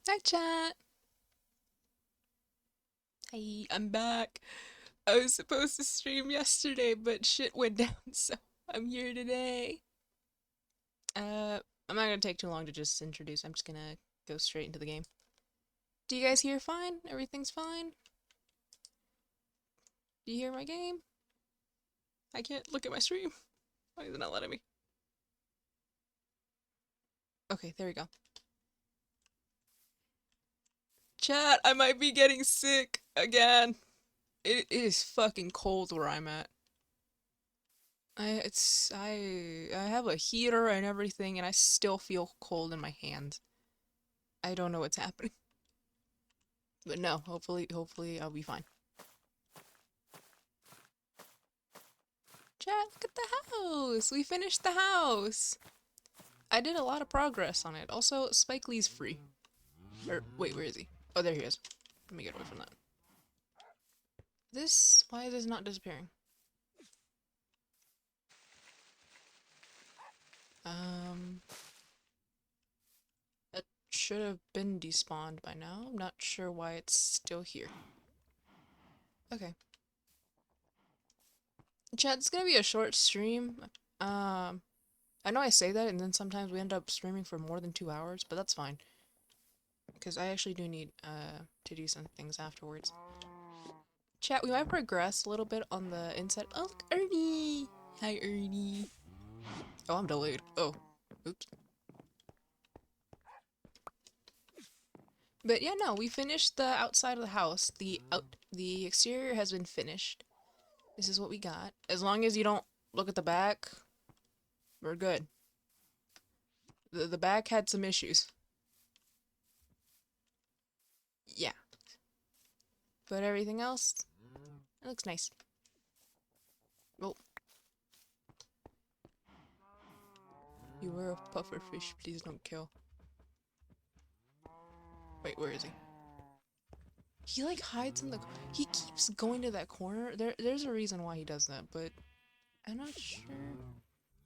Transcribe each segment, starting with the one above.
Hi, chat. Hey, I'm back. I was supposed to stream yesterday, but shit went down, so I'm here today. I'm not gonna take too long to just introduce. I'm just gonna go straight into the game. Do you guys hear fine? Everything's fine? Do you hear my game? I can't look at my stream. Why is it not letting me? Okay, there we go. Chat, I might be getting sick again. It is fucking cold where I'm at. I have a heater and everything, and I still feel cold in my hands. I don't know what's happening. But no, hopefully I'll be fine. Chat, look at the house! We finished the house! I did a lot of progress on it. Also, Spike Lee's free. Or, wait, where is he? Oh, there he is. Let me get away from that. Why is this not disappearing? Um, that should have been despawned by now. I'm not sure why it's still here. Okay. Chat, it's gonna be a short stream. Um, I know I say that, and then sometimes we end up streaming for more than 2 hours, but that's fine. Because I actually do need to do some things afterwards. Chat, we might progress a little bit on the inside. Oh, look, Ernie! Hi, Ernie. Oh, I'm delayed. Oh, oops. But yeah, no, we finished the outside of the house. The exterior has been finished. This is what we got. As long as you don't look at the back, we're good. The back had some issues. Yeah. But everything else, it looks nice. Oh, you were a pufferfish. Please don't kill. Wait, where is he? He like hides in the. He keeps going to that corner. There's a reason why he does that, but I'm not sure.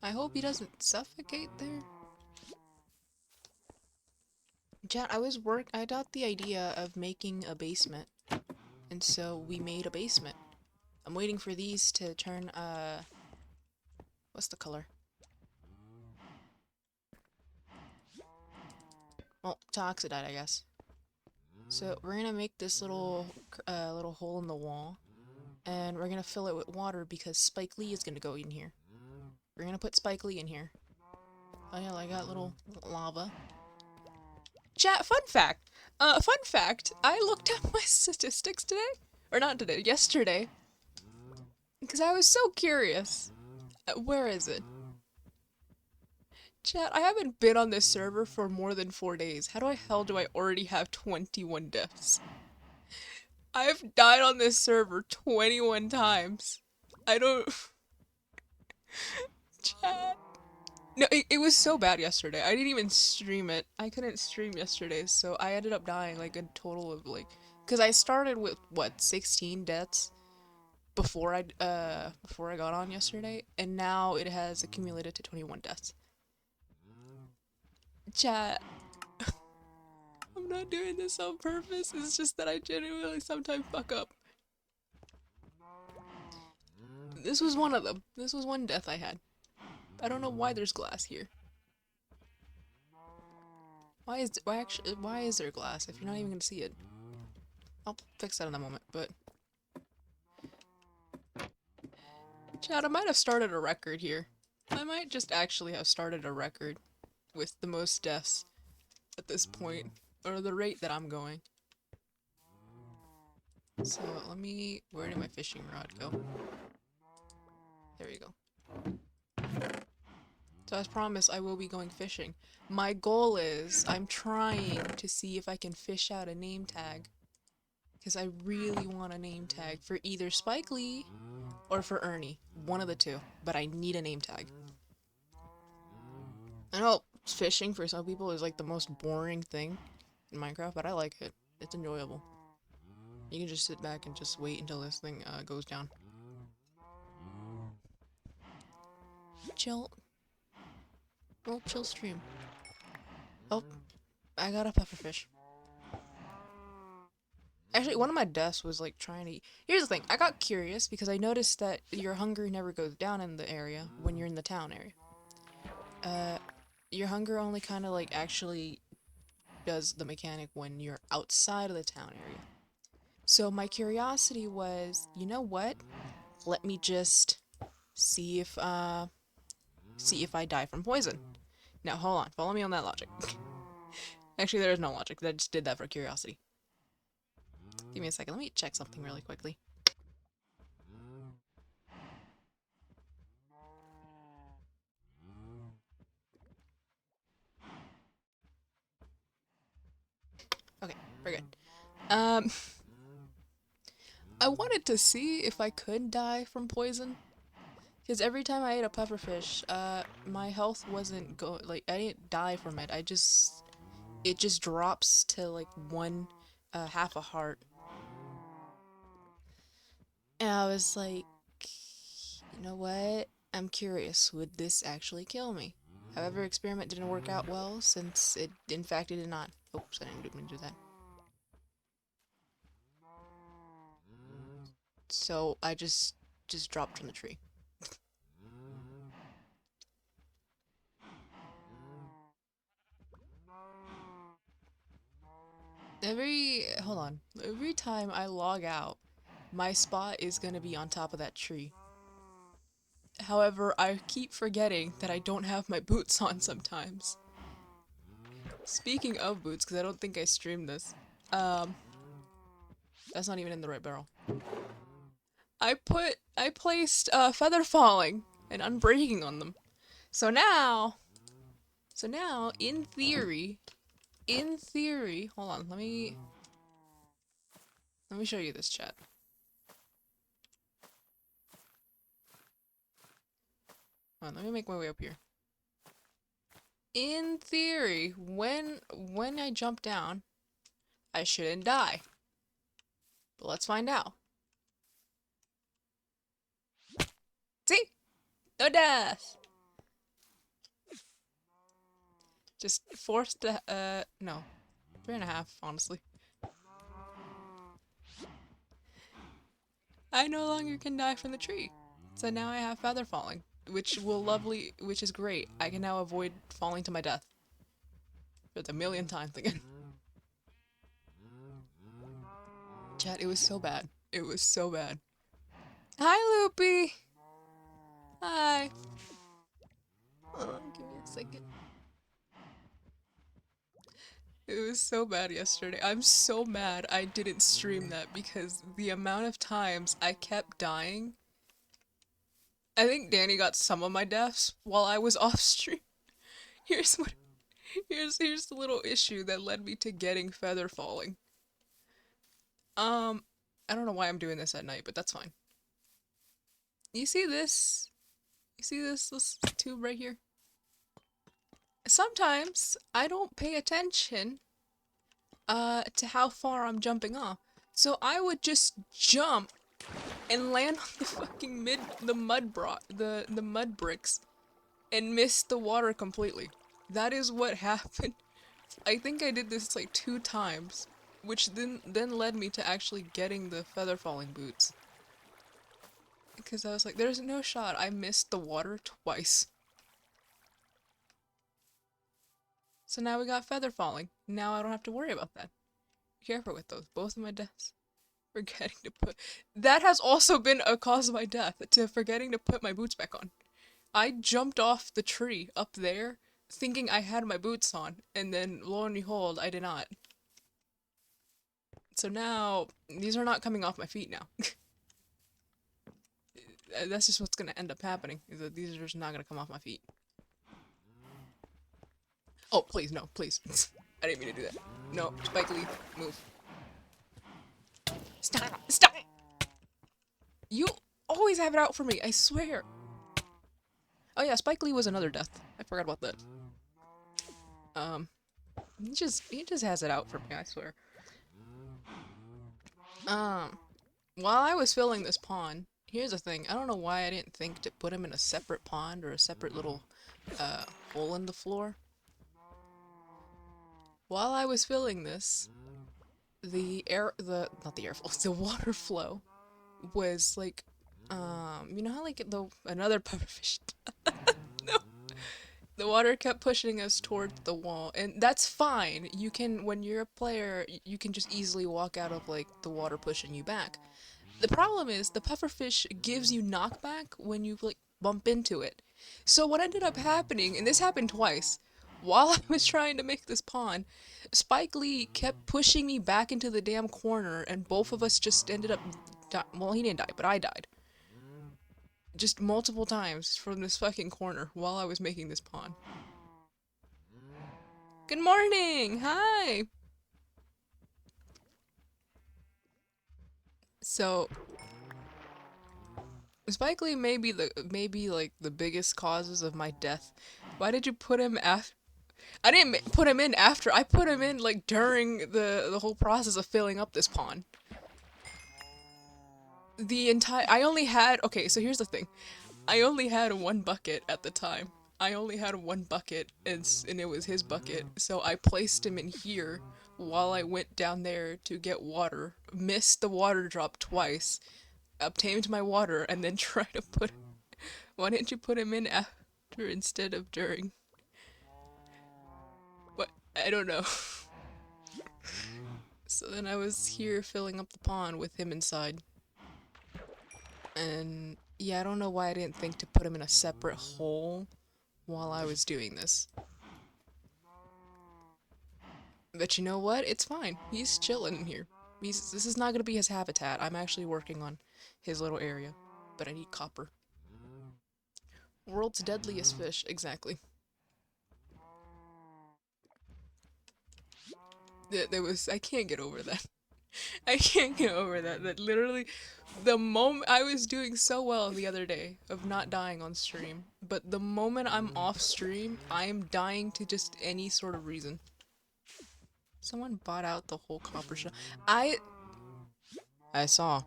I hope he doesn't suffocate there. Chat, I got the idea of making a basement, and so we made a basement. I'm waiting for these to turn. What's the color? Well, to oxidite, I guess. So we're gonna make this little hole in the wall, and we're gonna fill it with water because Spike Lee is gonna go in here. We're gonna put Spike Lee in here. Oh yeah, I got little lava. Chat, fun fact, I looked up my statistics today. Or not today, yesterday. Because I was so curious. Where is it? Chat, I haven't been on this server for more than 4 days. How the hell do I already have 21 deaths? I've died on this server 21 times. I don't... Chat. No, it was so bad yesterday. I didn't even stream it. I couldn't stream yesterday, so I ended up dying like a total of like... Because I started with, what, 16 deaths? Before I got on yesterday, and now it has accumulated to 21 deaths. Chat, I'm not doing this on purpose. It's just that I genuinely sometimes fuck up. This was one of them. This was one death I had. I don't know why there's glass here. Why is there glass if you're not even gonna see it? I'll fix that in a moment, but Chad, I might have started a record here. I might just actually have started a record with the most deaths at this point, or the rate that I'm going. So where did my fishing rod go? There you go. So as promised, I will be going fishing. My goal is, I'm trying to see if I can fish out a name tag. Because I really want a name tag for either Spike Lee or for Ernie. One of the two. But I need a name tag. I know fishing for some people is like the most boring thing in Minecraft, but I like it. It's enjoyable. You can just sit back and just wait until this thing goes down. Chill. Well, chill stream. Oh, I got a pufferfish. Actually, one of my deaths was like trying to. Here's the thing. I got curious because I noticed that your hunger never goes down in the area when you're in the town area. Uh, your hunger only kind of like actually does the mechanic when you're outside of the town area. So my curiosity was, you know what? Let me just see if I die from poison. Now hold on, follow me on that logic. Actually, there is no logic. I just did that for curiosity. Give me a second. Let me check something really quickly. Okay, we're good. Um, I wanted to see if I could die from poison. Because every time I ate a pufferfish, my health wasn't like, I didn't die from it. It just drops to, like, one, half a heart. And I was like, you know what? I'm curious, would this actually kill me? However, experiment didn't work out well, since in fact, it did not. Oops, I didn't mean to do that. So I just dropped from the tree. Hold on. Every time I log out, my spot is gonna be on top of that tree. However, I keep forgetting that I don't have my boots on sometimes. Speaking of boots, because I don't think I streamed this, um, that's not even in the right barrel. I placed feather falling and unbreaking on them. So now, in theory, hold on, let me show you this, chat. Hold on, let me make my way up here. In theory, when I jump down, I shouldn't die. But let's find out. See? No death! Just forced to, no. 3.5, honestly. I no longer can die from the tree. So now I have feather falling, which is great. I can now avoid falling to my death. For the millionth time again. Chat, it was so bad. It was so bad. Hi, Loopy! Hi. Give me a second. It was so bad yesterday. I'm so mad I didn't stream that because the amount of times I kept dying. I think Danny got some of my deaths while I was off stream. Here's what here's the little issue that led me to getting feather falling. I don't know why I'm doing this at night, but that's fine. You see this? You see this tube right here? Sometimes I don't pay attention to how far I'm jumping off. So I would just jump and land on the fucking the mud bricks and miss the water completely. That is what happened. I think I did this like 2 times, which then led me to actually getting the feather falling boots. Because I was like, there's no shot I missed the water twice. So now we got feather falling. Now I don't have to worry about that. Be careful with those. Both of my deaths. Forgetting to put... That has also been a cause of my death, to forgetting to put my boots back on. I jumped off the tree up there, thinking I had my boots on, and then lo and behold, I did not. So now, these are not coming off my feet now. That's just what's gonna end up happening, is that these are just not gonna come off my feet. Oh, please, no, please. I didn't mean to do that. No, Spike Lee, move. Stop! Stop! You always have it out for me, I swear. Oh yeah, Spike Lee was another death. I forgot about that. He just has it out for me, I swear. While I was filling this pond, here's the thing. I don't know why I didn't think to put him in a separate pond or a separate little, hole in the floor. While I was filling this, not the air flow, the water flow was like, you know how like another pufferfish, no, the water kept pushing us towards the wall, and that's fine. You can, when you're a player, you can just easily walk out of like the water pushing you back. The problem is the pufferfish gives you knockback when you like bump into it. So what ended up happening, and this happened twice, while I was trying to make this pond, Spike Lee kept pushing me back into the damn corner, and both of us just ended up well, he didn't die, but I died. Just multiple times from this fucking corner while I was making this pond. Good morning! Hi! So, Spike Lee may be like the biggest causes of my death. Why did you put him after? I didn't put him in after. I put him in like during the whole process of filling up this pond. I only had, okay, so here's the thing. I only had one bucket at the time. I only had one bucket, and it was his bucket. So I placed him in here while I went down there to get water, missed the water drop twice, obtained my water, and then tried to put. Why didn't you put him in after instead of during? What? I don't know. So then I was here filling up the pond with him inside. And yeah, I don't know why I didn't think to put him in a separate hole while I was doing this. But you know what? It's fine. He's chilling in here. This is not gonna be his habitat. I'm actually working on his little area. But I need copper. World's deadliest fish, exactly. I can't get over that. I can't get over that. That literally, the moment I was doing so well the other day of not dying on stream, but the moment I'm off stream, I am dying to just any sort of reason. Someone bought out the whole copper shop. I saw.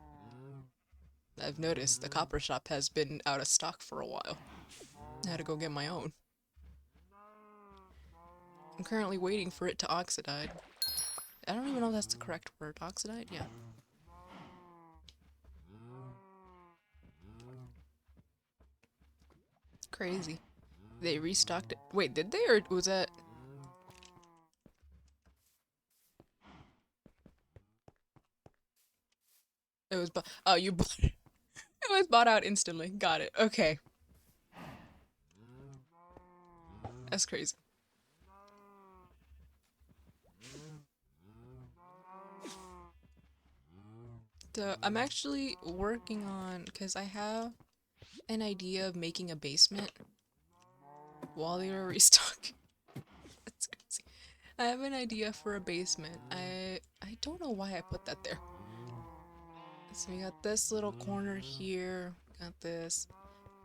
I've noticed the copper shop has been out of stock for a while. I had to go get my own. I'm currently waiting for it to oxidize. I don't even know if that's the correct word. Oxidize? Yeah. Crazy. They restocked it. Wait, did they? Or was that... It was oh, you bought it. It was bought out instantly. Got it. Okay. That's crazy. So I'm actually working on, because I have an idea of making a basement while they were restocking. That's crazy. I have an idea for a basement. I don't know why I put that there. So we got this little corner here. Got this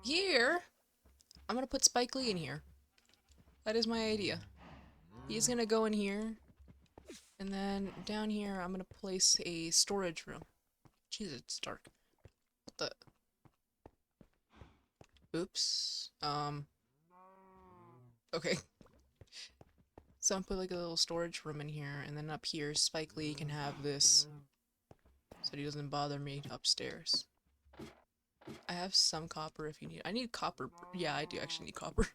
here. I'm gonna put Spike Lee in here. That is my idea. He's gonna go in here. And then down here, I'm gonna place a storage room. Jeez, it's dark. What the? Oops. Okay. So I'm put like a little storage room in here, and then up here, Spike Lee can have this, so he doesn't bother me upstairs. I have some copper if you need. I need copper. Yeah, I do actually need copper.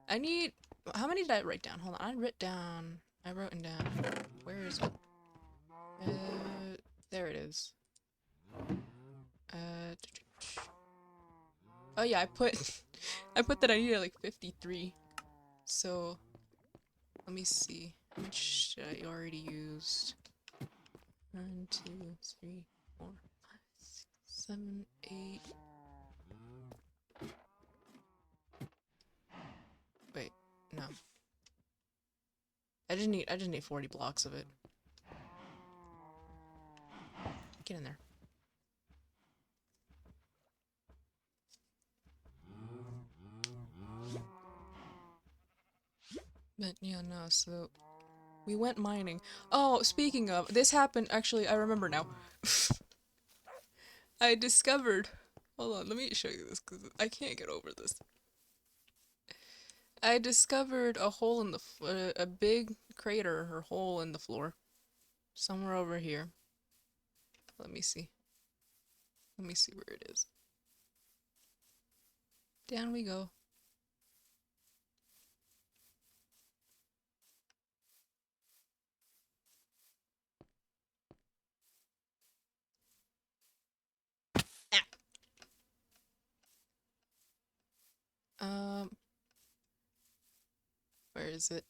I need. How many did I write down? Hold on. I wrote down. Where is it? There it is. Oh yeah, I put. I put that I needed like 53. So, let me see. How much I already used? 1, 2, 3, 4, 5, 6, 7, 8. Wait, no. I just need 40 blocks of it. Get in there. But yeah, no, so we went mining. Oh, speaking of, this happened, actually, I remember now. I discovered, hold on, let me show you this, because I can't get over this. I discovered a hole in the, a big crater or hole in the floor. Somewhere over here. Let me see. Let me see where it is. Down we go. Um, where is it?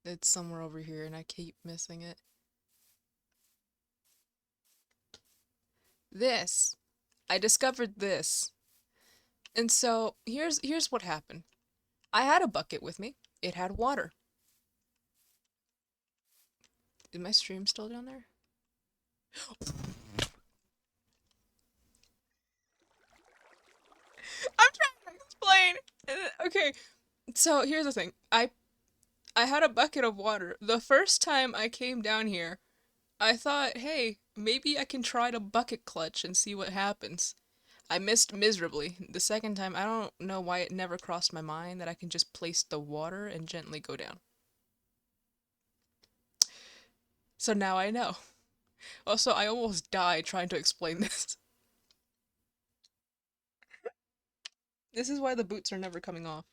It's somewhere over here and I keep missing it. This. I discovered this. And so here's what happened. I had a bucket with me. It had water. Is my stream still down there? I'm trying to explain. Okay, so here's the thing. I had a bucket of water. The first time I came down here, I thought, hey, maybe I can try to bucket clutch and see what happens. I missed miserably. The second time, I don't know why it never crossed my mind that I can just place the water and gently go down. So now I know. Also, I almost died trying to explain this. This is why the boots are never coming off.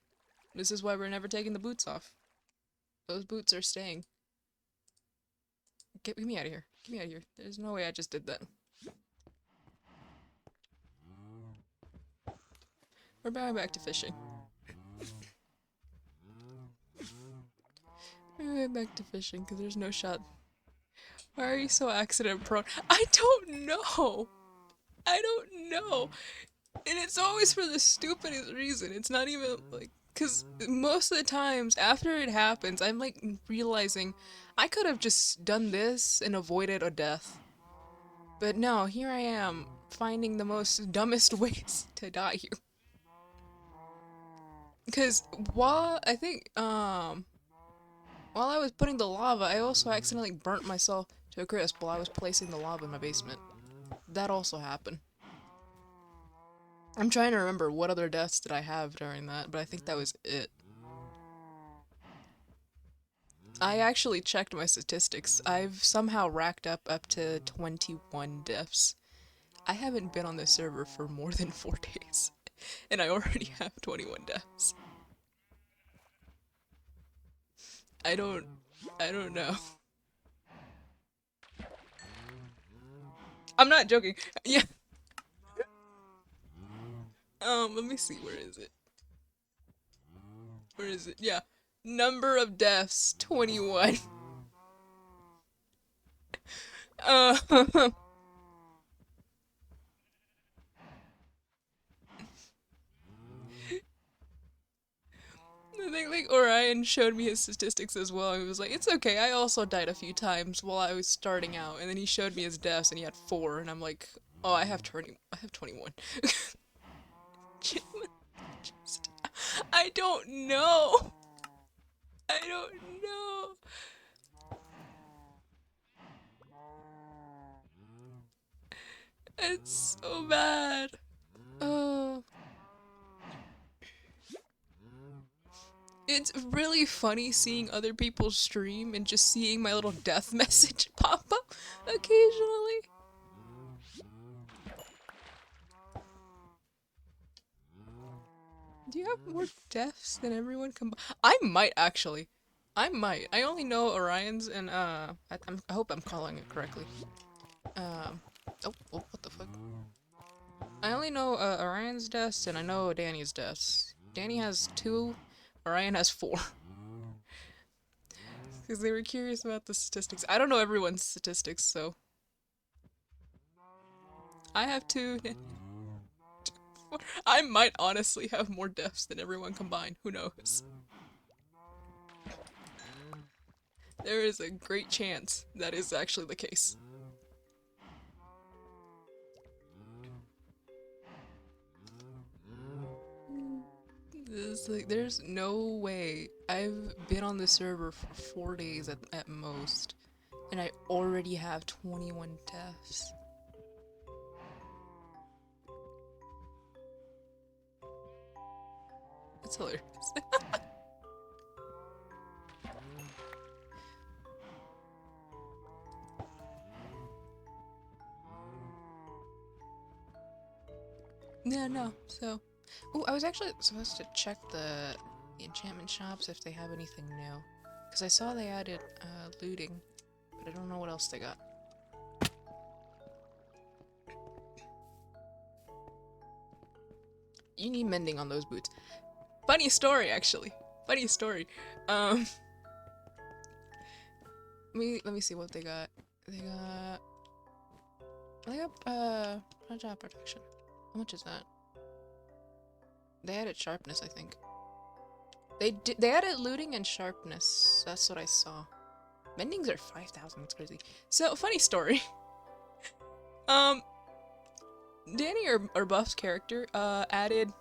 This is why we're never taking the boots off. Those boots are staying. Get me out of here. Get me out of here. There's no way I just did that. We're going back to fishing. We're going back to fishing because there's no shot. Why are you so accident prone? I don't know. I don't know. And it's always for the stupidest reason. It's not even like, because most of the times after it happens, I'm like realizing I could have just done this and avoided a death. But no, here I am finding the most dumbest ways to die here. Because while I think, while I was putting the lava, I also accidentally burnt myself to a crisp while I was placing the lava in my basement. That also happened. I'm trying to remember what other deaths did I have during that, but I think that was it. I actually checked my statistics. I've somehow racked up to 21 deaths. I haven't been on this server for more than 4 days, and I already have 21 deaths. I don't know. I'm not joking. Yeah. Let me see, where is it? Where is it? Yeah. Number of deaths, 21. Uh, I think like Orion showed me his statistics as well. He was like, "It's okay. I also died a few times while I was starting out." And then he showed me his deaths, and he had 4, and I'm like, "Oh, I have 21." I don't know. I don't know. It's so bad. Oh. It's really funny seeing other people stream and just seeing my little death message pop up occasionally. Do you have more deaths than everyone combined? I might actually. I might. I only know Orion's and I hope I'm calling it correctly. Um. Oh, what the fuck? I only know Orion's deaths and I know Danny's deaths. Danny has 2. Orion has 4. Because they were curious about the statistics. I don't know everyone's statistics, so I have 2. I might honestly have more deaths than everyone combined. Who knows? There is a great chance that is actually the case. This, like, there's no way. I've been on the server for 4 days at most, and I already have 21 deaths. It's hilarious. Yeah, no. So, oh, I was actually supposed to check the enchantment shops if they have anything new, because I saw they added looting, but I don't know what else they got. You need mending on those boots. Funny story, actually. Funny story. Um, let me see what they got. They got job protection. How much is that? They added sharpness, I think. They added looting and sharpness. That's what I saw. Mendings are 5,000. That's crazy. So funny story. Um, Danny or Buff's character added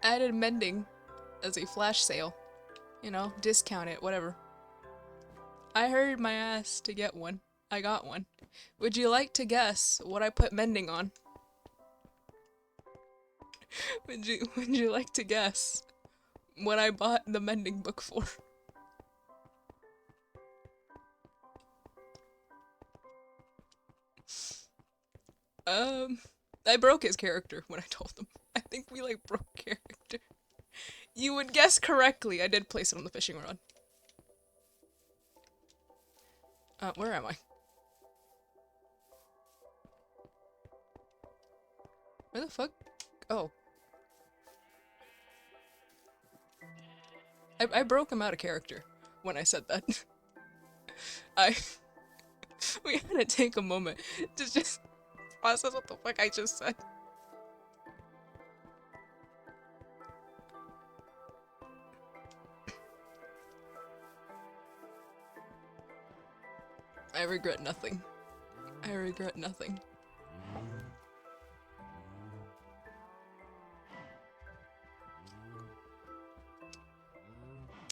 mending as a flash sale. You know, discount it, whatever. I hurried my ass to get one. I got one. Would you like to guess what I put mending on? Would you like to guess what I bought the mending book for? I broke his character when I told him. I think we like broke character. You would guess correctly. I did place it on the fishing rod. Where am I? Where the fuck? Oh. I broke him out of character when I said that. We had to take a moment to just process what the fuck I just said. I regret nothing. I regret nothing.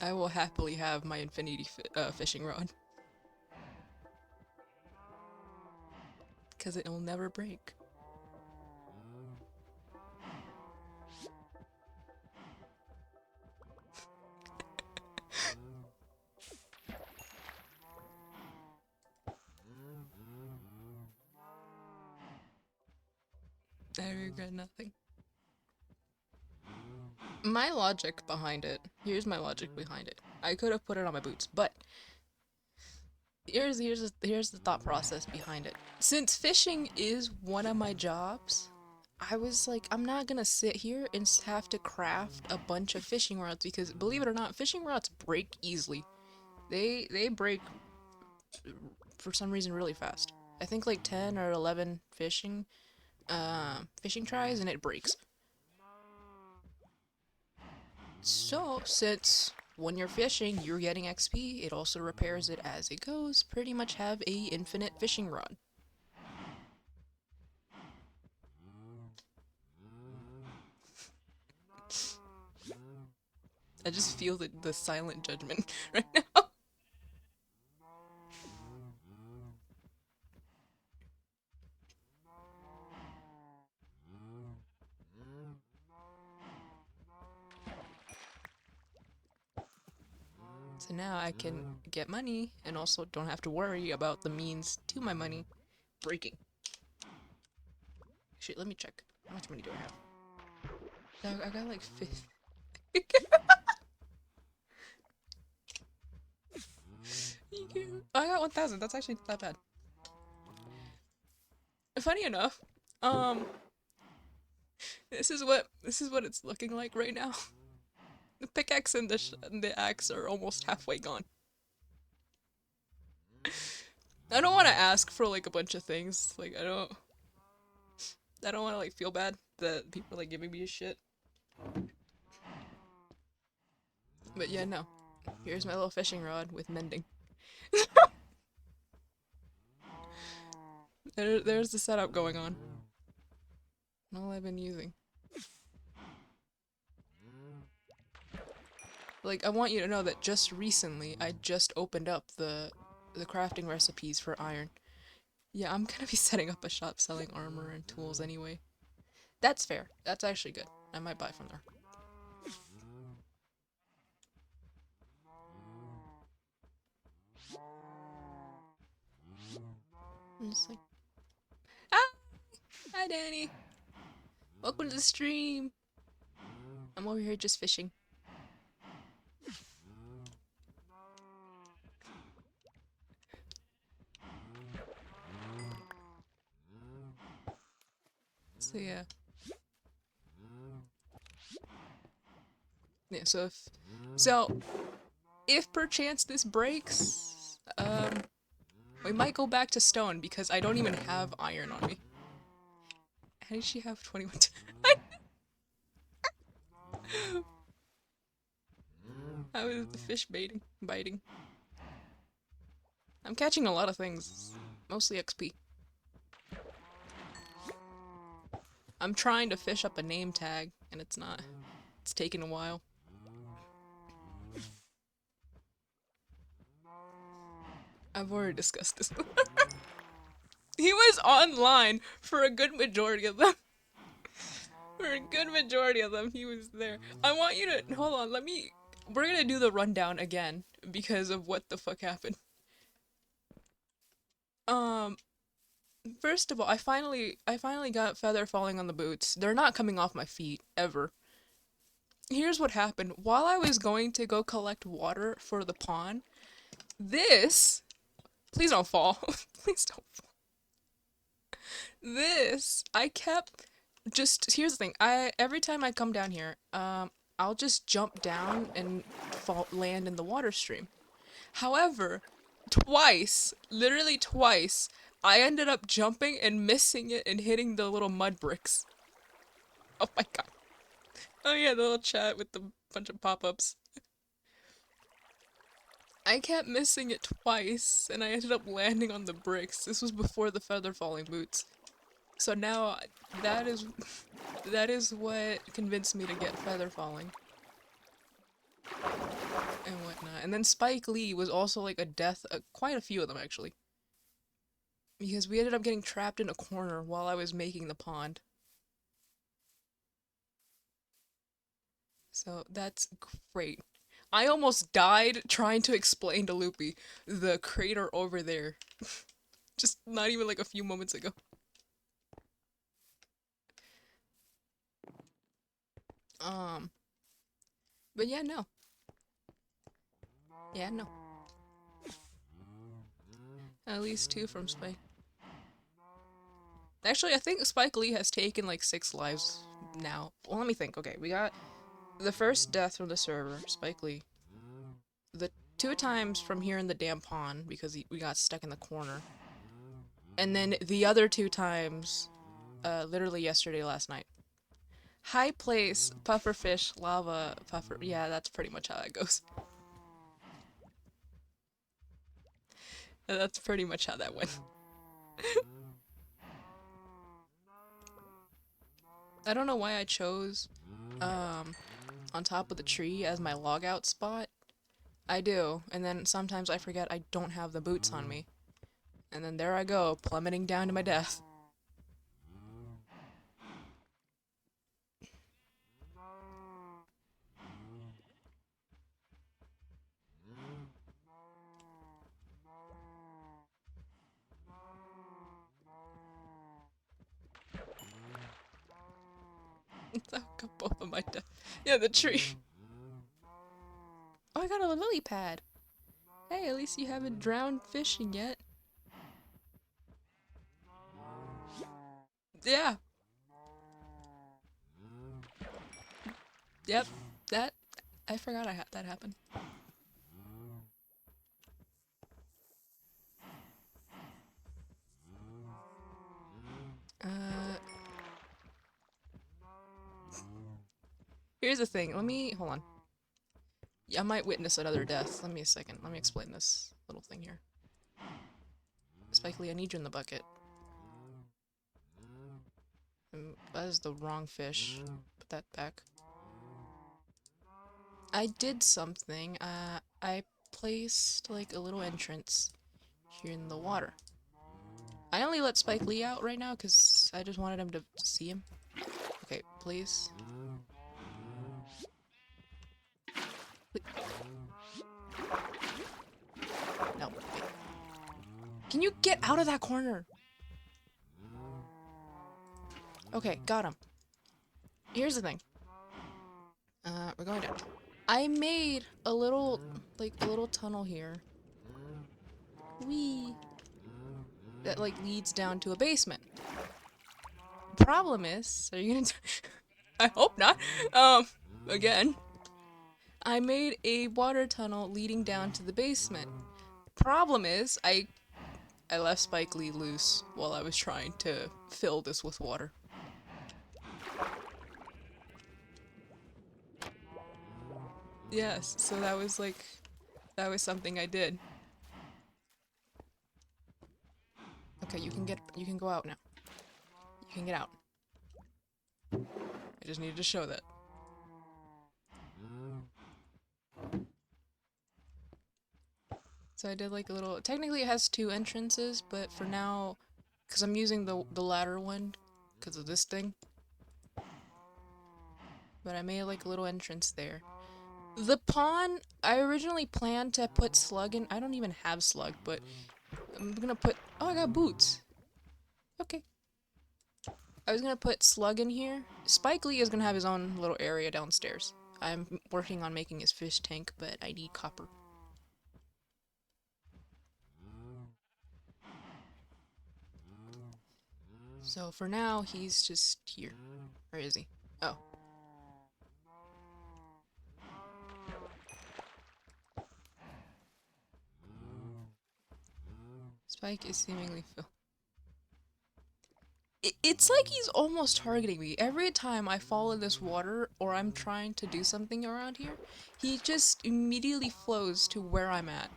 I will happily have my infinity fishing rod. Because it'll never break. I regret nothing. My logic behind it, here's my logic behind it. I could have put it on my boots, but here's the thought process behind it. Since fishing is one of my jobs, I was like, I'm not gonna sit here and have to craft a bunch of fishing rods because, believe it or not, fishing rods break easily. They break for some reason really fast. I think like 10 or 11 fishing tries and it breaks. So, since when you're fishing, you're getting XP, it also repairs it as it goes. Pretty much have a infinite fishing rod. I just feel the silent judgment right now. So now I can get money and also don't have to worry about the means to my money breaking. Shit, let me check. How much money do I have? I got like 50. I got 1,000. That's actually not that bad. Funny enough, this is what it's looking like right now. The pickaxe and the axe are almost halfway gone. I don't want to ask for like a bunch of things. Like I don't want to like feel bad that people are like giving me a shit. But yeah, no. Here's my little fishing rod with mending. There's the setup going on. All I've been using. Like, I want you to know that just recently, I just opened up the crafting recipes for iron. Yeah, I'm gonna be setting up a shop selling armor and tools anyway. That's fair. That's actually good. I might buy from there. I'm just like, ah! Hi, Danny! Welcome to the stream. I'm over here just fishing. So yeah. Yeah, if perchance this breaks, we might go back to stone because I don't even have iron on me. How did she have 21? How is the fish biting? I'm catching a lot of things, mostly XP. I'm trying to fish up a name tag, and it's not. It's taking a while. I've already discussed this. He was online for a good majority of them. For a good majority of them, he was there. I want you to hold on. We're gonna do the rundown again because of what the fuck happened. Um, First of all, I finally got feather falling on the boots. They're not coming off my feet ever. Here's what happened. While I was going to go collect water for the pond, this, please don't fall. Please don't fall. I kept here's the thing. Every time I come down here, I'll just jump down and land in the water stream. However, literally twice, I ended up jumping and missing it and hitting the little mud bricks. Oh my god. Oh yeah, the little chat with the bunch of pop-ups. I kept missing it twice, and I ended up landing on the bricks. This was before the feather falling boots. So now, that is what convinced me to get feather falling. And whatnot. And then Spike Lee was also like a death, quite a few of them actually. Because we ended up getting trapped in a corner while I was making the pond. So that's great. I almost died trying to explain to Loopy the crater over there. Just not even like a few moments ago. But yeah, no. Yeah, no. At least 2 from Spike. Actually, I think Spike Lee has taken like 6 lives now. Well, let me think. Okay, we got the first death from the server, Spike Lee. The 2 times from here in the damn pond because we got stuck in the corner. And then the other 2 times, literally yesterday, last night. High place, pufferfish, lava, puffer. Yeah, that's pretty much how that goes. That's pretty much how that went. I don't know why I chose, on top of the tree as my logout spot. I do, and then sometimes I forget I don't have the boots on me. And then there I go, plummeting down to my death. I got both of my death. Yeah, the tree. Oh, I got a lily pad. Hey, at least you haven't drowned fishing yet. Yeah. Yep. I forgot I had that happen. Here's the thing. Hold on. Yeah, I might witness another death. Let me a second. Let me explain this little thing here. Spike Lee, I need you in the bucket. That is the wrong fish. Put that back. I did something. I placed like a little entrance here in the water. I only let Spike Lee out right now because I just wanted him to see him. Okay, please. No, wait. Can you get out of that corner? Okay, got him. here's the thing. We're going down. I made a little, like, a little tunnel here. Whee! That, like, leads down to a basement. Problem is, are you gonna I hope not. Again. I made a water tunnel leading down to the basement. Problem is, I left Spike Lee loose while I was trying to fill this with water. Yes, so that was like, that was something I did. Okay, you can go out now. You can get out. I just needed to show that. So I did like a little, technically it has 2 entrances, but for now, because I'm using the latter one, because of this thing. But I made like a little entrance there. The pond, I originally planned to put slug in. I don't even have slug, but I'm gonna put, oh, I got boots. Okay. I was gonna put slug in here. Spike Lee is gonna have his own little area downstairs. I'm working on making his fish tank, but I need copper. So for now, he's just here. Where is he? Oh. Spike is seemingly filled. It's like he's almost targeting me. Every time I fall in this water or I'm trying to do something around here, he just immediately flows to where I'm at.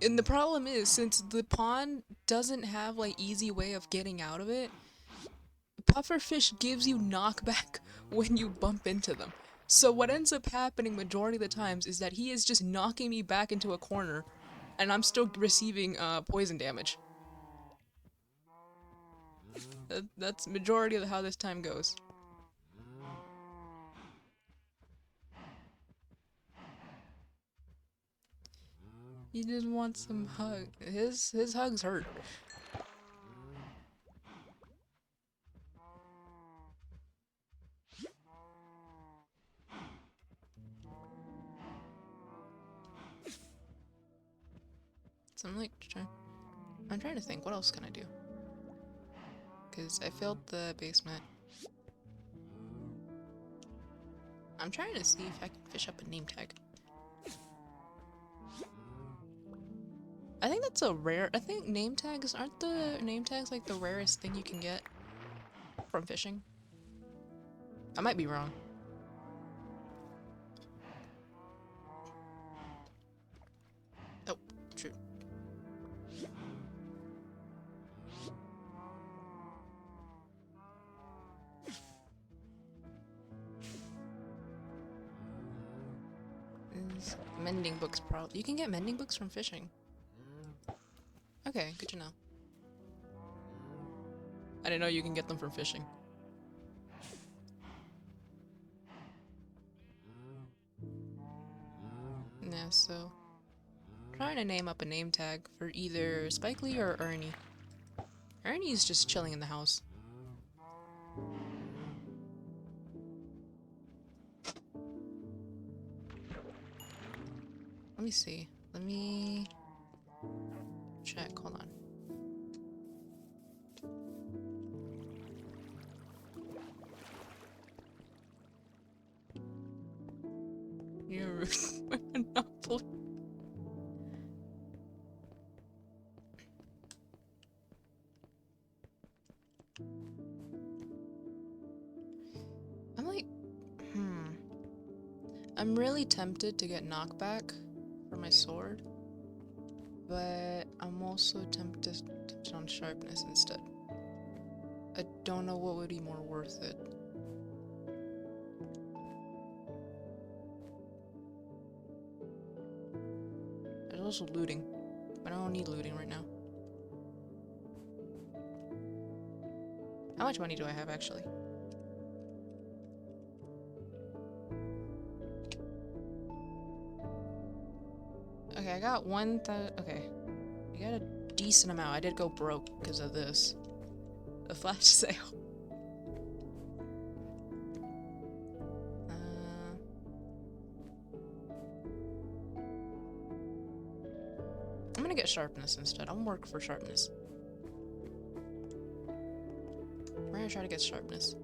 And the problem is, since the pond doesn't have like easy way of getting out of it, pufferfish gives you knockback when you bump into them. So what ends up happening majority of the times is that he is just knocking me back into a corner, and I'm still receiving poison damage. That's majority of how this time goes. He just wants some hug. His hugs hurt. So I'm trying to think, what else can I do? Because I filled the basement. I'm trying to see if I can fish up a name tag. I think that's a rare, I think name tags, aren't the name tags like the rarest thing you can get from fishing? I might be wrong. Oh, true. Is mending books probably. You can get mending books from fishing. Okay, good to know. I didn't know you can get them from fishing. Yeah, so trying to name up a name tag for either Spike Lee or Ernie. Ernie's just chilling in the house. Let me see. Let me check. Hold on. You're monopoly. I'm like, I'm really tempted to get knockback for my sword, but I'm also tempted on sharpness instead. I don't know what would be more worth it. There's also looting, but I don't need looting right now. How much money do I have actually? Okay, I got okay. I got a decent amount. I did go broke because of this. The flash sale. gonna get sharpness instead. I'm work for sharpness. We're gonna try to get sharpness.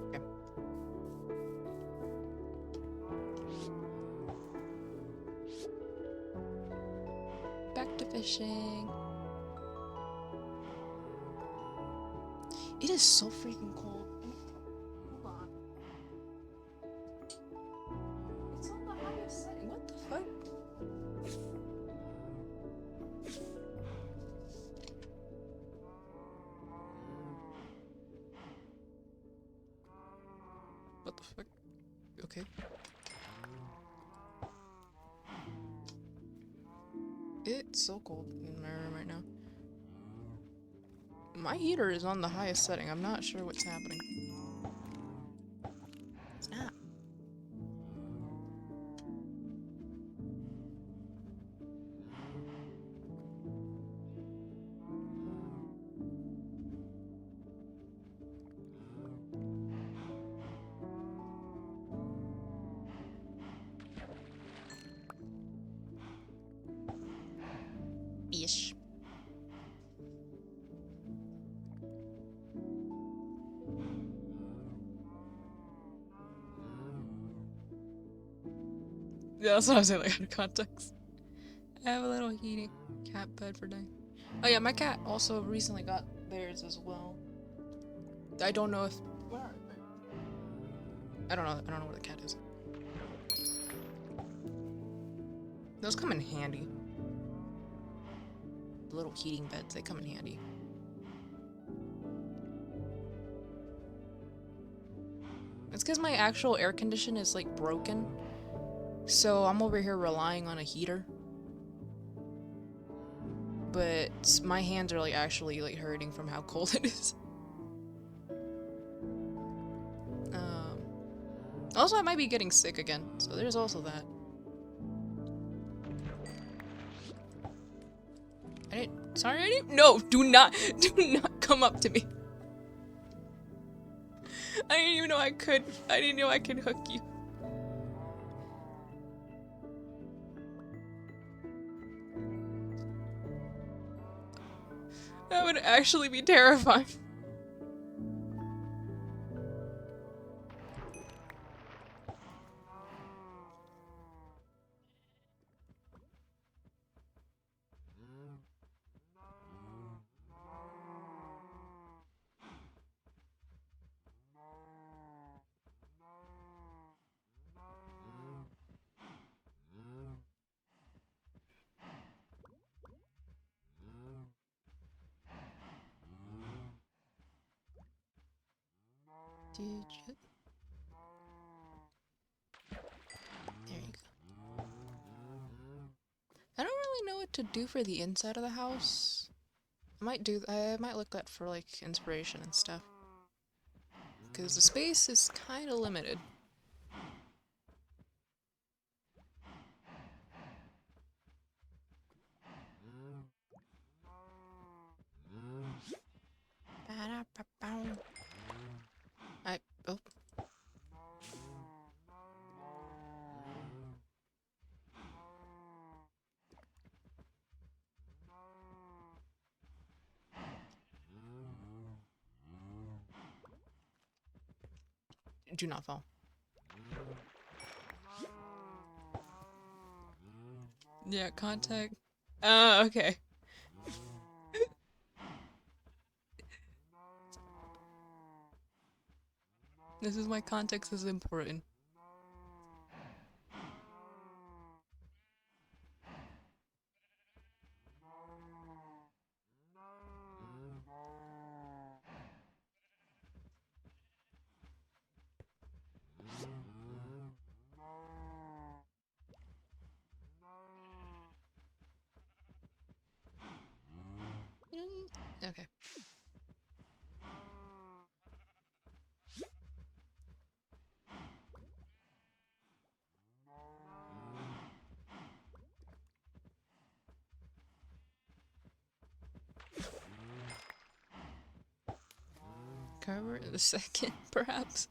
Okay. Back to fishing. It is so freaking cold. Hold on. It's on the highest setting. What the fuck? What the fuck? Okay. It's so cold in my room right now. My heater is on the highest setting. I'm not sure what's happening. Snap. Ish. Yeah, that's what I was saying, like, out of context. I have a little heating cat bed for day. Oh yeah, my cat also recently got theirs as well. I don't know if... Where are they? I don't know where the cat is. Those come in handy. The little heating beds, they come in handy. It's because my actual air condition is, like, broken. So I'm over here relying on a heater. But my hands are, like, actually, like, hurting from how cold it is. Also, I might be getting sick again, so there's also that. Sorry, I didn't- No! Do not come up to me. I didn't even know I could. I didn't know I could hook you. That would actually be terrifying. There you go. I don't really know what to do for the inside of the house. I might look at for like inspiration and stuff. Because the space is kind of limited. Oh. Do not fall. Yeah, contact. Okay. This is why context is important. Okay. Recover in a second, perhaps.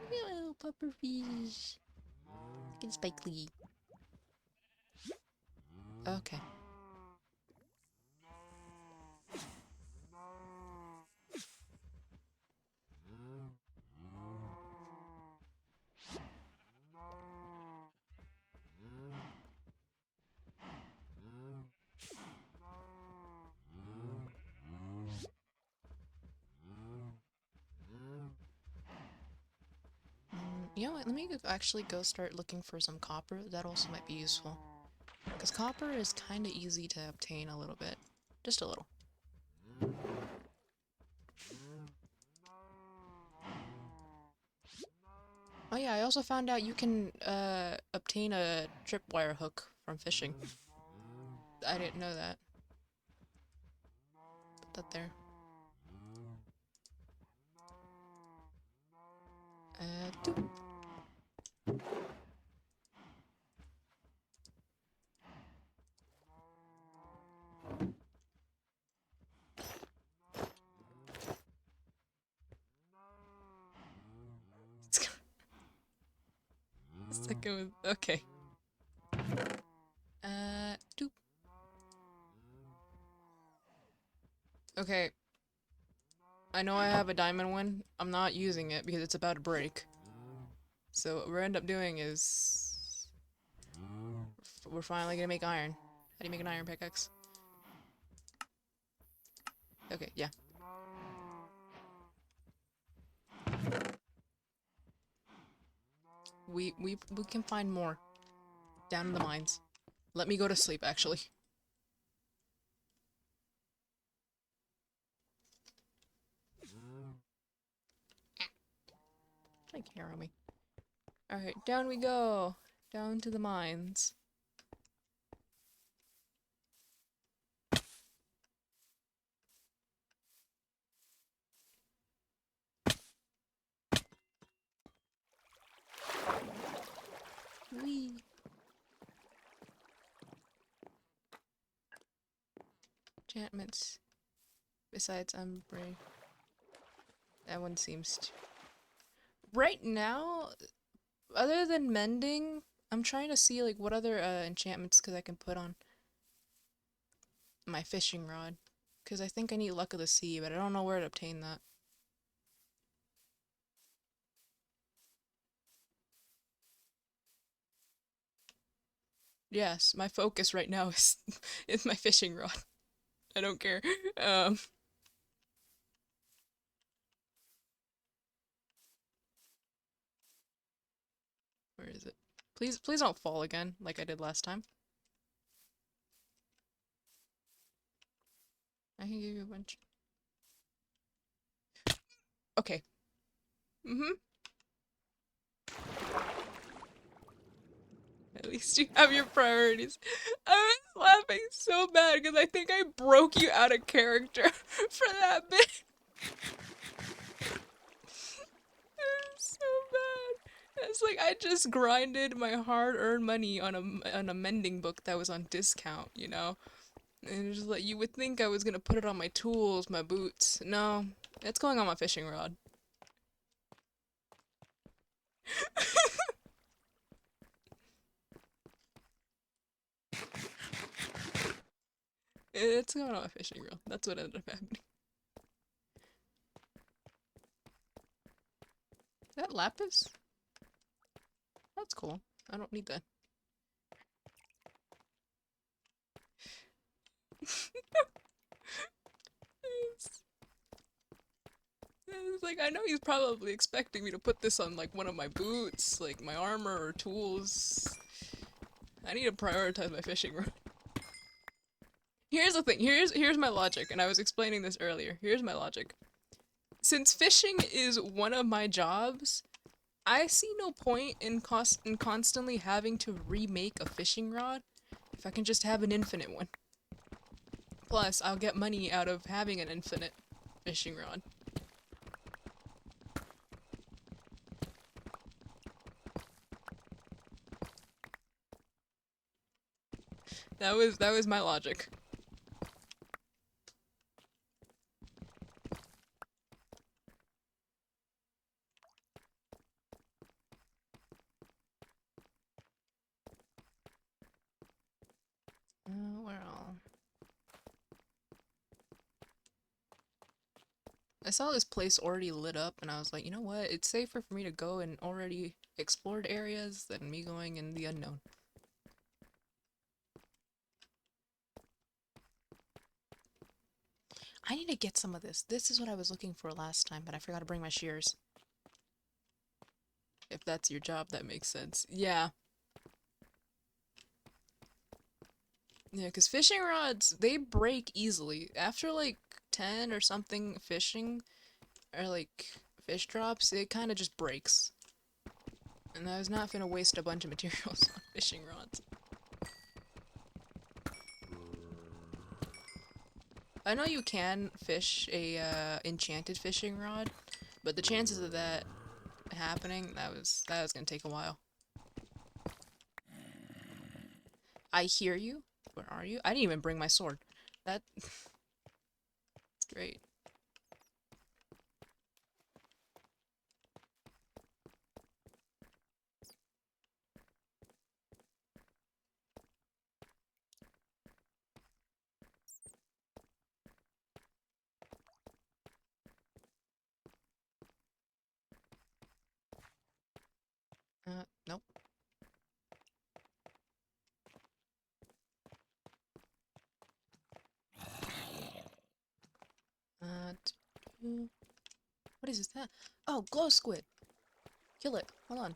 Little pufferfish. Get Spike Lee. Okay. You know what? Let me actually go start looking for some copper. That also might be useful. Because copper is kind of easy to obtain a little bit. Just a little. Oh yeah, I also found out you can obtain a tripwire hook from fishing. I didn't know that. Put that there. Doop. Second was okay. Doop. Okay. I know I have a diamond one. I'm not using it because it's about to break. So what we're end up doing is we're finally gonna make iron. How do you make an iron pickaxe? Okay, yeah. We can find more down in the mines. Let me go to sleep, actually. Take care of me. Alright, down we go. Down to the mines. Whee! Enchantments. Besides Umbre. That one seems to... Right now, other than mending, I'm trying to see like what other enchantments I can put on my fishing rod. Because I think I need Luck of the Sea, but I don't know where to obtain that. Yes, my focus right now is my fishing rod. I don't care. Where is it? Please don't fall again, like I did last time. I can give you a bunch. Okay. At least you have your priorities. I was laughing so bad because I think I broke you out of character for that bit. It was so bad. It's like I just grinded my hard-earned money on a mending book that was on discount, you know? And it's just like you would think I was gonna put it on my tools, my boots. No, it's going on my fishing rod. It's going on my fishing rod. That's what ended up happening. That lapis? That's cool. I don't need that. It's like, I know he's probably expecting me to put this on, like, one of my boots, like, my armor or tools. I need to prioritize my fishing rod. Here's the thing, here's my logic, and I was explaining this earlier. Here's my logic. Since fishing is one of my jobs, I see no point in constantly having to remake a fishing rod if I can just have an infinite one. Plus, I'll get money out of having an infinite fishing rod. That was my logic. Where all? I saw this place already lit up, and I was like, you know what? It's safer for me to go in already explored areas than me going in the unknown. I need to get some of this. This is what I was looking for last time, but I forgot to bring my shears. If that's your job, that makes sense. Yeah. Yeah, because fishing rods, they break easily. After like 10 or something fishing, or like fish drops, it kind of just breaks. And I was not gonna waste a bunch of materials on fishing rods. I know you can fish a enchanted fishing rod, but the chances of that happening, that was gonna take a while. I hear you. Where are you? I didn't even bring my sword. That's great. Nope. What is that? Oh, glow squid. Kill it. Hold on.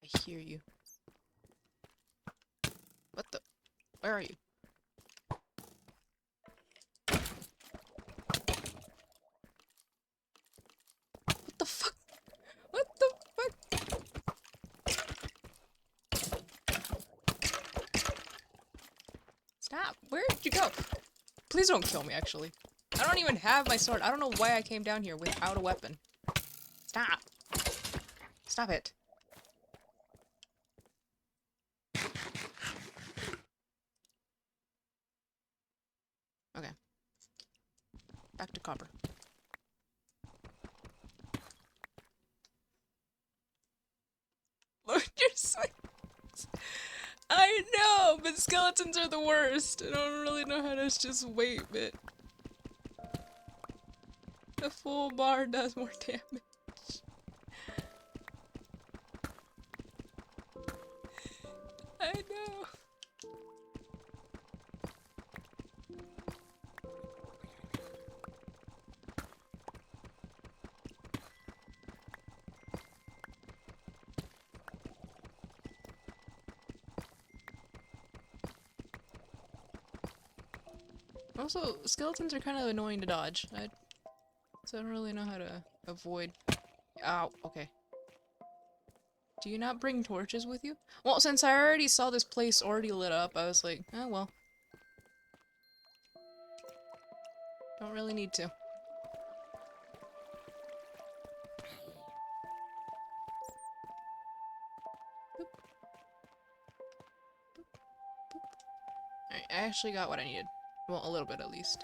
I hear you. What the? Where are you? What the fuck? What the fuck? Stop. Where did you go? Please don't kill me, actually. I don't even have my sword. I don't know why I came down here without a weapon. Stop. Stop it. Okay. Back to copper. Load your swings. I know, but skeletons are the worst. I don't really know how to just wait, but the full bar does more damage. I know. Also, skeletons are kind of annoying to dodge. So I don't really know how to avoid. Ow, okay. Do you not bring torches with you? Well, since I already saw this place already lit up, I was like, oh well. Don't really need to. Boop. Boop. Boop. Alright, I actually got what I needed. Well, a little bit at least.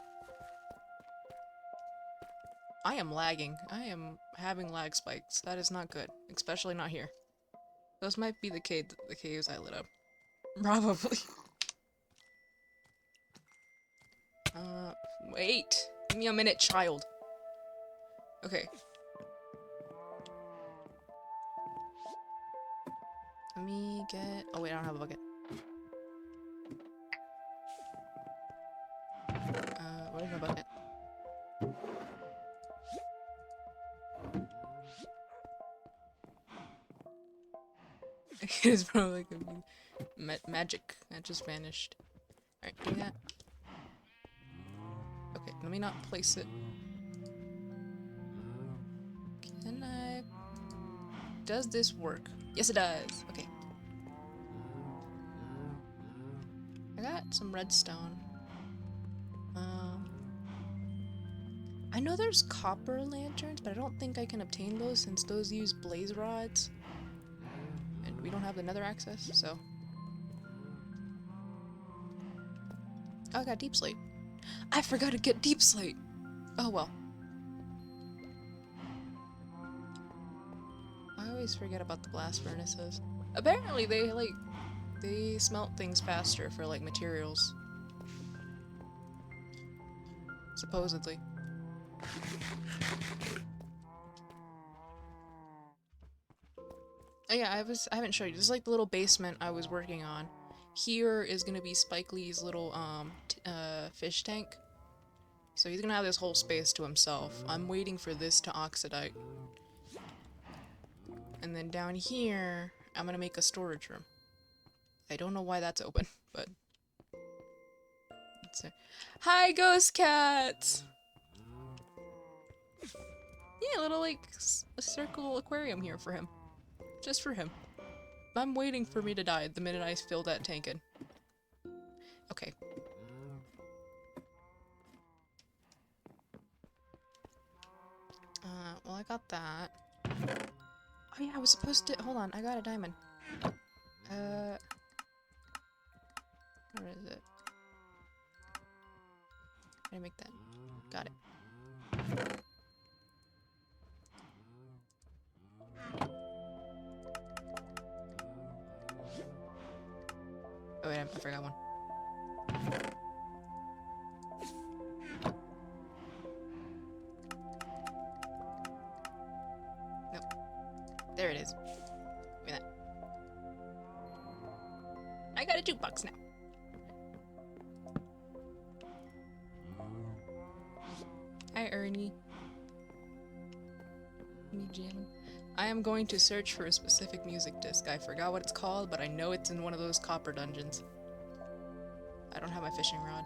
I am lagging. I am having lag spikes. That is not good. Especially not here. Those might be the caves I lit up. Probably. Wait. Give me a minute, child. Okay. Let me get... Oh wait, I don't have a bucket. Where's my bucket? It's probably gonna be magic. That just vanished. Alright, do that. Okay, let me not place it. Can I... Does this work? Yes, it does. Okay. I got some redstone. I know there's copper lanterns, but I don't think I can obtain those since those use blaze rods. And we don't have the nether access, so. Oh, I got deep slate. I forgot to get deep slate! Oh well. I always forget about the blast furnaces. Apparently they smelt things faster for like materials. Supposedly. Oh yeah, I haven't showed you. This is like the little basement I was working on. Here is gonna be Spike Lee's little fish tank. So he's gonna have this whole space to himself. I'm waiting for this to oxidate. And then down here, I'm gonna make a storage room. I don't know why that's open, but let's see. Hi, ghost cats! Yeah, a little like a circle aquarium here for him. Just for him. I'm waiting for me to die the minute I fill that tank in. Okay. Well I got that. Oh yeah, I was supposed to- hold on, I got a diamond. Where is it? How do I make that? Got it. Oh wait, I forgot one. Nope. There it is. Give me that. I got a jukebox now. Hi, Ernie. Me jamming. I am going to search for a specific music disc. I forgot what it's called, but I know it's in one of those copper dungeons. I don't have my fishing rod.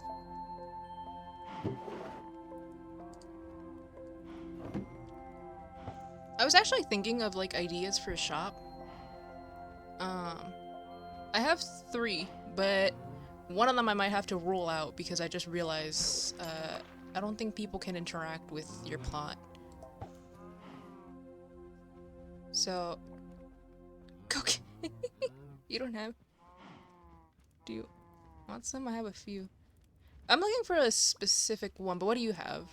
I was actually thinking of like ideas for a shop. I have 3, but one of them I might have to rule out because I just realized I don't think people can interact with your plot. So, okay. You don't have. Do you want some? I have a few. I'm looking for a specific one, but what do you have?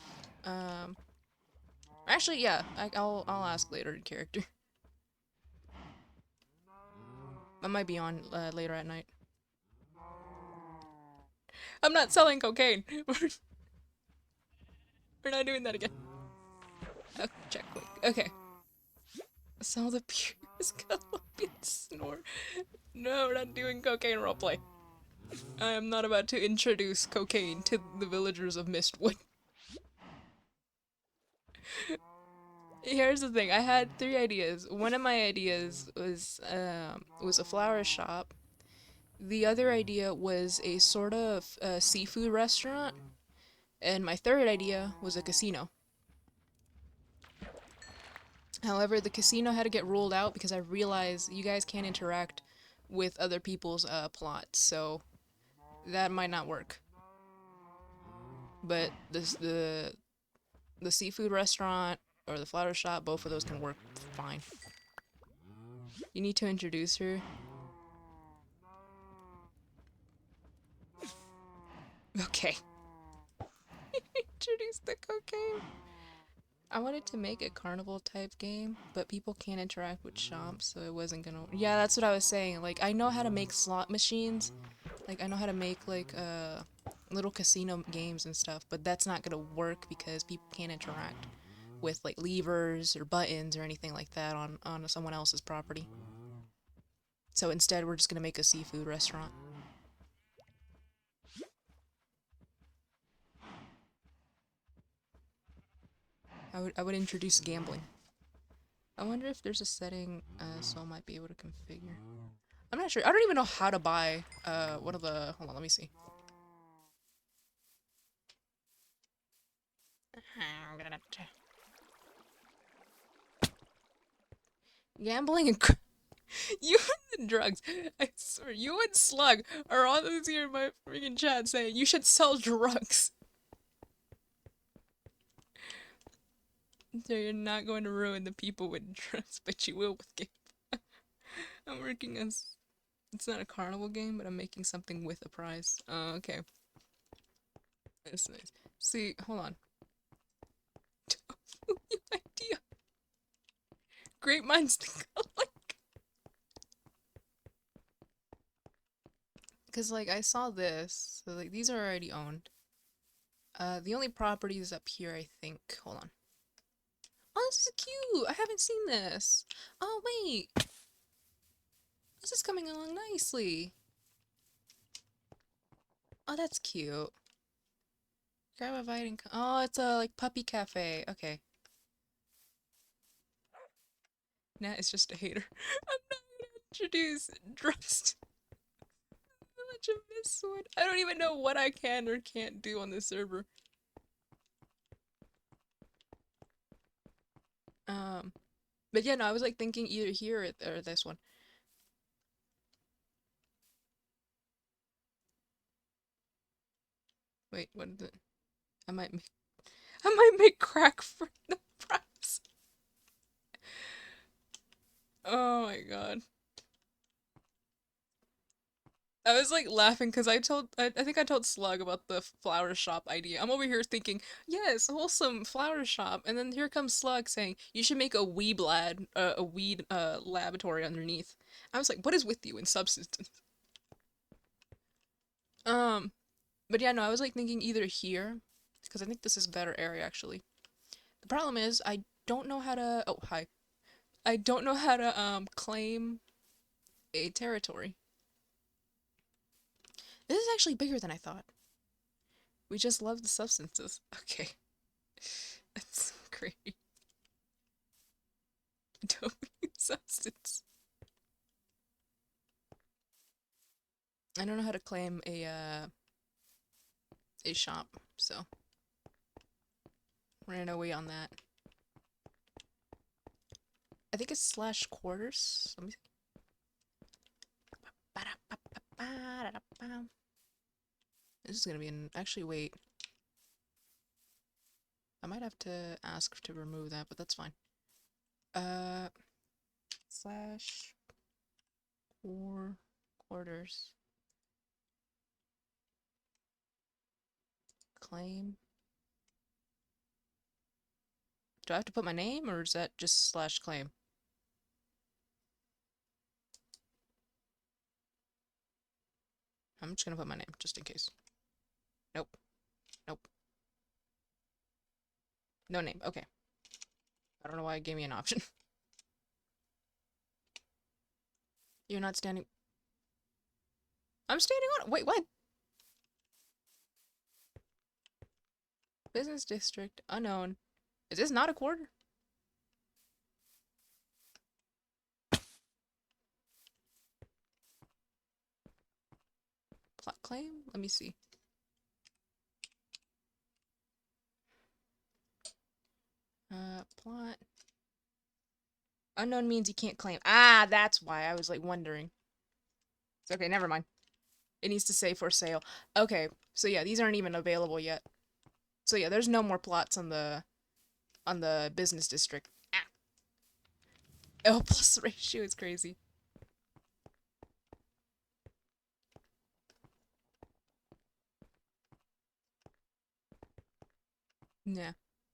Actually, yeah, I'll ask later in character. I might be on later at night. I'm not selling cocaine. We're not doing that again. Oh, check quick. Okay. Sell the purest Colombian snore. No, we're not doing cocaine roleplay. I am not about to introduce cocaine to the villagers of Mistwood. Here's the thing, I had 3 ideas. One of my ideas was a flower shop. The other idea was a sort of seafood restaurant. And my third idea was a casino. However, the casino had to get ruled out because I realized you guys can't interact with other people's plots, so that might not work. But the seafood restaurant or the flower shop, both of those can work fine. You need to introduce her. Okay. Introduce the cocaine. I wanted to make a carnival type game, but people can't interact with shops, so it wasn't gonna. Yeah, that's what I was saying. Like, I know how to make slot machines. Like, I know how to make like little casino games and stuff, but that's not gonna work because people can't interact with like levers or buttons or anything like that on someone else's property. So instead, we're just gonna make a seafood restaurant. I would introduce gambling. I wonder if there's a setting Sol might be able to configure. I'm not sure. I don't even know how to buy one of the. Hold on, let me see. I'm gonna have to. Gambling and You and the drugs. I swear, you and Slug are all those here in my freaking chat saying you should sell drugs. So you're not going to ruin the people with drugs, but you will with game. I'm working on. It's not a carnival game, but I'm making something with a prize. Okay. That's nice. See, hold on. New idea. Great minds think alike. Cause like I saw this, so like these are already owned. The only property is up here, I think. Hold on. Oh, this is cute. I haven't seen this. Oh wait, this is coming along nicely. Oh, that's cute. Grab a bite and oh, it's a like puppy cafe. Okay. Nat is just a hater. I'm not gonna introduce Drust. Such a miss one. I don't even know what I can or can't do on this server. But yeah, no, I was like thinking either here or this one. Wait, what is it? I might make I might make crack for the prize. Oh my god. I was like laughing because I think I told Slug about the flower shop idea. I'm over here thinking, yes, wholesome flower shop, and then here comes Slug saying you should make a weed lab, a weed laboratory underneath. I was like, what is with you in substance? Um, but yeah, no, I was like thinking either here, because I think this is a better area actually. The problem is I don't know how to. Oh, hi. I don't know how to claim a territory. This is actually bigger than I thought. We just love the substances. Okay. That's great. Dopamine substance. I don't know how to claim a shop, so we're gonna wait on that. I think it's slash quarters. Let me see. This is gonna be an actually wait. I might have to ask to remove that, but that's fine. Slash quarters. Claim. Do I have to put my name or is that just slash claim? I'm just gonna put my name just in case. Nope. Nope. No name. Okay. I don't know why it gave me an option. You're not standing. I'm standing on it. Wait, what? Business district. Unknown. Is this not a quarter? Plot claim? Let me see. Plot. Unknown means you can't claim. Ah, that's why. I was like wondering. It's okay, never mind. It needs to say for sale. Okay, so yeah, these aren't even available yet. So yeah, there's no more plots on the business district. Ah. L plus ratio is crazy. Yeah.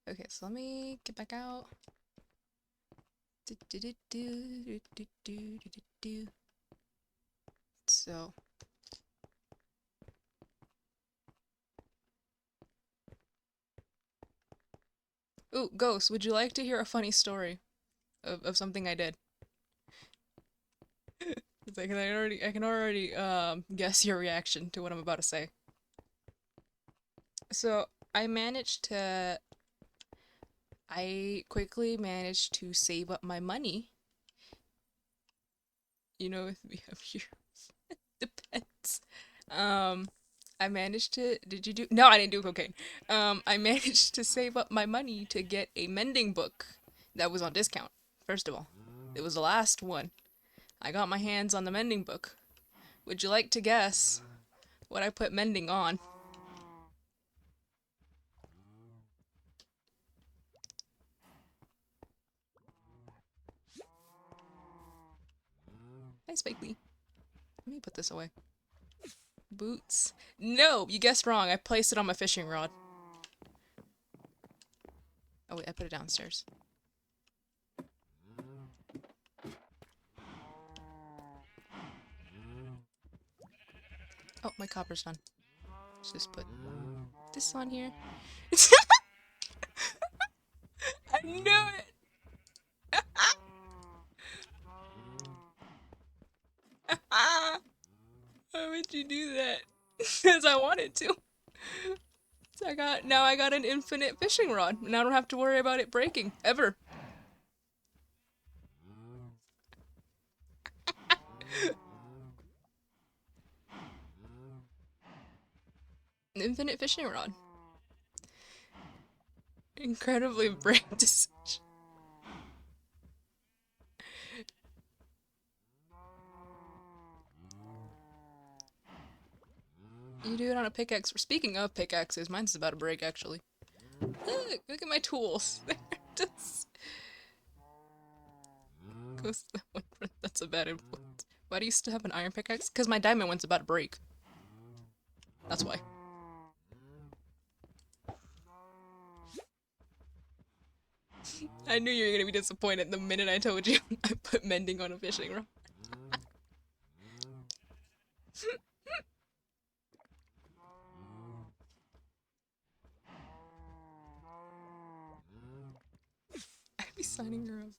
Okay, so let me get back out. So. Ooh, Ghost, would you like to hear a funny story of something I did? It's like I can already guess your reaction to what I'm about to say. So I quickly managed to save up my money. You know, if we have here depends. I managed to. Did you do? No, I didn't do cocaine. I managed to save up my money to get a mending book that was on discount. First of all, it was the last one. I got my hands on the mending book. Would you like to guess what I put mending on? Hi, Spike Lee. Let me put this away. Boots. No, you guessed wrong. I placed it on my fishing rod. Oh wait, I put it downstairs. Oh, my copper's done. Let's just put this on here. I knew it! Why would you do that? Because I wanted to. So now I got an infinite fishing rod. Now I don't have to worry about it breaking ever. An infinite fishing rod. Incredibly brave decision. You do it on a pickaxe. Speaking of pickaxes, mine's about to break actually. Look at my tools. They're just... That's a bad influence. Why do you still have an iron pickaxe? Because my diamond one's about to break. That's why. I knew you were gonna be disappointed the minute I told you I put mending on a fishing rod. I'd be signing her up.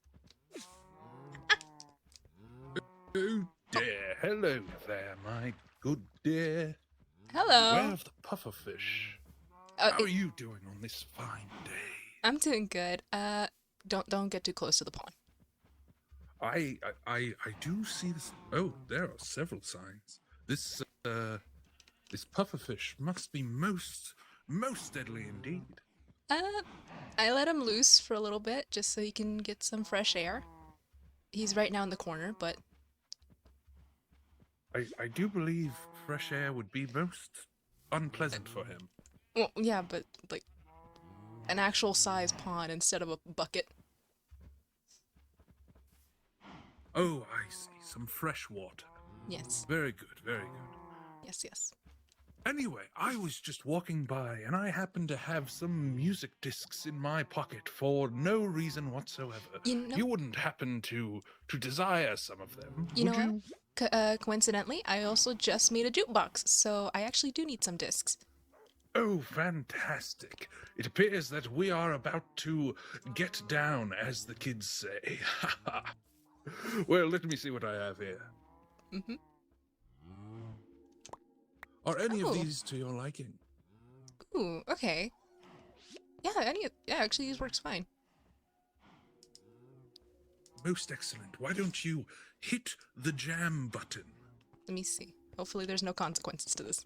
Oh dear, hello there, my good dear. Hello. Where of the pufferfish? How are you doing on this fine day? I'm doing good. Don't get too close to the pond. I do see this. Oh, there are several signs. This pufferfish must be most deadly indeed. I let him loose for a little bit just so he can get some fresh air. He's right now in the corner, but I do believe fresh air would be most unpleasant for him. well, yeah, but like an actual size pond instead of a bucket. Oh, I see. Some fresh water. Yes. Very good, very good. Yes, yes. Anyway, I was just walking by and I happened to have some music discs in my pocket for no reason whatsoever. You wouldn't happen to desire some of them, would you? Coincidentally, I also just made a jukebox, so I actually do need some discs. Oh, fantastic. It appears that we are about to get down, as the kids say. Well, let me see what I have here. Mm-hmm. Are any of these to your liking? Ooh, okay. Yeah, actually these works fine. Most excellent. Why don't you hit the jam button? Let me see. Hopefully there's no consequences to this.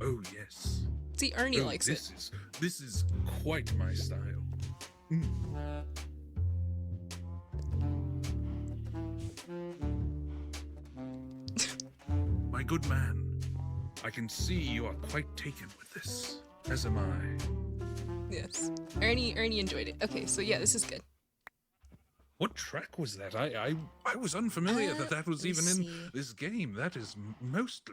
Oh, yes. See, Ernie likes it. This is quite my style. My good man, I can see you are quite taken with this, as am I. Yes. Ernie enjoyed it. Okay, so yeah, this is good. What track was that? I was unfamiliar that was even in this game. That is most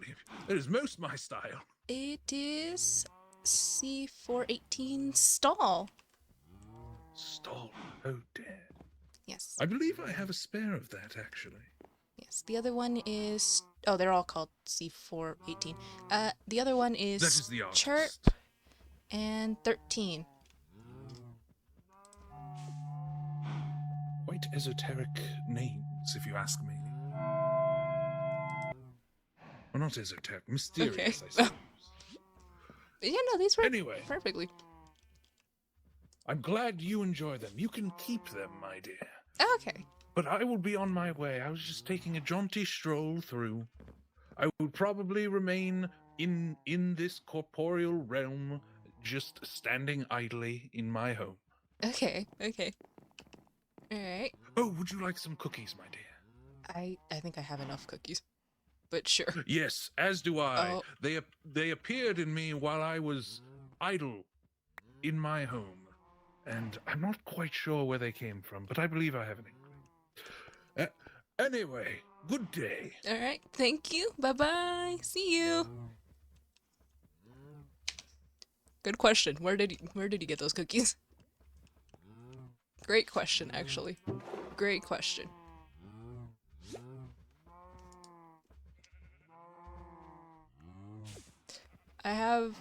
my style. It is C418 stall. Stall. Oh dear. Yes. I believe I have a spare of that actually. Yes. The other one is they're all called C418. The other one is that is the artist. Chirp and 13. Quite esoteric names, if you ask me. Well, not esoteric, mysterious, Okay. I suppose. Yeah, no, these work perfectly. I'm glad you enjoy them. You can keep them, my dear. Okay. But I will be on my way. I was just taking a jaunty stroll through. I will probably remain in this corporeal realm, just standing idly in my home. Okay. Alright. Oh, would you like some cookies, my dear? I think I have enough cookies. But sure. Yes, as do I. Oh. They appeared in me while I was idle in my home, and I'm not quite sure where they came from, but I believe I have an inkling. Anyway, good day. Alright, thank you. Bye-bye. See you. Good question. Where did he get those cookies? Great question, actually. Great question. I have...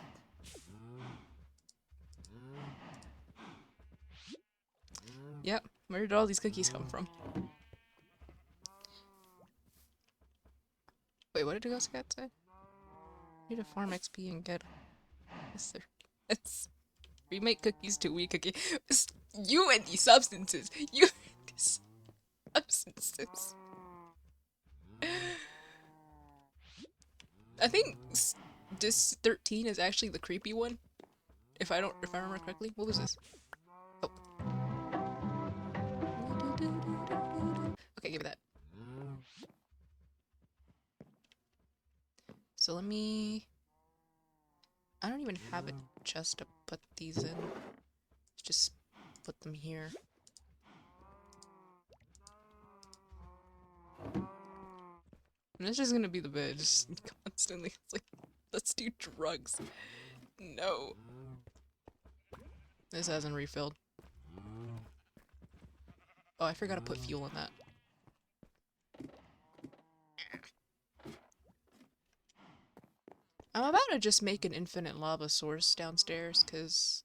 Yep, where did all these cookies come from? Wait, what did the ghost cat say? Need to farm XP and get... Yes, sir. It's... Remake cookies to wee cookie. You and these substances! You and these substances. I think this 13 is actually the creepy one. If I remember correctly. What was this? Oh. Okay, give me that. So let me... I don't even have a chest to put these in. Just put them here. And this is gonna be the bit, just constantly. It's like, let's do drugs. No. This hasn't refilled. Oh, I forgot to put fuel in that. I'm about to just make an infinite lava source downstairs, because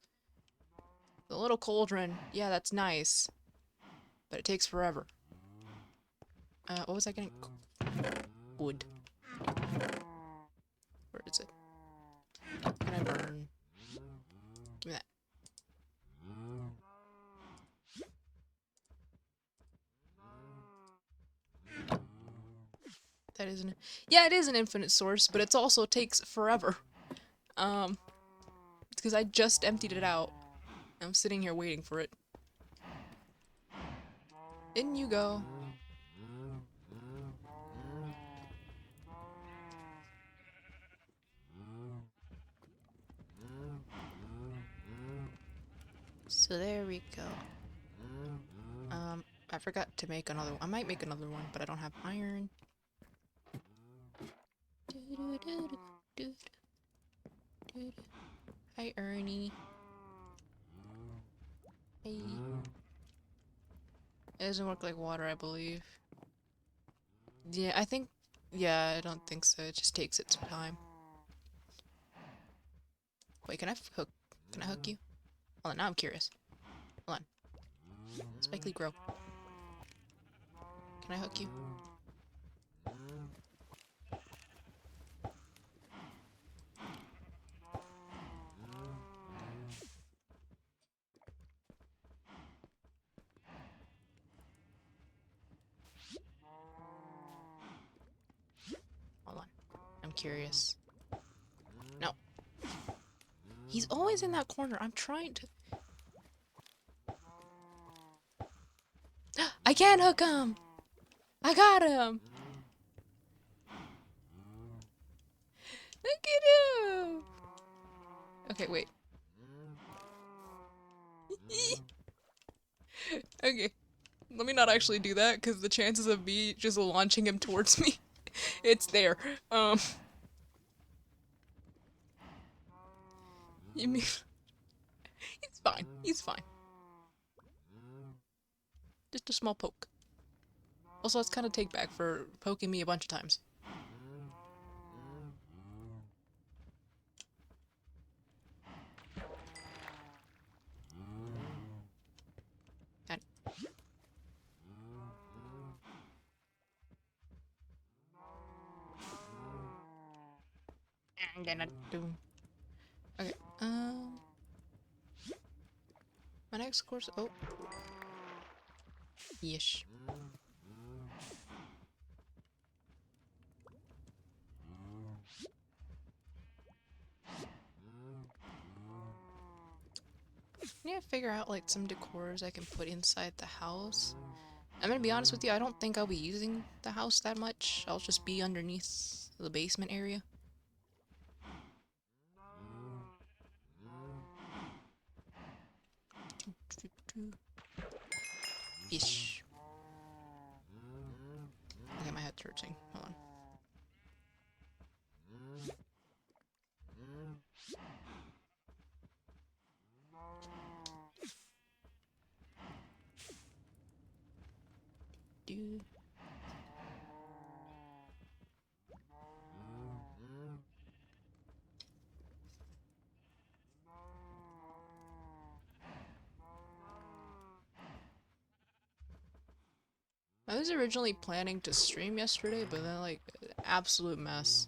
the little cauldron, yeah, that's nice, but it takes forever. What was I getting? Wood. Where is it? Can I burn? Give me that. That isn't. Yeah, it is an infinite source, but it also takes forever. It's because I just emptied it out. I'm sitting here waiting for it. In you go. So there we go. I forgot to make another one. I might make another one, but I don't have iron. Hi, Ernie. Hey. It doesn't work like water, I believe. Yeah, I think... Yeah, I don't think so. It just takes its time. Wait, can I hook... Can I hook you? Hold on, now I'm curious. Hold on. Spike grow. Can I hook you? Hold on. I'm curious. No. He's always in that corner. I'm trying to... I can't hook him! I got him! Look at him! Okay, wait. Okay. Let me not actually do that, because the chances of me just launching him towards me, it's there. You mean... He's fine. He's fine. Just a small poke. Also, it's kind of take back for poking me a bunch of times. Got it. I'm gonna do... Okay, my next course... Oh. Yeesh. need to figure out like some decors I can put inside the house. I'm gonna be honest with you, I don't think I'll be using the house that much. I'll just be underneath the basement area. Ish. Okay, my head's hurting. Hold on. Dude. I was originally planning to stream yesterday, but then like, absolute mess.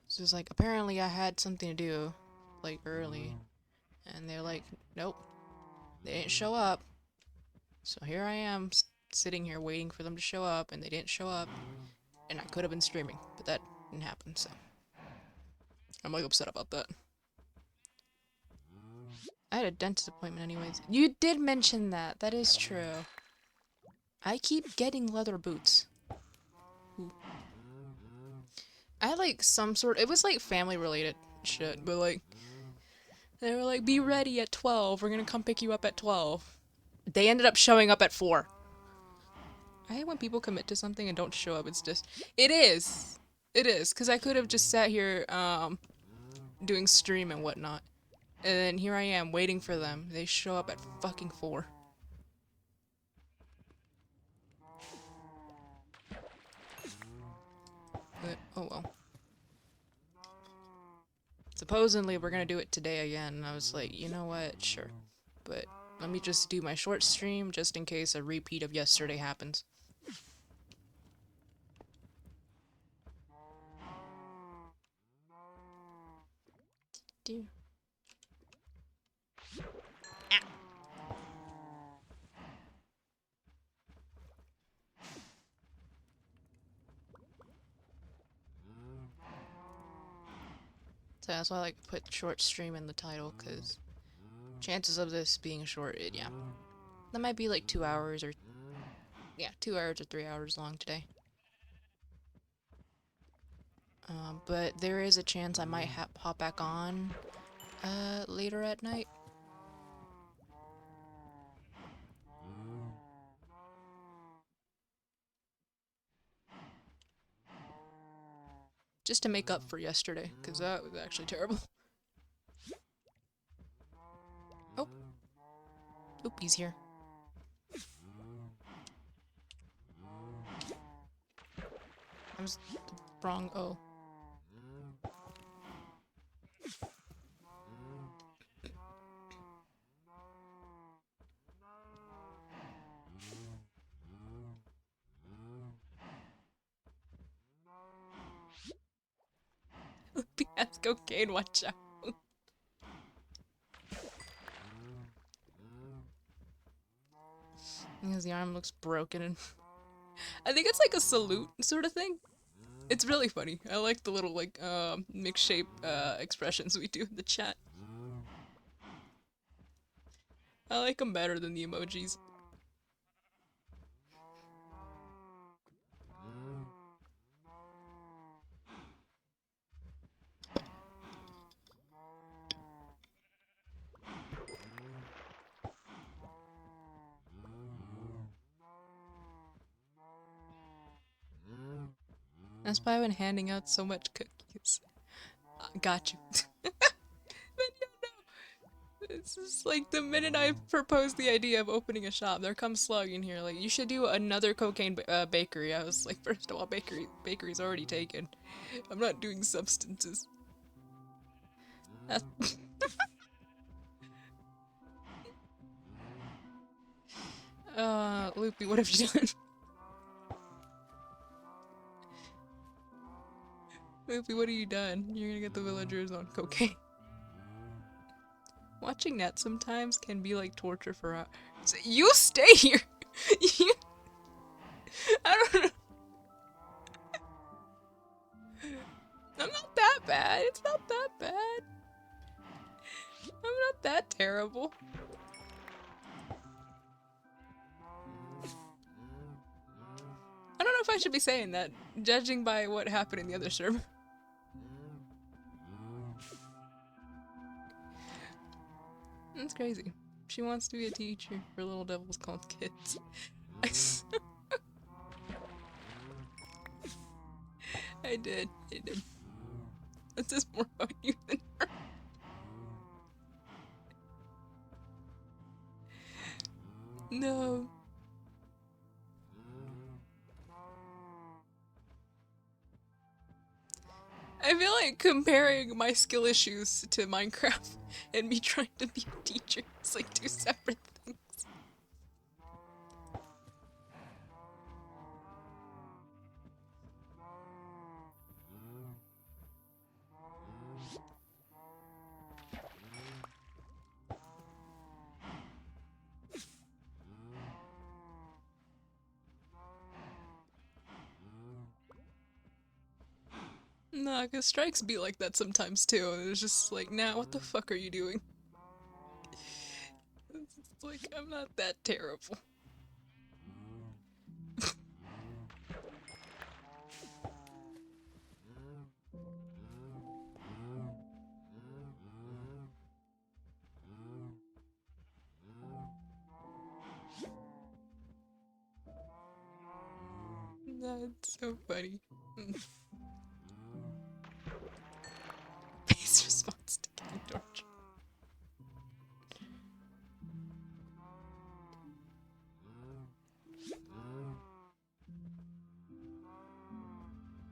It's just like, apparently I had something to do, like, early. And they're like, nope, they didn't show up. So here I am, sitting here waiting for them to show up, and they didn't show up. And I could have been streaming, but that didn't happen, so. I'm like upset about that. I had a dentist appointment anyways. You did mention that, that is true. I keep getting leather boots. Ooh. I had like some sort, it was like family related shit, but like, they were like, be ready at 12, we're gonna come pick you up at 12. They ended up showing up at 4. I hate when people commit to something and don't show up, it's just, it is, because I could have just sat here, doing stream and whatnot. And then here I am, waiting for them. They show up at fucking 4. But, oh well. Supposedly we're gonna do it today again, and I was like, you know what, sure. But let me just do my short stream just in case a repeat of yesterday happens. Dude. So that's why I like to put short stream in the title, because chances of this being short, yeah. That might be like 2 hours or, yeah, 2 hours or 3 hours long today. But there is a chance I might hop back on later at night. Just to make up for yesterday, because that was actually terrible. Oh. Oop, he's here. I was wrong. Oh. He has cocaine, watch out. Because the arm looks broken and I think it's like a salute sort of thing. It's really funny. I like the little like mixed shape expressions we do in the chat. I like them better than the emojis. That's why I've been handing out so much cookies. Got you. But you know, it's just like the minute I proposed the idea of opening a shop, there comes Slug in here like, you should do another cocaine bakery. I was like, first of all, bakery's already taken. I'm not doing substances. Loopy, what have you done? Loopy, what have you done? You're gonna get the villagers on cocaine. Watching that sometimes can be like torture for hours. You stay here! I don't know. I'm not that bad. It's not that bad. I'm not that terrible. I don't know if I should be saying that, judging by what happened in the other server. That's crazy. She wants to be a teacher for little devils called kids. I did. This is more about you than her. No. I feel like comparing my skill issues to Minecraft and me trying to be a teacher is like two separate things. Nah, cause strikes be like that sometimes too, and it's just like, nah, what the fuck are you doing? It's like, I'm not that terrible. That's so funny. Base response to getting tortured.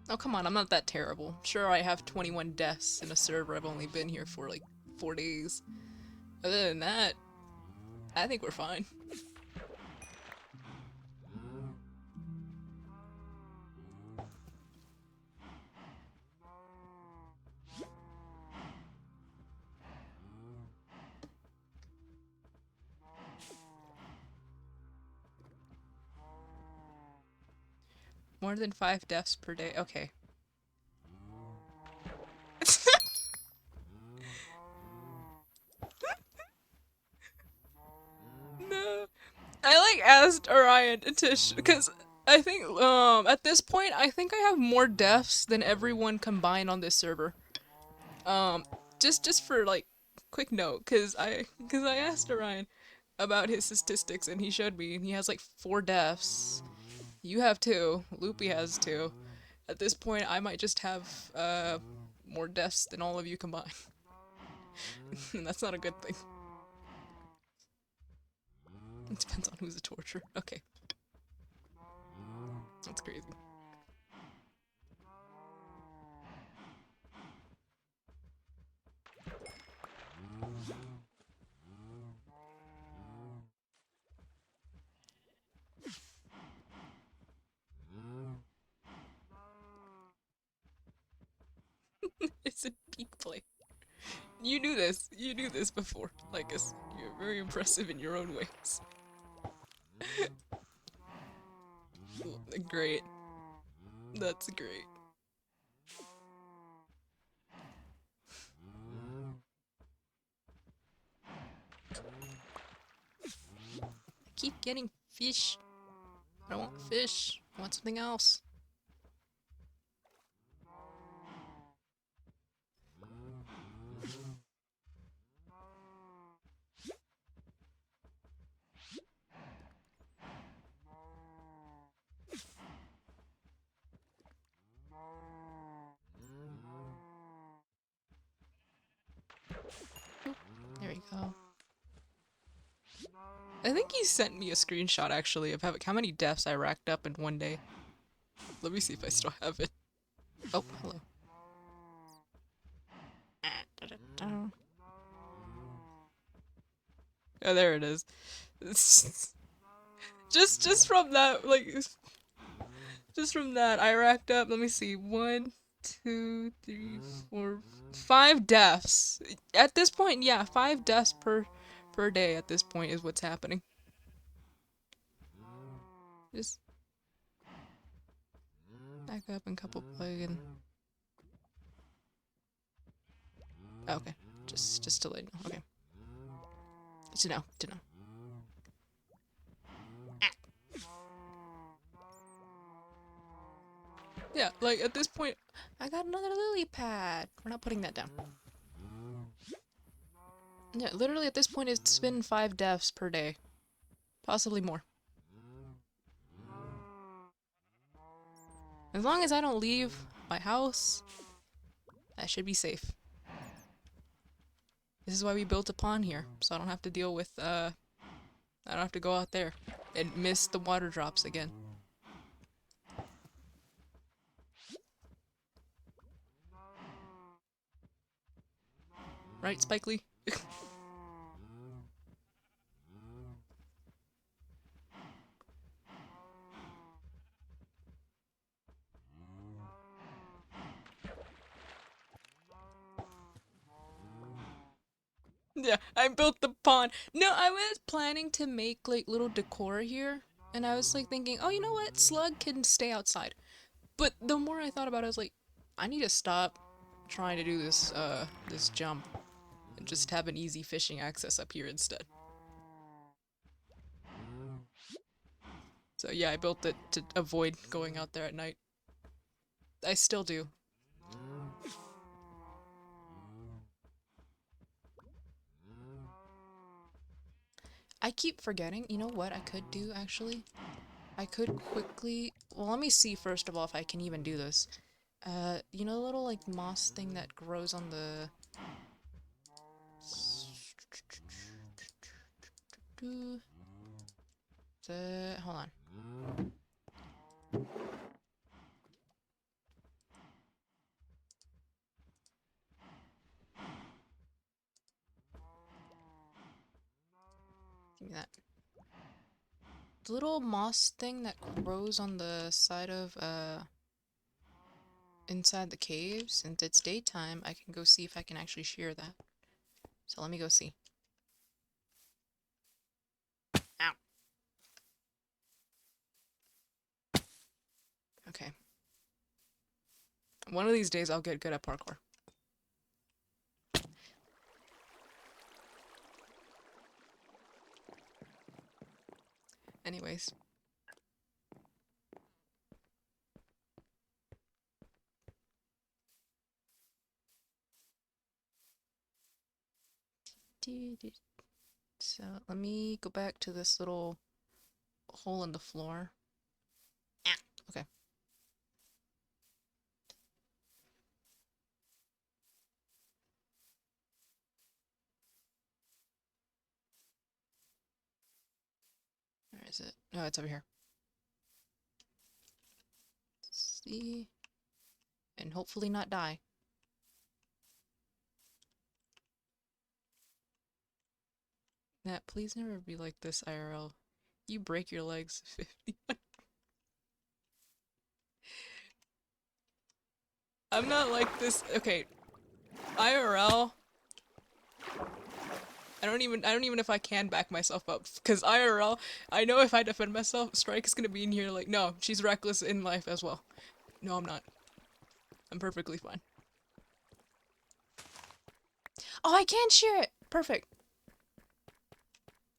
Oh, come on, I'm not that terrible. Sure, I have 21 deaths in a server. I've only been here for like 4 days. Other than that, I think we're fine. More than 5 deaths per day. Okay. No. I like asked Orion to because I think at this point I think I have more deaths than everyone combined on this server. Just for like quick note, cause I asked Orion about his statistics and he showed me and he has like 4 deaths. You have 2. Loopy has 2. At this point, I might just have more deaths than all of you combined. And that's not a good thing. It depends on who's the torturer. Okay. That's crazy. It's a peak play. You knew this. You knew this before. Like us. You're very impressive in your own ways. Great. That's great. I keep getting fish. I don't want fish. I want something else. There we go. I think he sent me a screenshot actually of how many deaths I racked up in one day. Let me see if I still have it. Oh, hello. Oh, there it is. Just from that, like, just from that, I racked up. Let me see. 1, 2, 3, 4, 5 deaths. At this point, yeah, 5 deaths per day. At this point, is what's happening. Just back up and couple plug and. Okay, just to let you know. Okay. To know. To know. Yeah, like at this point, I got another lily pad. We're not putting that down. Yeah, literally at this point, it's been 5 deaths per day. Possibly more. As long as I don't leave my house, I should be safe. This is why we built a pond here, so I don't have to deal with, I don't have to go out there and miss the water drops again. Right, Spike Lee? Yeah, I built the pond. No, I was planning to make like little decor here, and I was like thinking, oh, you know what? Slug can stay outside. But the more I thought about it, I was like, I need to stop trying to do this this jump and just have an easy fishing access up here instead. So yeah, I built it to avoid going out there at night. I still do. I keep forgetting. You know what I could do, actually? I could quickly... Well, let me see first of all if I can even do this. You know the little, like, moss thing that grows on the... Hold on. Give me that. The little moss thing that grows on the side of, inside the cave. Since it's daytime, I can go see if I can actually shear that. So let me go see. Ow. Okay. One of these days I'll get good at parkour. Anyways. So let me go back to this little hole in the floor. Okay. Where is it? No, it's over here. Let's see. And hopefully not die. Nat, please never be like this, IRL. You break your legs 50. I'm not like this. Okay. IRL. I don't even know if I can back myself up. Because IRL, I know if I defend myself, Strike is gonna be in here like, no, she's reckless in life as well. No, I'm not. I'm perfectly fine. Oh, I can shear it! Perfect.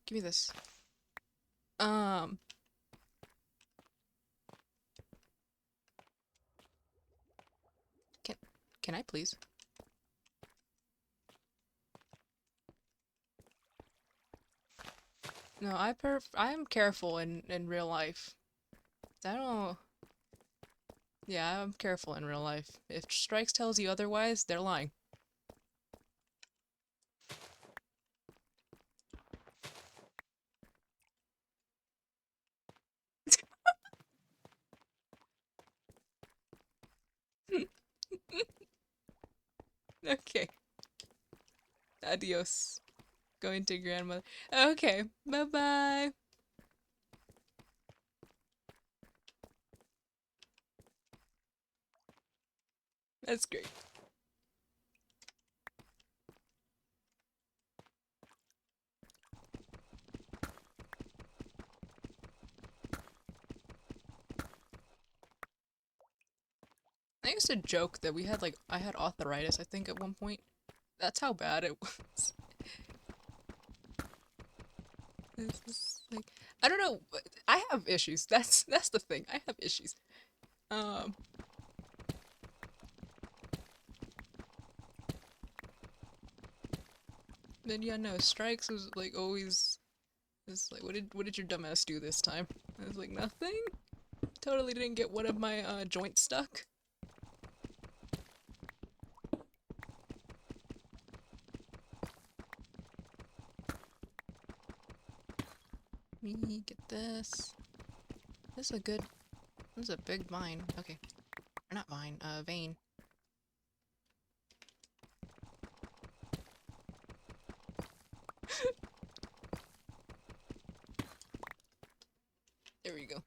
Give me this. Can I please? No, I am careful in real life. I don't... Yeah, I'm careful in real life. If Strikes tells you otherwise, they're lying. Okay. Adios. Going to grandmother. Okay. Bye-bye. That's great. I used to joke that we had like, I had arthritis, I think, at one point. That's how bad it was. This is like, I don't know. I have issues. That's the thing. I have issues. Then yeah, no, strikes was like always. It's like, what did your dumbass do this time? I was like, nothing. Totally didn't get one of my joints stuck. Me get this. This is a good. This is a big vine. Okay, or not vine. Vein. There we go.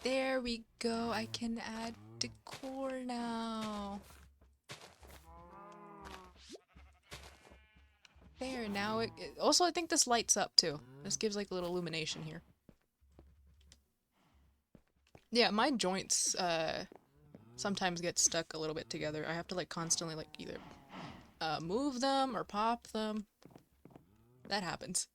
There we go. I can add decor now. There, now also I think this lights up too. This gives like a little illumination here. Yeah, my joints sometimes get stuck a little bit together. I have to like constantly like either move them or pop them. That happens.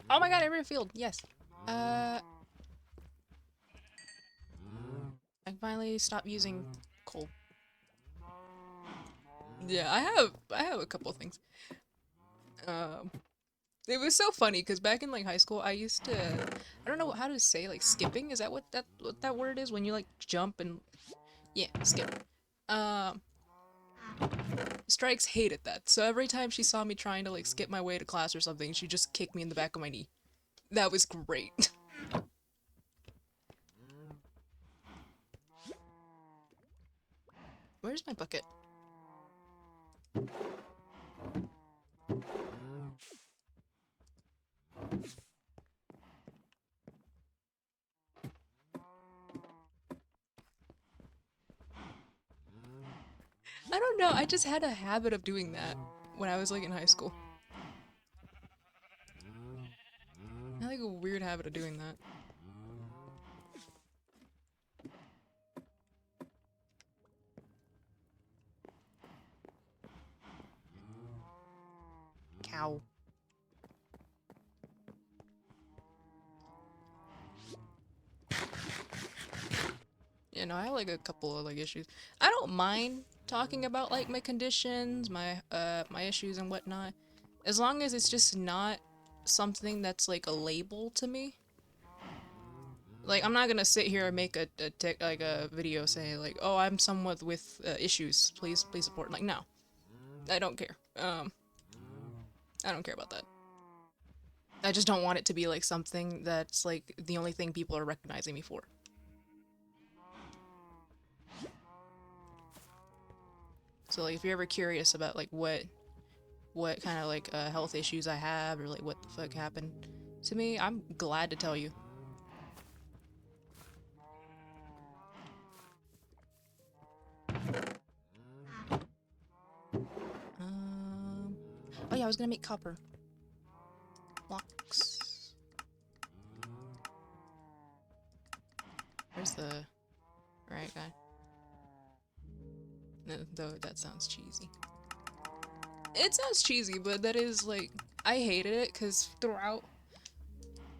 Oh my god, I refield. Yes. I finally stopped using coal. Yeah, I have a couple things. It was so funny because back in like high school, I used to, I don't know how to say like skipping. Is that what that word is when you like jump and yeah, skip. Strikes hated that. So every time she saw me trying to like skip my way to class or something, she just kicked me in the back of my knee. That was great. Where's my bucket? I don't know, I just had a habit of doing that when I was like in high school. I had like a weird habit of doing that. Cow. You know, I have like a couple of like issues. I don't mind talking about like my conditions, my issues and whatnot, as long as it's just not something that's like a label to me. Like I'm not gonna sit here and make a video saying like, oh, I'm someone with issues. Please support. Like no, I don't care. I don't care about that. I just don't want it to be like something that's like the only thing people are recognizing me for. So like if you're ever curious about like what kind of like health issues I have or like what the fuck happened to me, I'm glad to tell you. Oh yeah, I was gonna make copper blocks. Where's the right guy? No, though that sounds cheesy. It sounds cheesy, but that is like I hated it because throughout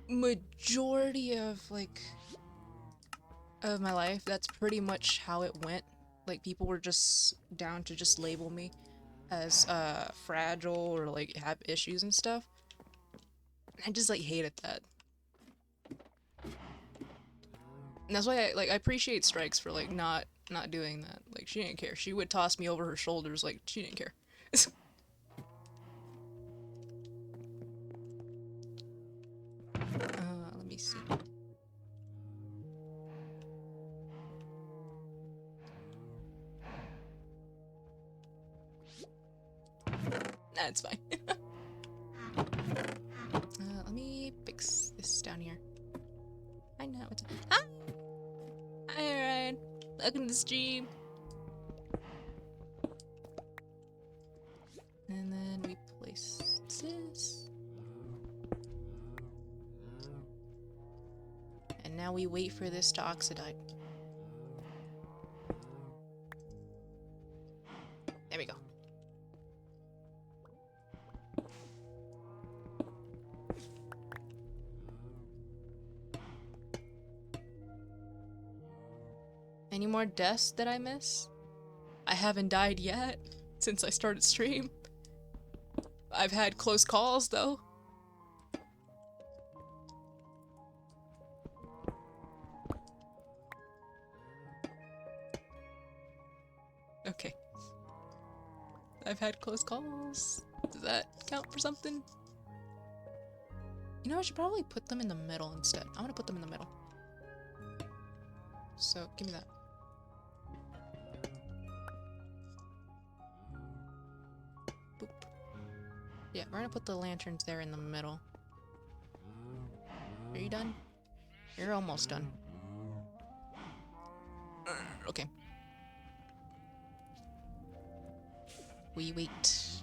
majority of like of my life, that's pretty much how it went. Like people were just down to just label me as fragile or like have issues and stuff. I just like hated that. And that's why I appreciate Strikes for like not doing that. Like she didn't care. She would toss me over her shoulders like she didn't care. Let me see. Nah, it's fine. Let me fix this down here. I know it's. Hi! Hi, Ryan. Welcome to the stream. And then we place this wait for this to oxidize. There we go. Any more deaths that I miss? I haven't died yet since I started stream. I've had close calls though. Okay. I've had close calls. Does that count for something? You know, I should probably put them in the middle instead. I'm gonna put them in the middle. So, give me that. Boop. Yeah, we're gonna put the lanterns there in the middle. Are you done? You're almost done. Okay. We wait.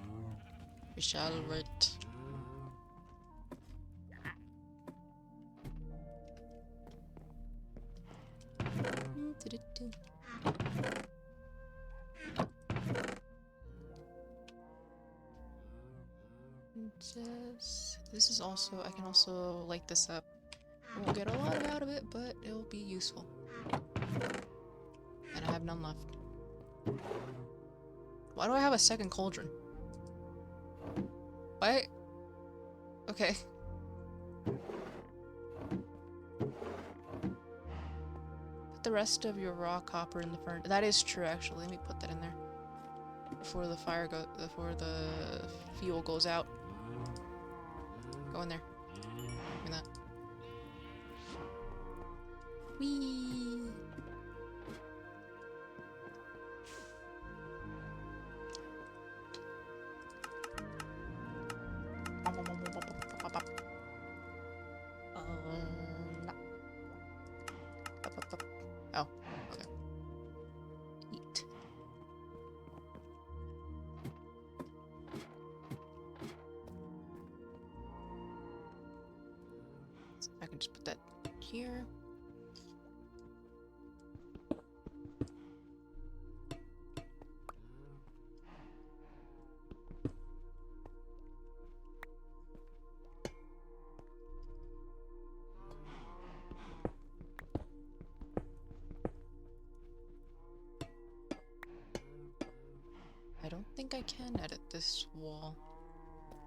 We shall wait. This is also, I can also light this up. Won't get a lot out of it, but it'll be useful. And I have none left. Why do I have a second cauldron? Why? Okay. Put the rest of your raw copper in the furnace. That is true, actually. Let me put that in there before the before the fuel goes out. Go in there. Give me that. Whee! Oh, okay. Eat. I can just put that here. I don't think I can edit this wall.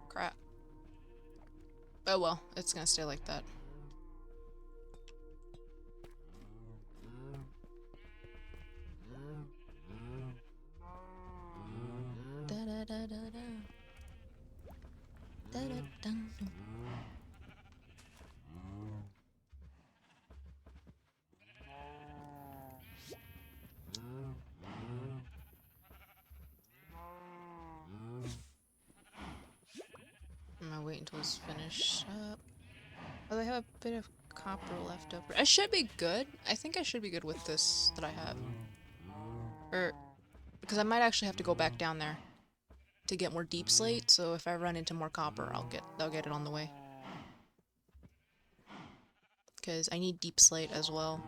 Crap. Oh well, it's gonna stay like that. Da da da da da. Da da da. I'm gonna wait until it's finished up. Oh, I have a bit of copper left over. I should be good. I think I should be good with this that I have. Or, because I might actually have to go back down there to get more deep slate, so if I run into more copper, I'll get it on the way. Because I need deep slate as well.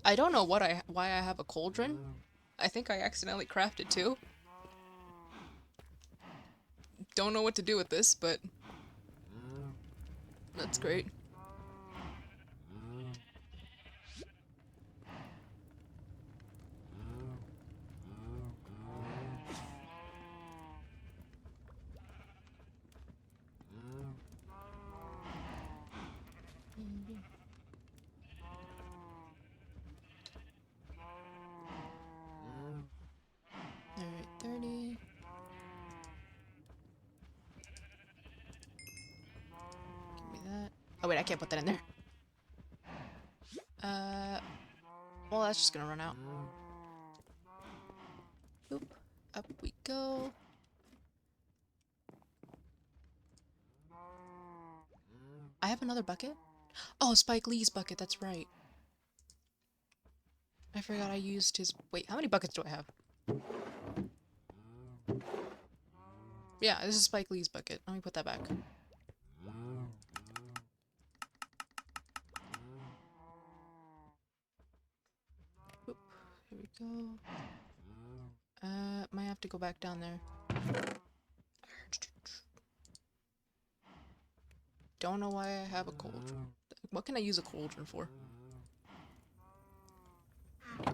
I don't know why I have a cauldron. I think I accidentally crafted two. Don't know what to do with this, but that's great. Alright, 30. Give me that. Oh wait, I can't put that in there. Well, that's just gonna run out. Boop. Up we go. I have another bucket? Oh, Spike Lee's bucket, that's right. I forgot I used his... Wait, how many buckets do I have? Yeah, this is Spike Lee's bucket. Let me put that back. go. Might have to go back down there. Don't know why I have a cauldron. What can I use a cauldron for? I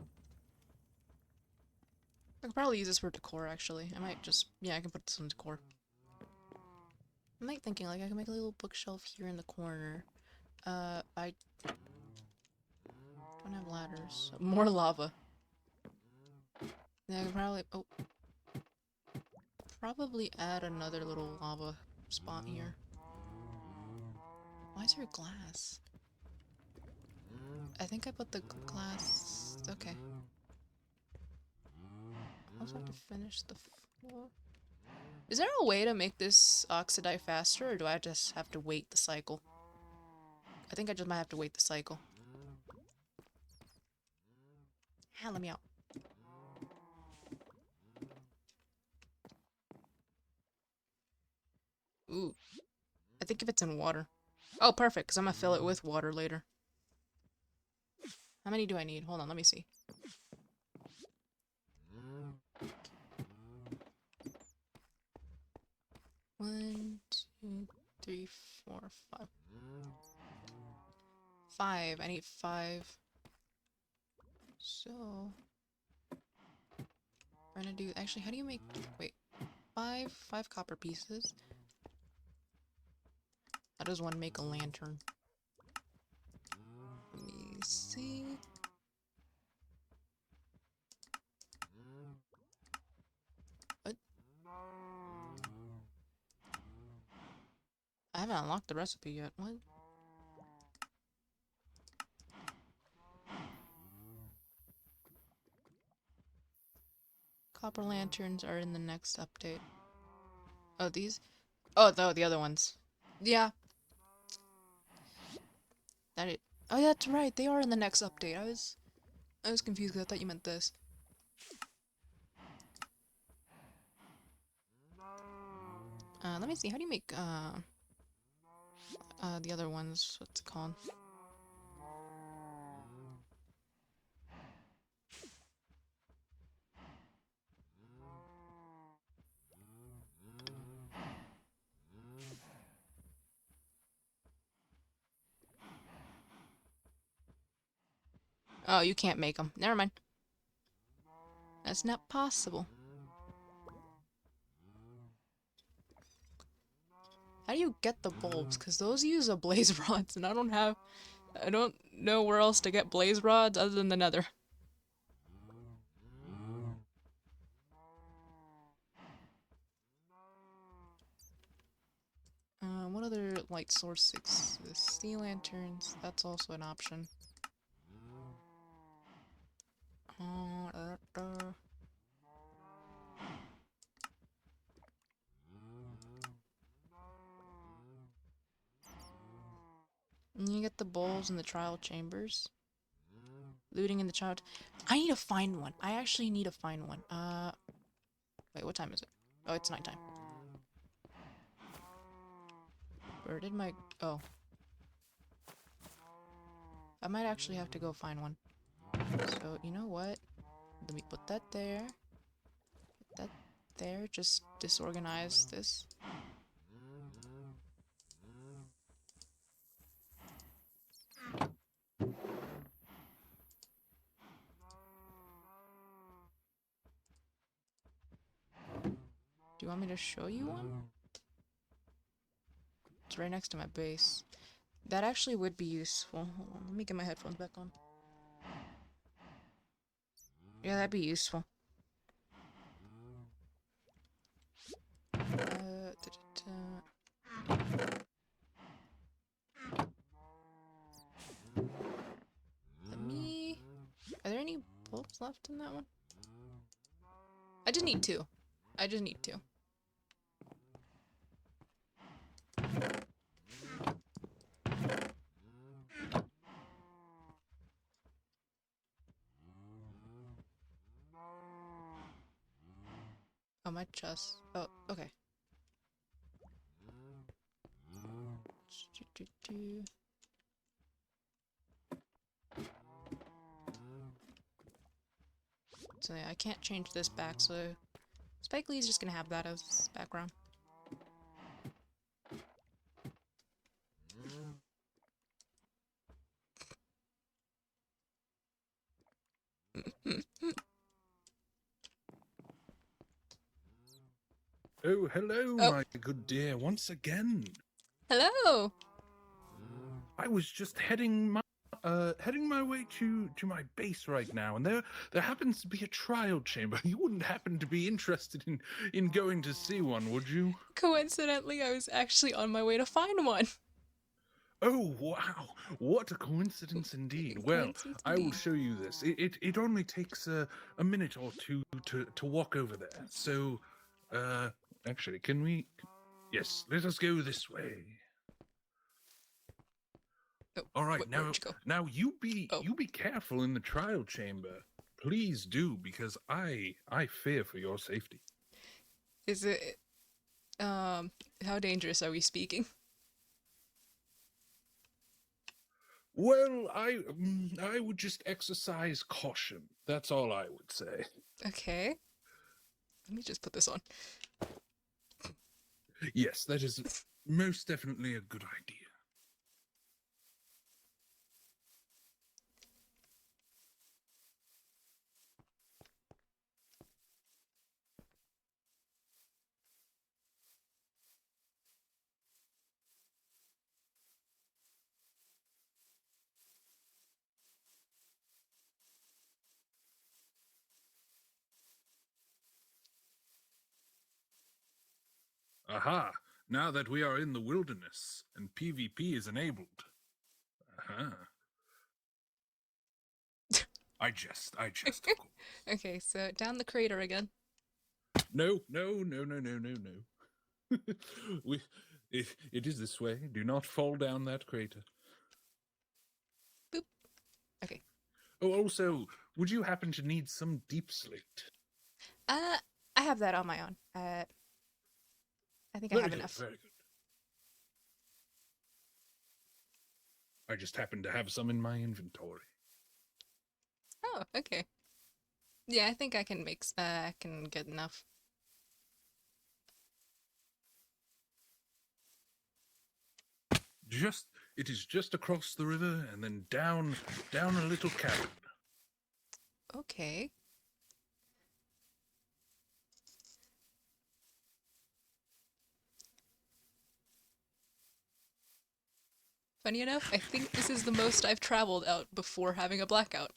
could probably use this for decor, actually. I might just... yeah, I can put this on decor. I'm like thinking, like, I can make a little bookshelf here in the corner. I don't have ladders. More lava. Yeah, I could probably... oh. Probably add another little lava spot here. Why is there glass? I think I put the glass... okay. I also have to finish the floor. Is there a way to make this oxidize faster, or do I just have to wait the cycle? I think I just might have to wait the cycle. Ah, let me out. Ooh. I think if it's in water. Oh, perfect, because I'm gonna fill it with water later. How many do I need? Hold on, let me see. One, two, three, four, five. 5. I need 5. So... we're gonna do... actually, how do you make... wait. 5 copper pieces. How does one make a lantern? Let me see... what? I haven't unlocked the recipe yet. What? Copper lanterns are in the next update. Oh, these? Oh, no, the other ones. Yeah. That it. Oh, yeah, that's right. They are in the next update. I was confused because I thought you meant this. Let me see. How do you make, the other ones? What's it called? Oh, you can't make them. Never mind. That's not possible. How do you get the bulbs? Because those use a blaze rods, and I don't know where else to get blaze rods other than the nether. What other light source exists? Sea lanterns, that's also an option. And you get the bowls in the trial chambers. Looting in the child. I need to find one. I actually need to find one. Wait, what time is it? Oh, it's nighttime. Where did my... oh. I might actually have to go find one. So, you know what? Let me put that there. Put that there. Just disorganize this. Do you want me to show you one? It's right next to my base. That actually would be useful. Hold on, let me get my headphones back on. Yeah, that'd be useful. Let me... are there any bulbs left in that one? I just need 2. I just need 2. Oh, my chest. Oh, okay. So yeah, I can't change this back, so Spike Lee's just gonna have that as background. Oh, hello, Oh. my good dear, once again. Hello! I was just heading my way to my base right now, and there happens to be a trial chamber. You wouldn't happen to be interested in going to see one, would you? Coincidentally, I was actually on my way to find one. Oh, wow. What a coincidence indeed. Well, Coincidence I will indeed. show you this. It only takes a minute or two to walk over there. So, actually, can we... Yes, let us go this way. Oh, All right, where'd you go? now you be Oh. careful in the trial chamber. Please do, because I fear for your safety. Is it, how dangerous are we speaking? Well, I would just exercise caution. That's all I would say. Okay. Let me just put this on. Yes, that is most definitely a good idea. Aha! Now that we are in the wilderness and PvP is enabled. Aha. I jest, of course. Okay, so down the crater again. No. It is this way. Do not fall down that crater. Boop. Okay. Oh, also, would you happen to need some deep slate? I have that on my own. I think I have enough. Very good. I just happen to have some in my inventory. Oh, okay. Yeah, I think I can I can get enough. It is just across the river and then down a little cabin. Okay. Funny enough, I think this is the most I've traveled out before having a blackout.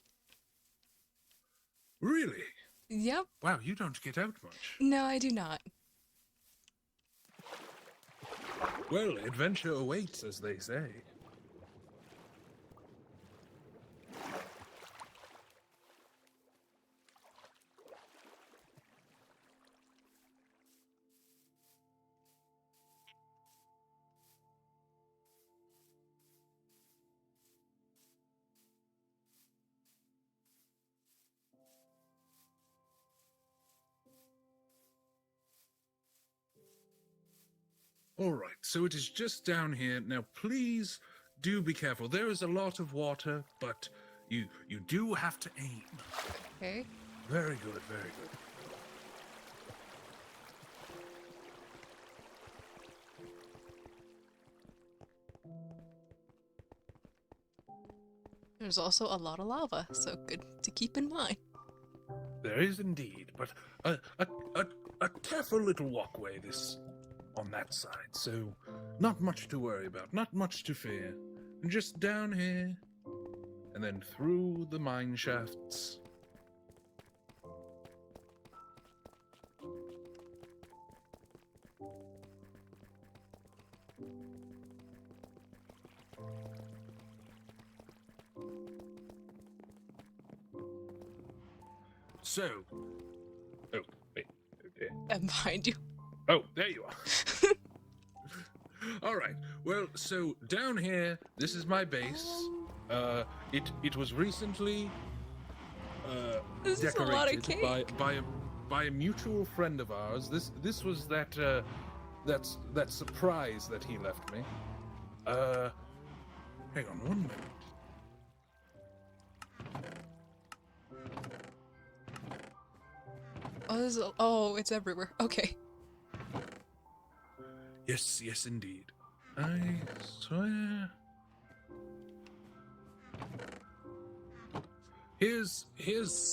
Really? Yep. Wow, you don't get out much. No, I do not. Well, adventure awaits, as they say. All right, so it is just down here. Now, please do be careful. There is a lot of water, but you do have to aim. Okay. Very good, very good. There's also a lot of lava, so good to keep in mind. There is indeed, but a careful little walkway this on that side, so not much to worry about, not much to fear. Just down here, and then through the mine shafts. So, oh, wait, okay. I'm behind you. Oh, there you are. All right. Well, so down here, this is my base. It was recently This is a lot of decorated cake. by a mutual friend of ours. This was that surprise that he left me. Hang on 1 minute. Oh, oh, it's everywhere. Okay. Yes, yes, indeed. I swear. Here's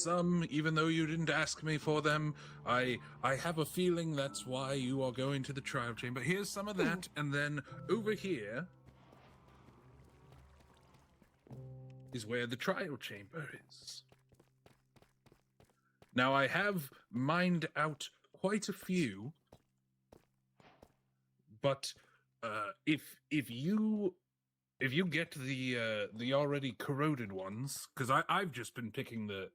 some, even though you didn't ask me for them. I have a feeling that's why you are going to the trial chamber. Here's some of that, and then over here is where the trial chamber is. Now I have mined out quite a few, but if you get the already corroded ones, because I've just been picking the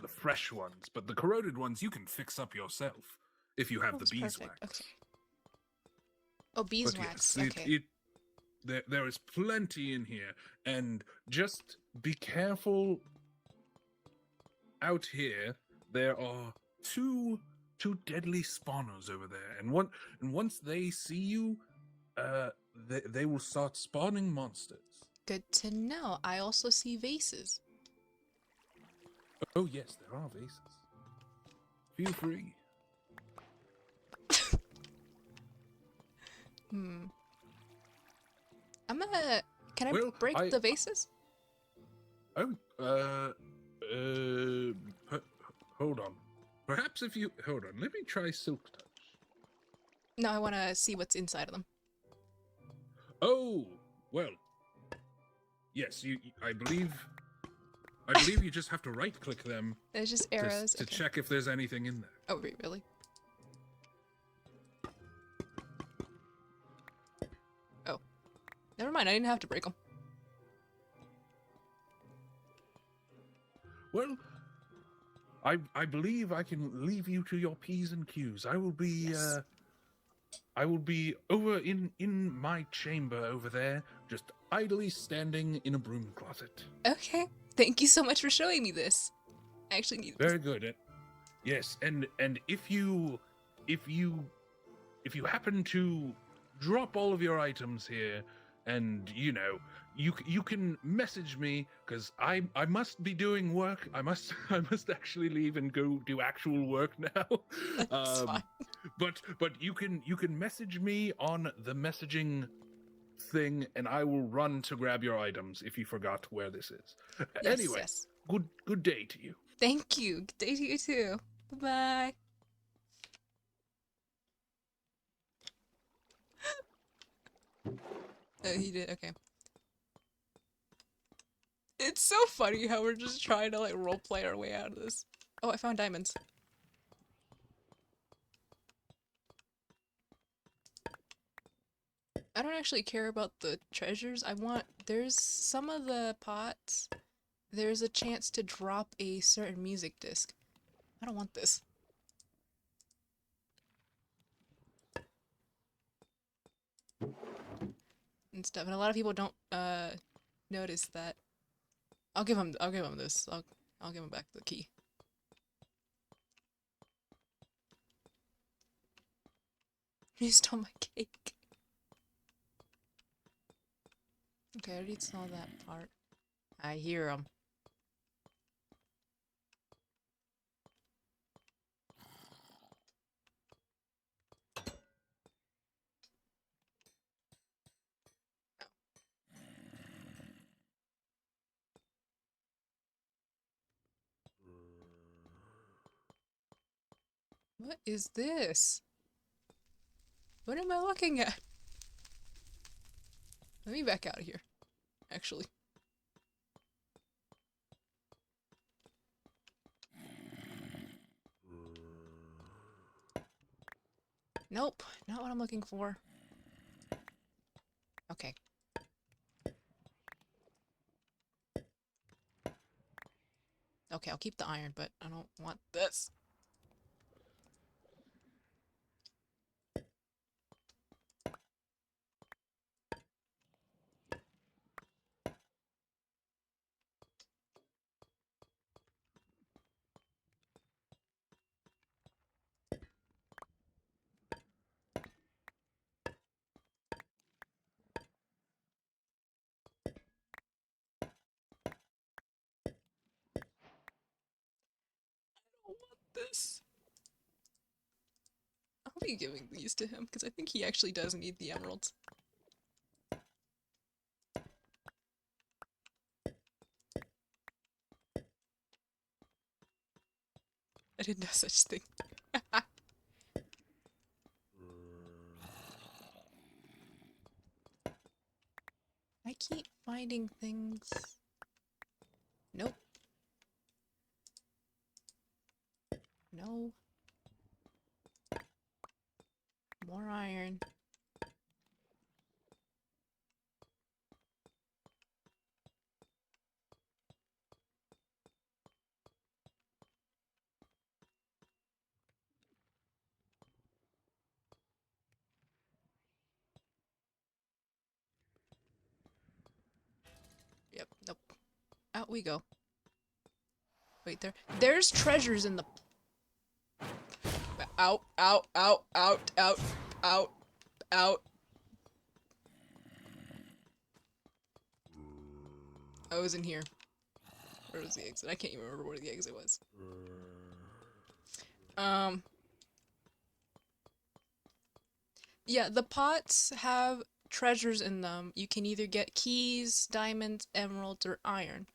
fresh ones, but the corroded ones you can fix up yourself if you have the beeswax. Okay. Oh, beeswax. Yes, okay. There is plenty in here, and just be careful out here. There are two deadly spawners over there, and once they see you, they will start spawning monsters. Good to know. I also see vases. Oh yes, there are vases. Feel free. Can I break the vases? Oh, hold on. Perhaps if you hold on, let me try Silk Touch. No, I want to see what's inside of them. Oh, well. Yes, I believe you just have to right-click them. There's just arrows to check if there's anything in there. Oh, really? Oh, never mind. I didn't have to break them. Well, I believe I can leave you to your P's and Q's. I will be over in my chamber over there, just idly standing in a broom closet. Okay. Thank you so much for showing me this. I actually need this. Very good. Yes, and if you happen to drop all of your items here, and you can message me, because I must be doing work. I must actually leave and go do actual work now. That's fine. But you can message me on the messaging thing, and I will run to grab your items if you forgot where this is. Yes, Anyway, yes. good day to you. Thank you. Good day to you too. Bye-bye. Oh, he did. Okay. It's so funny how we're just trying to like roleplay our way out of this. Oh, I found diamonds. I don't actually care about the treasures. There's some of the pots, there's a chance to drop a certain music disc. I don't want this. And stuff. And a lot of people don't notice that. I'll give him this. I'll give him back the key. He stole my cake. Okay, I already saw that part. I hear him. What is this? What am I looking at? Let me back out of here, actually. Nope, not what I'm looking for. Okay. Okay, I'll keep the iron, but I don't want this. I don't want be giving these to him, because I think he actually does need the emeralds. I didn't know such thing. I keep finding things. Nope. No. More iron. Yep, nope. Out we go. Wait, there's treasures in the... Out, out, out, out, out, out, out. I was in here. Where was the exit? I can't even remember where the exit was. Yeah, the pots have treasures in them. You can either get keys, diamonds, emeralds, or iron.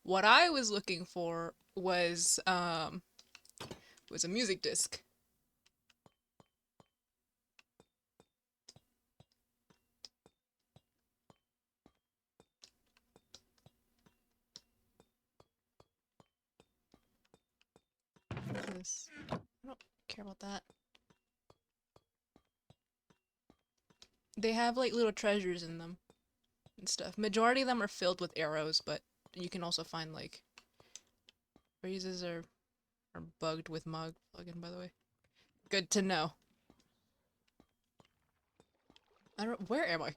What I was looking for was a music disc. This. I don't care about that. They have like little treasures in them and stuff. Majority of them are filled with arrows, but you can also find like phrases are bugged with mug plugin, by the way. Good to know. I don't. Where am I?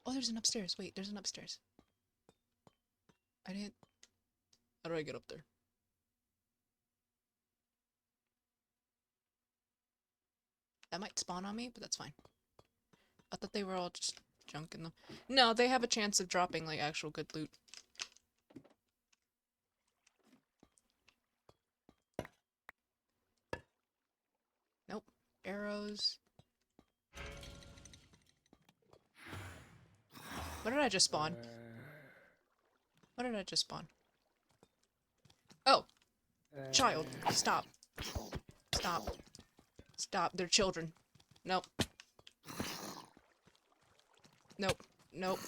Oh, there's an upstairs. Wait, there's an upstairs. I didn't. How do I get up there? That might spawn on me, but that's fine. I thought they were all just junk in them. No, they have a chance of dropping like actual good loot. Nope. Arrows. What did I just spawn? What did I just spawn? Oh! Child. Stop. Stop. Stop. They're children. Nope. Nope. Nope.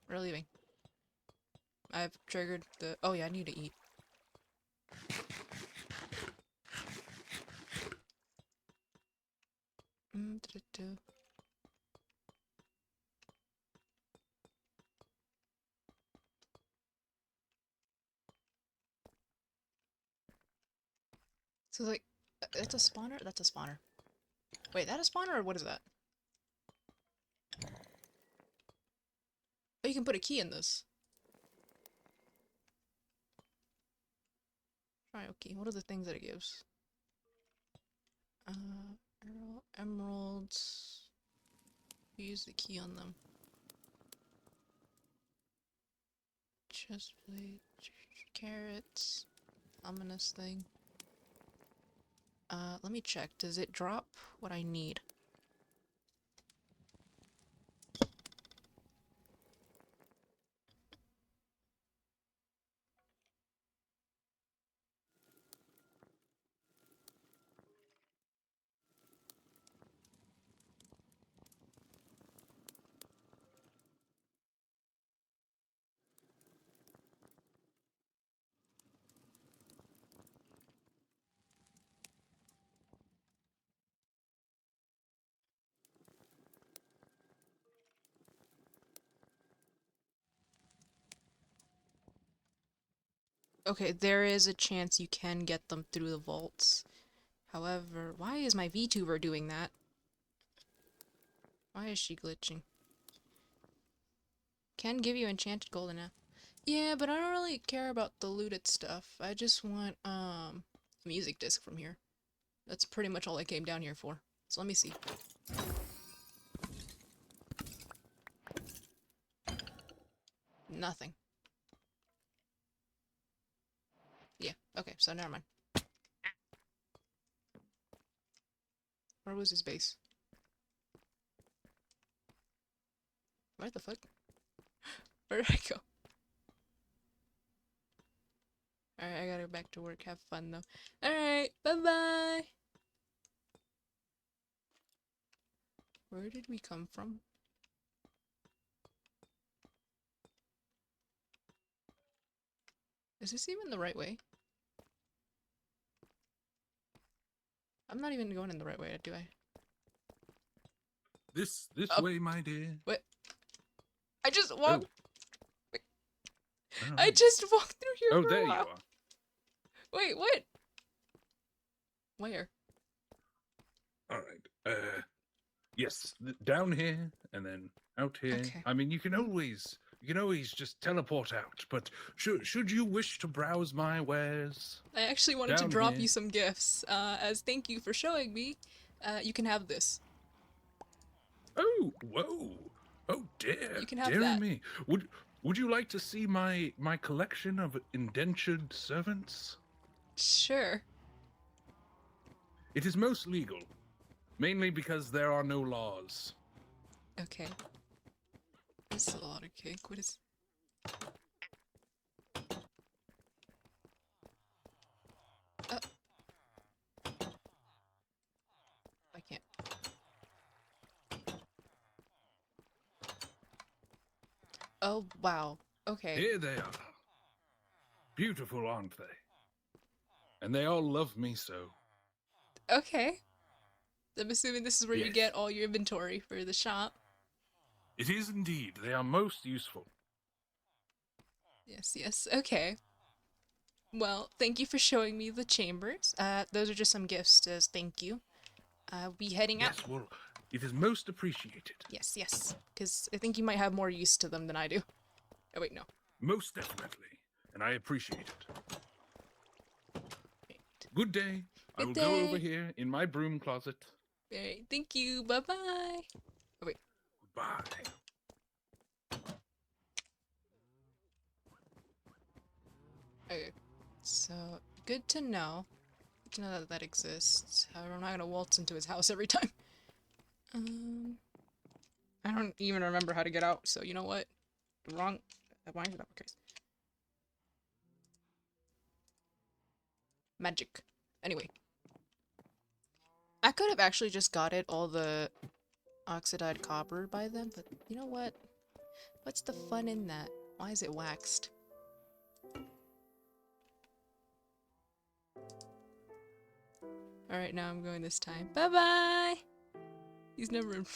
We're leaving. I've triggered the... Oh yeah, I need to eat. So like, that's a spawner? That's a spawner. Wait, that a spawner or what is that? Oh, you can put a key in this. Trial key. What are the things that it gives? Emeralds. Use the key on them. Chest plate. Carrots. Ominous thing. Let me check. Does it drop what I need? Okay, there is a chance you can get them through the vaults. However, why is my VTuber doing that? Why is she glitching? Can give you enchanted golden apple. Yeah, but I don't really care about the looted stuff. I just want, a music disc from here. That's pretty much all I came down here for. So let me see. Nothing. Yeah, okay, so never mind. Where was his base? Where the fuck? Where did I go? Alright, I gotta go back to work. Have fun though. Alright, bye-bye! Where did we come from? Is this even the right way? I'm not even going in the right way, do I? This way, my dear. What? I just walked. Oh. I just walked through here. Oh, for there a you while. are. Wait, what? Where? All right. Yes, down here and then out here. Okay. I mean, you can always just teleport out. But should you wish to browse my wares? I actually wanted to down drop here. you some gifts. As thank you for showing me. You can have this. Oh, whoa. Oh dear. You can have dear that. me. Would you like to see my collection of indentured servants? Sure. It is most legal, mainly because there are no laws. Okay. This is a lot of cake. What is... I can't. Oh, wow. Okay. Here they are. Beautiful, aren't they? And they all love me so. Okay. I'm assuming this is where you Yes. get all your inventory for the shop. It is indeed. They are most useful. Yes, yes. Okay. Well, thank you for showing me the chambers. Those are just some gifts as thank you. I'll be heading out. Yes, well, it is most appreciated. Yes, yes. Because I think you might have more use to them than I do. Oh, wait, no. Most definitely. And I appreciate it. Right. Good day. I will Good go day. over here in my broom closet. Alright, thank you. Bye-bye. Oh, wait. Goodbye. Okay. So, good to know. Good to know that that exists. However, I'm not gonna waltz into his house every time. I don't even remember how to get out, so you know what? Wrong. Why is it uppercase? Magic. Anyway. I could have actually just got it all the oxidized copper by then, but you know what? What's the fun in that? Why is it waxed? Alright, now I'm going this time. Bye-bye! He's never in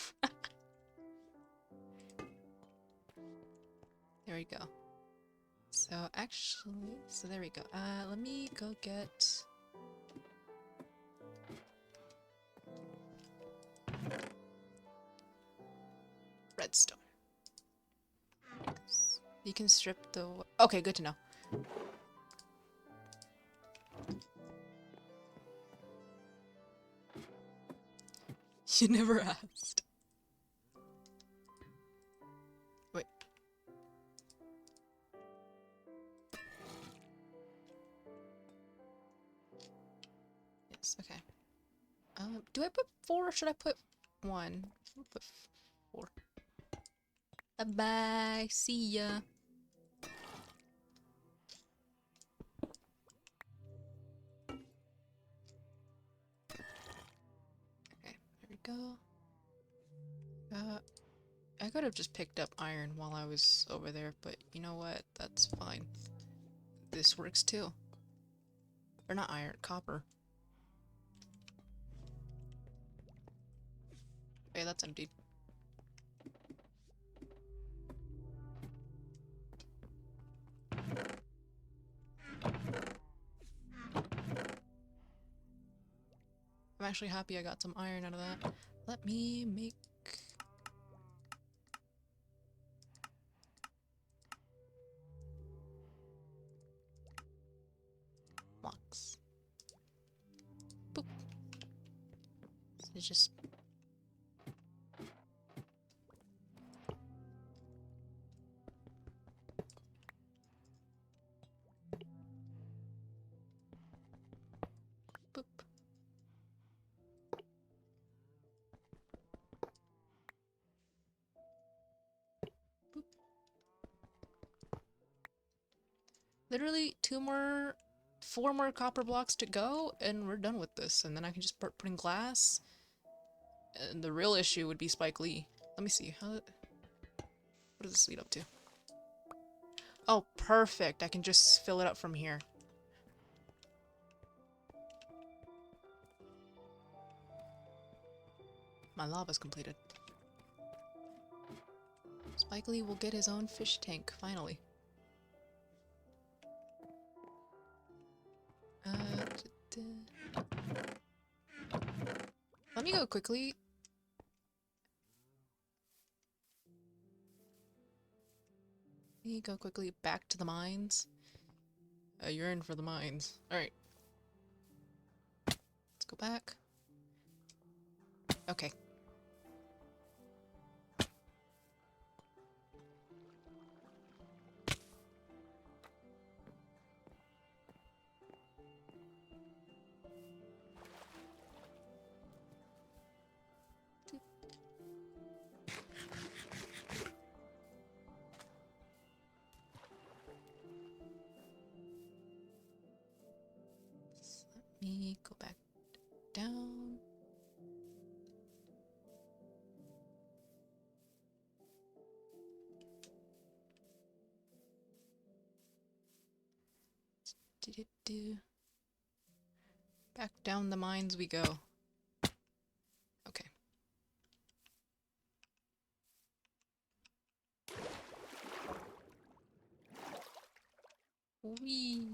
There we go. So, actually... So, there we go. Let me go get... redstone. You can strip the... Okay, good to know. You never asked. Wait. Yes, okay. Do I put 4 or should I put 1? I'll put 4. Bye-bye. See ya. Okay, there we go. I could have just picked up iron while I was over there, but you know what? That's fine. This works too. Or not iron, copper. Okay, that's empty. I'm actually happy I got some iron out of that. Let me make... blocks. Boop. So just Literally 4 more copper blocks to go, and we're done with this. And then I can just start putting glass. And the real issue would be Spike Lee. Let me see. What does this lead up to? Oh, perfect. I can just fill it up from here. My lava's completed. Spike Lee will get his own fish tank, finally. Let me go quickly. Let me go quickly back to the mines. You're in for the mines. Alright. Let's go back. Okay. Let me go back down. Back down the mines we go. Okay. Whee!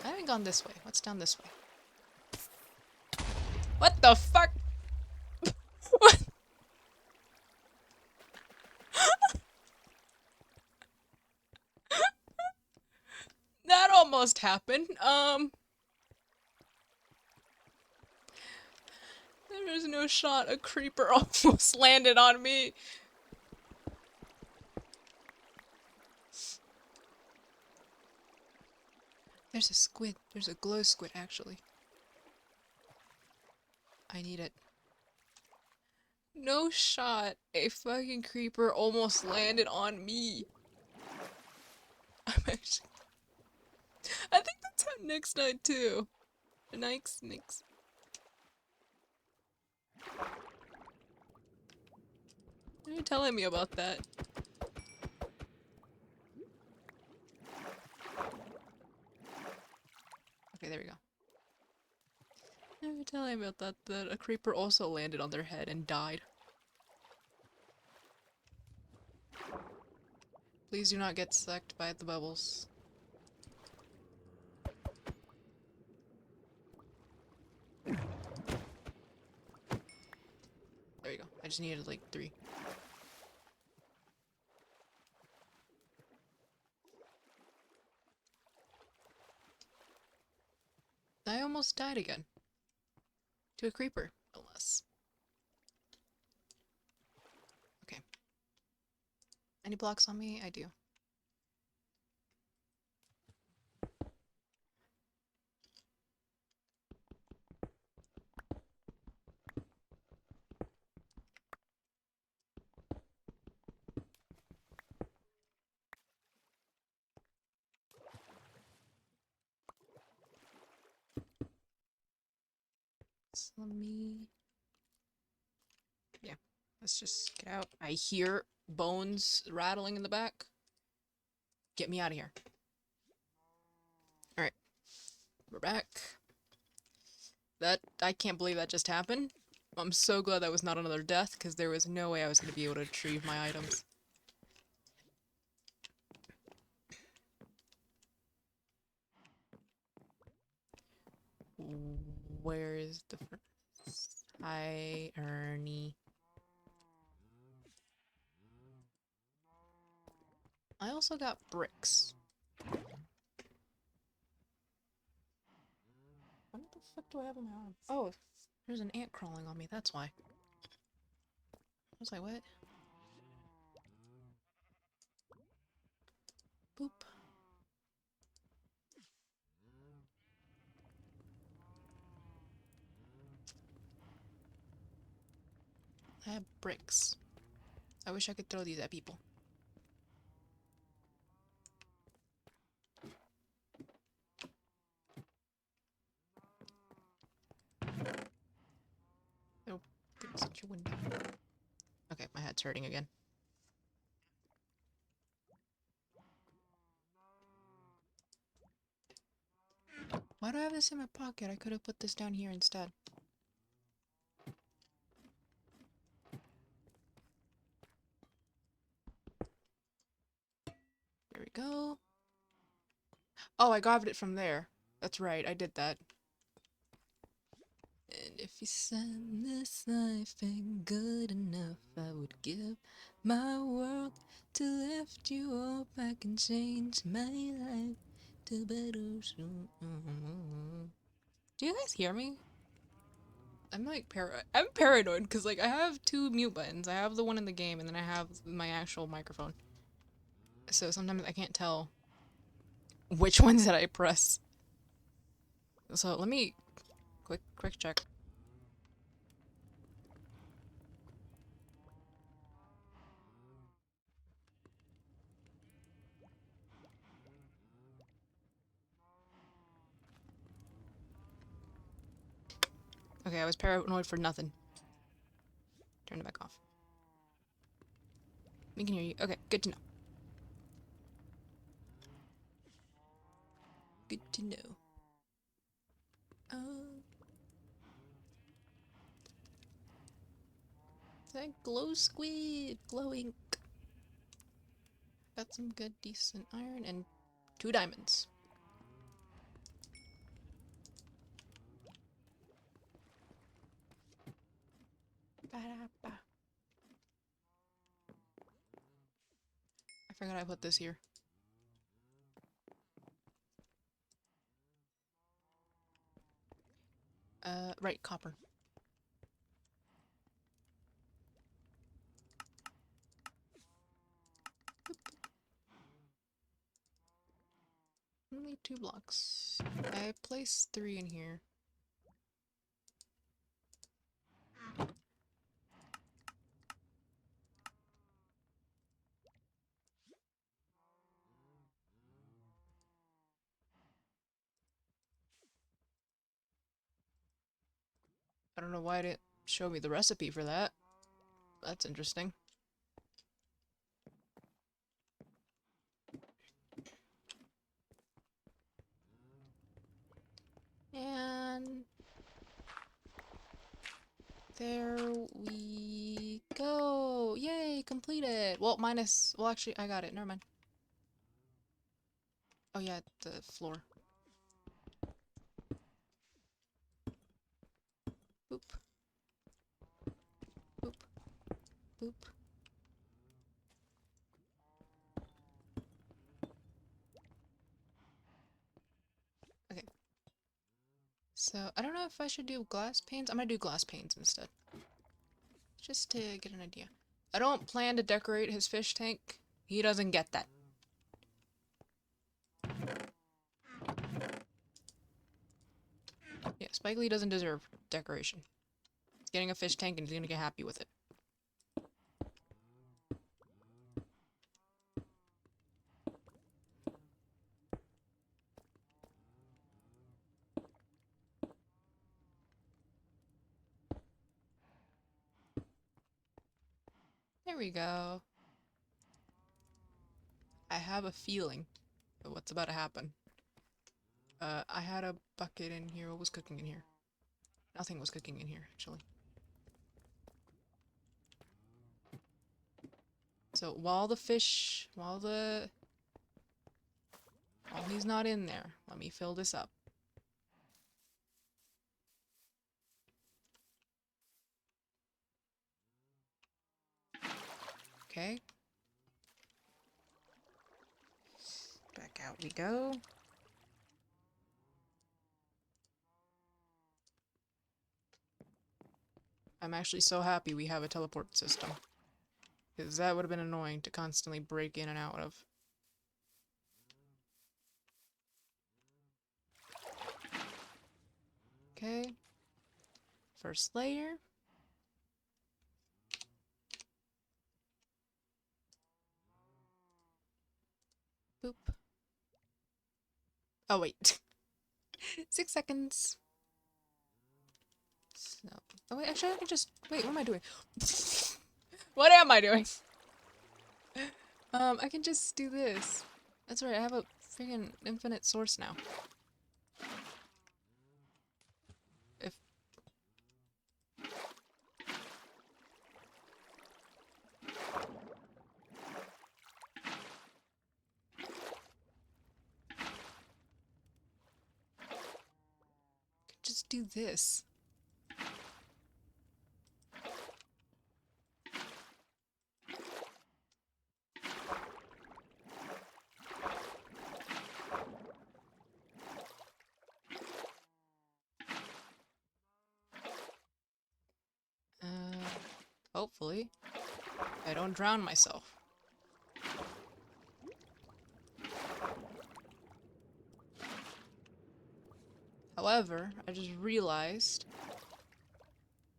I haven't gone this way. What's down this way? What the fuck? What? That almost happened. There is no shot. A creeper almost landed on me. There's a squid. There's a glow squid, actually. I need it. No shot. A fucking creeper almost landed on me. I'm actually... I think that's how Nyx died too. Nyx. What are you telling me about that? Okay, there we go. You're telling me about that a creeper also landed on their head and died. Please do not get sucked by the bubbles. There you go. I just needed like 3. I almost died again. To a creeper, no less. Okay. Any blocks on me? I do. So let me... Yeah, let's just get out. I hear bones rattling in the back. Get me out of here. Alright. We're back. I can't believe that just happened. I'm so glad that was not another death, because there was no way I was going to be able to retrieve my items. Where is the furnace? Hi, Ernie. I also got bricks. What the fuck do I have in my arm? Oh, there's an ant crawling on me, that's why. I was like, what? Boop. I have bricks. I wish I could throw these at people. it's hurting again. Why do I have this in my pocket? I could have put this down here instead. There we go. Oh, I grabbed it from there. That's right, I did that. And if you said this life ain't good enough, I would give my world to lift you up. I can change my life to better soon. Do you guys hear me? I'm like I'm paranoid because like I have two mute buttons. I have the one in the game and then I have my actual microphone. So sometimes I can't tell which ones did I press. So let me quick check. Okay, I was paranoid for nothing. Turn it back off. We can hear you. Okay, good to know. Good to know. Is that glow squid? Glowing. Got some good, decent iron and 2 diamonds. Ba-da-ba. I forgot I put this here. Right, copper. Only 2 blocks. I placed 3 in here. I don't know why it didn't show me the recipe for that. That's interesting. And there we go. Yay, completed. Well, minus, well actually I got it. Never mind. Oh yeah, the floor. Boop. Boop. Boop. Okay. So, I don't know if I should do glass panes. I'm gonna do glass panes instead. Just to get an idea. I don't plan to decorate his fish tank. He doesn't get that. Yeah, Spike Lee doesn't deserve decoration. He's getting a fish tank and he's gonna get happy with it. There we go. I have a feeling of what's about to happen. I had a bucket in here. What was cooking in here? Nothing was cooking in here, actually. So while he's not in there, let me fill this up. Okay. Back out we go. I'm actually so happy we have a teleport system. Because that would have been annoying to constantly break in and out of. Okay. First layer. Boop. Oh, wait. 6 seconds. So, oh, wait, actually, I can just... Wait, what am I doing? What am I doing? I can just do this. That's right, I have a freaking infinite source now. If... just do this. Hopefully, I don't drown myself. However, I just realized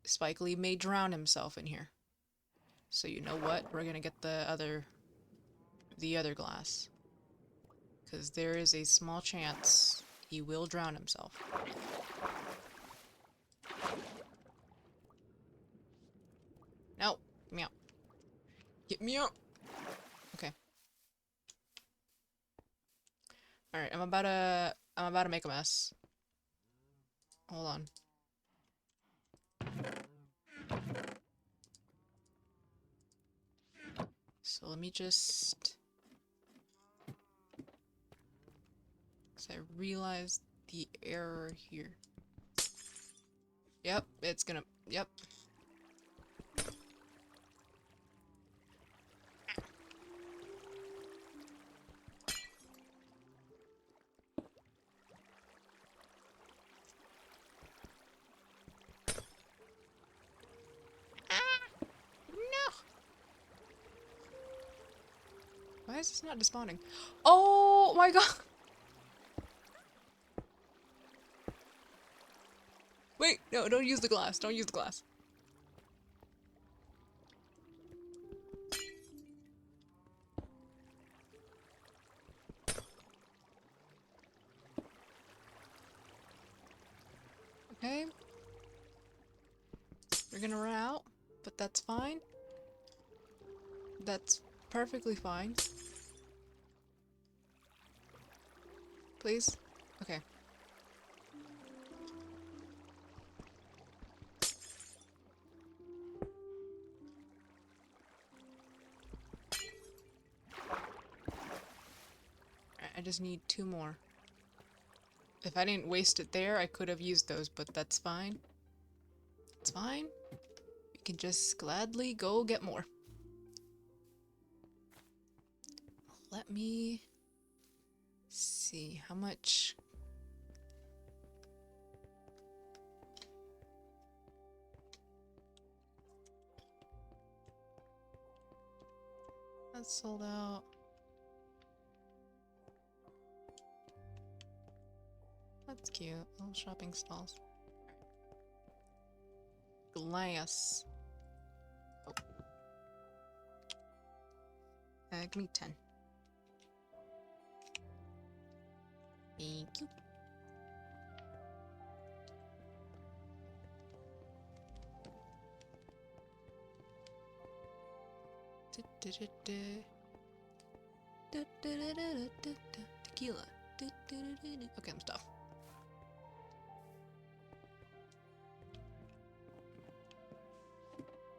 Spike Lee may drown himself in here. So you know what? We're gonna get the other glass. Because there is a small chance he will drown himself. No! Get me out. Get me out! Okay. Alright, I'm about to make a mess. Hold on. So let me just... because I realized the error here. Yep, it's gonna... Yep. No! Why is this not despawning? Oh my god! Wait, no, don't use the glass. Don't use the glass. Okay. We're gonna run out, but that's fine. That's perfectly fine. Please? Okay. Alright, I just need 2 more. If I didn't waste it there, I could have used those, but that's fine. It's fine. We can just gladly go get more. Let me see how much. That's sold out. That's cute. Little shopping stalls. Glass. Oh. Give me 10. Thank you. Tequila. Okay, I'm stuffed.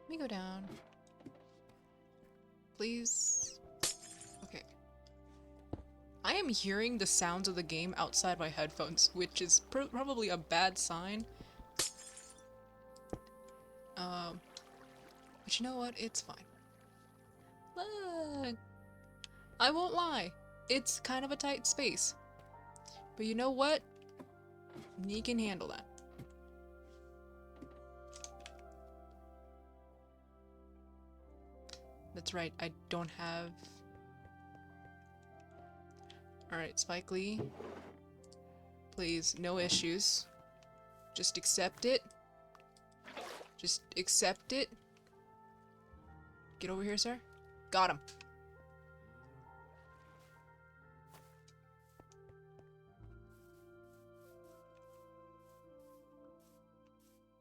Let me go down. Please. Okay. I am hearing the sounds of the game outside my headphones, which is probably a bad sign. But you know what? It's fine. Look! I won't lie. It's kind of a tight space. But you know what? Me can handle that. That's right, I don't have... Alright, Spike Lee. Please, no issues. Just accept it. Just accept it. Get over here, sir. Got him.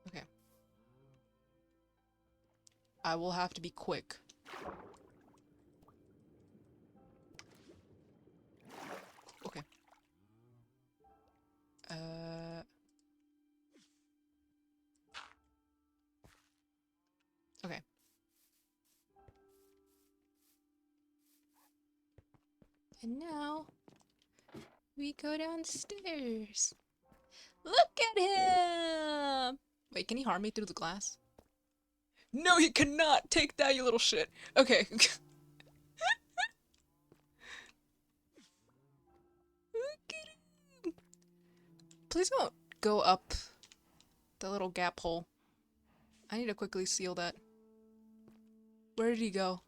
Okay. I will have to be quick. Okay. Okay. And now we go downstairs. Look at him! Wait, can he harm me through the glass? No, he cannot! Take that, you little shit! Okay. Look at him! Please don't go up the little gap hole. I need to quickly seal that. Where did he go?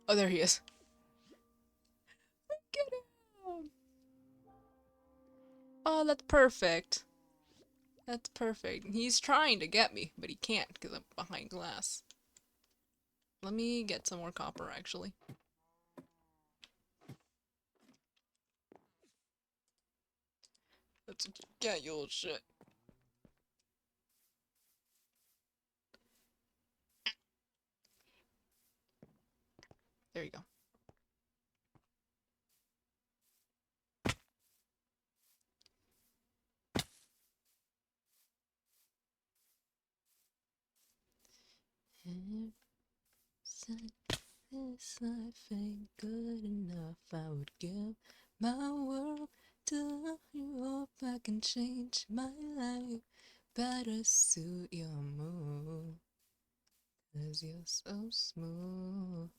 Oh, there he is. Look at him! Oh, that's perfect. That's perfect. He's trying to get me, but he can't because I'm behind glass. Let me get some more copper, actually. That's what you get, you little shit. There you go. Said this life ain't good enough. I would give my world to love you. Hope I can change my life. Better suit your mood, 'cause you're so smooth.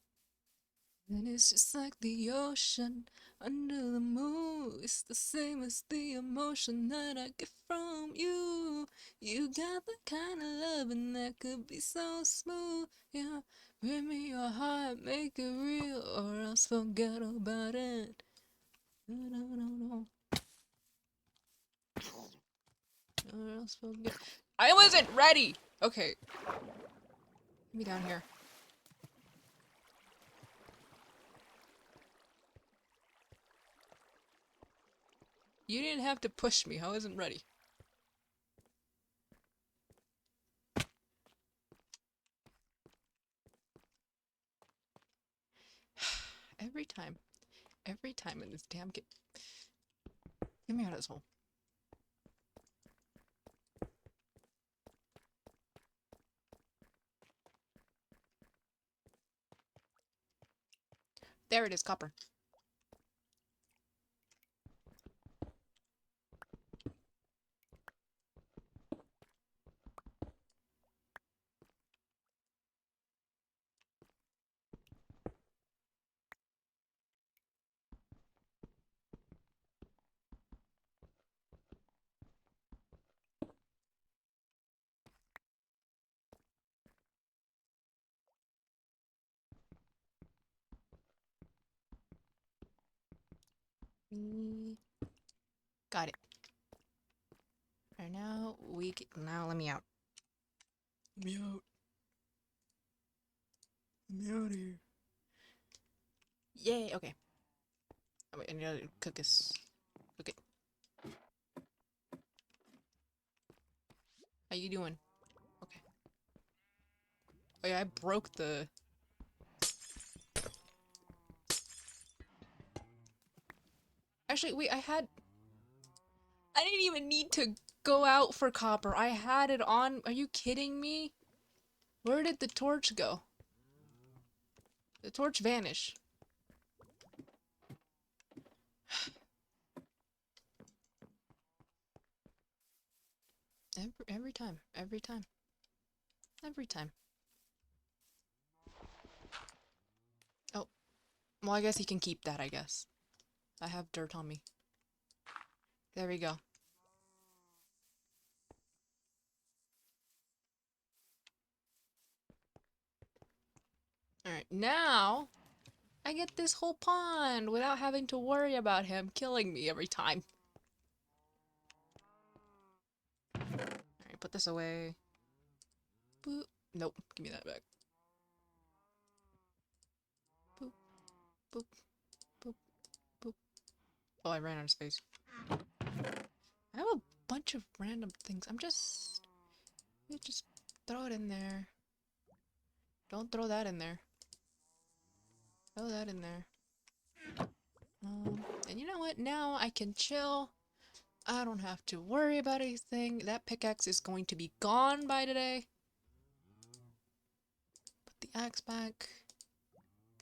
And it's just like the ocean under the moon. It's the same as the emotion that I get from you. You got the kind of loving that could be so smooth. Yeah, give me your heart, make it real, or else forget about it. No. Or else forget. I wasn't ready! Okay. Get me down here. You didn't have to push me. I wasn't ready. Every time. Every time in this damn game. Get me out of this hole. There it is, copper. Got it. Alright, now we can, now let me out. Let me out. Let me out of here. Yay, okay. Oh, wait, I need to cook this. Cook it. How you doing? Okay. Oh yeah, I broke the... Actually, wait, I didn't even need to go out for copper. I had it on. Are you kidding me? Where did the torch go? The torch vanish. Every time. Every time. Every time. Oh. Well, I guess he can keep that, I guess. I have dirt on me. There we go. Alright, now I get this whole pond without having to worry about him killing me every time. Alright, put this away. Boop. Nope, give me that back. Boop, boop, boop, boop. Oh, I ran out of space. I have a bunch of random things. You just throw it in there. Don't throw that in there. Throw that in there. And you know what? Now I can chill. I don't have to worry about anything. That pickaxe is going to be gone by today. Put the axe back.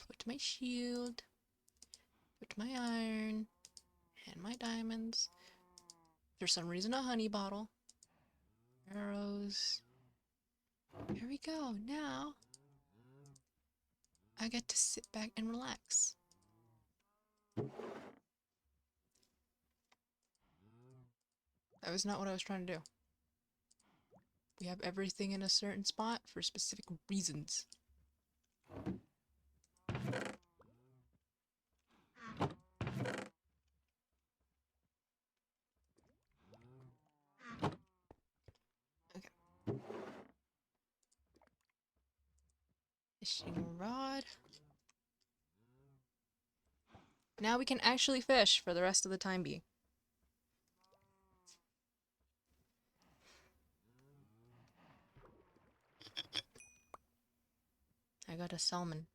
Put my shield. Put my iron. And my diamonds. For some reason, a honey bottle. Arrows. Here we go. Now, I get to sit back and relax. That was not what I was trying to do. We have everything in a certain spot for specific reasons. Okay. Fishing rod. Now we can actually fish for the rest of the time being. I got a salmon.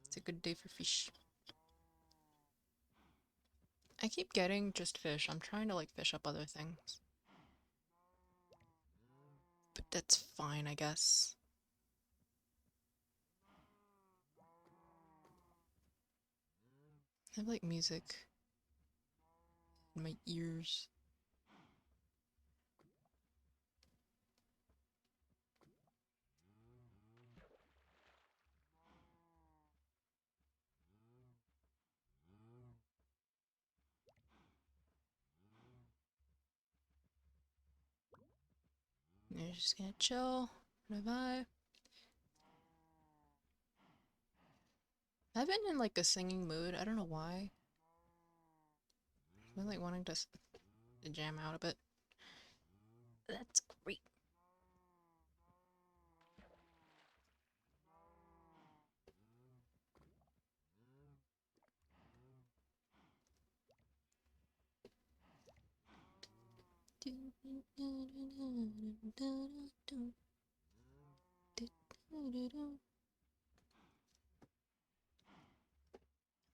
It's a good day for fish. I keep getting just fish. I'm trying to like fish up other things. But that's fine, I guess. I have like music in my ears. You're just gonna chill, revive. I've been in like a singing mood. I don't know why. I've been like wanting to jam out a bit. That's great.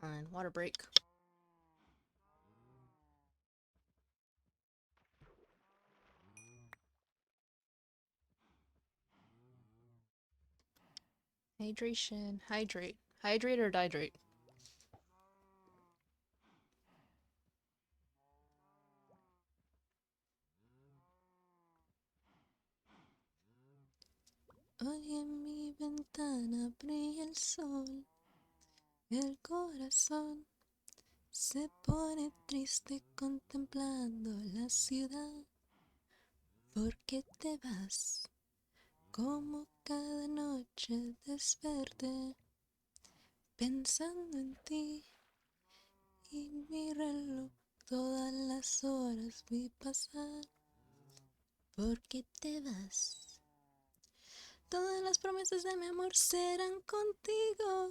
And water break. Hydration. Hydrate. Hydrate or dihydrate? Hoy en mi ventana brilla el sol. El corazón se pone triste contemplando la ciudad. ¿Por qué te vas? Como cada noche desperté pensando en ti y mi reloj todas las horas vi pasar. ¿Por qué te vas? Todas las promesas de mi amor serán contigo.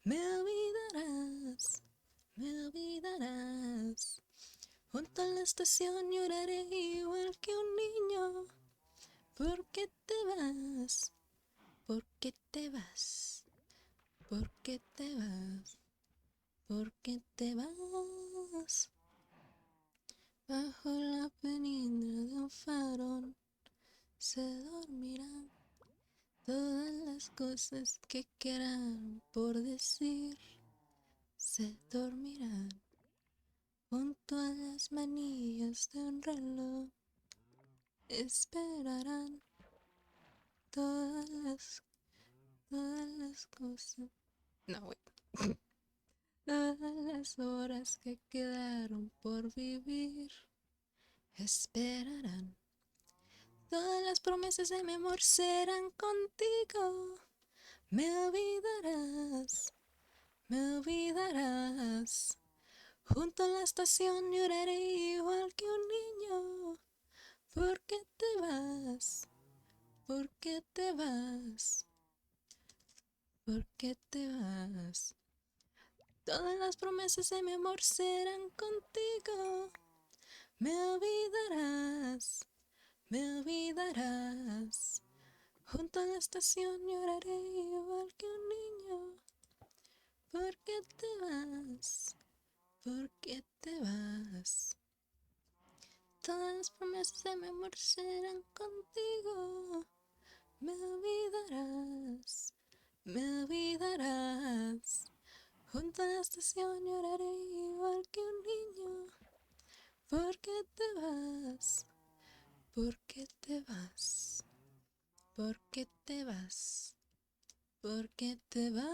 Me olvidarás, me olvidarás. Junto a la estación lloraré igual que un niño. ¿Por qué te vas? ¿Por qué te vas? ¿Por qué te vas? ¿Por qué te vas? Bajo la penumbra de un farol se dormirán todas las cosas que quedan por decir. Se dormirán junto a las manillas de un reloj. Esperarán todas las cosas. No, wait. Todas las horas que quedaron por vivir. Esperarán. Todas las promesas de mi amor serán contigo. Me olvidarás, me olvidarás. Junto a la estación lloraré igual que un niño. ¿Por qué te vas? ¿Por qué te vas? ¿Por qué te vas? Todas las promesas de mi amor serán contigo. Me olvidarás, me olvidarás. Junto a la estación lloraré igual que un niño. ¿Por qué te vas? ¿Por qué te vas? Todas las promesas de mi amor serán contigo. Me olvidarás, me olvidarás. Junto a la estación lloraré igual que un niño. ¿Por qué te vas? ¿Por qué te vas? ¿Por qué te vas? ¿Por qué te vas?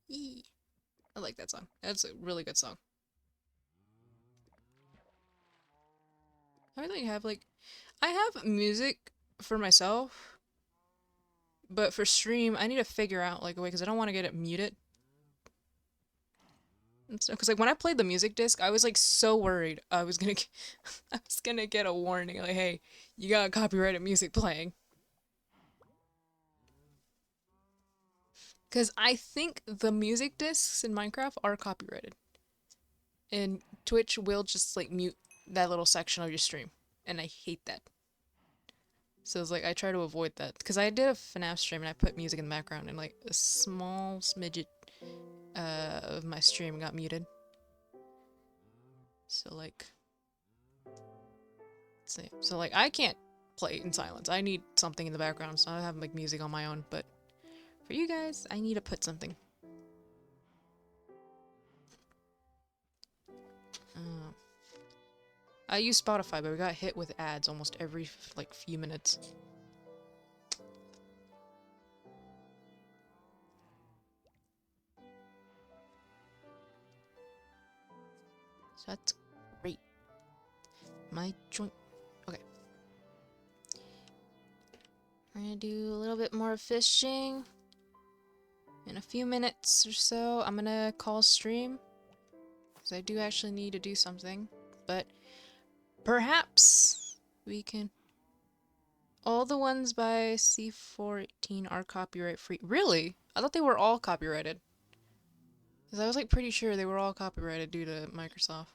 Yee. I like that song. That's a really good song. I really have I have music for myself, but for stream I need to figure out like a way because I don't want to get it muted. Because like when I played the music disc, I was like so worried I was gonna I was gonna get a warning like, hey, you got copyrighted music playing. Because I think the music discs in Minecraft are copyrighted. And Twitch will just like mute that little section of your stream. And I hate that. So it's like I try to avoid that. Because I did a FNAF stream and I put music in the background and like a small smidget of my stream got muted. So like... So like I can't play in silence. I need something in the background, so I have like music on my own, but for you guys, I need to put something. I use Spotify, but we got hit with ads almost every like few minutes. So that's great. My joint. Okay. We're gonna do a little bit more fishing. In a few minutes or so, I'm gonna call stream. Because I do actually need to do something. But perhaps we can... All the ones by C418 are copyright free. Really? I thought they were all copyrighted. Because I was like pretty sure they were all copyrighted due to Microsoft.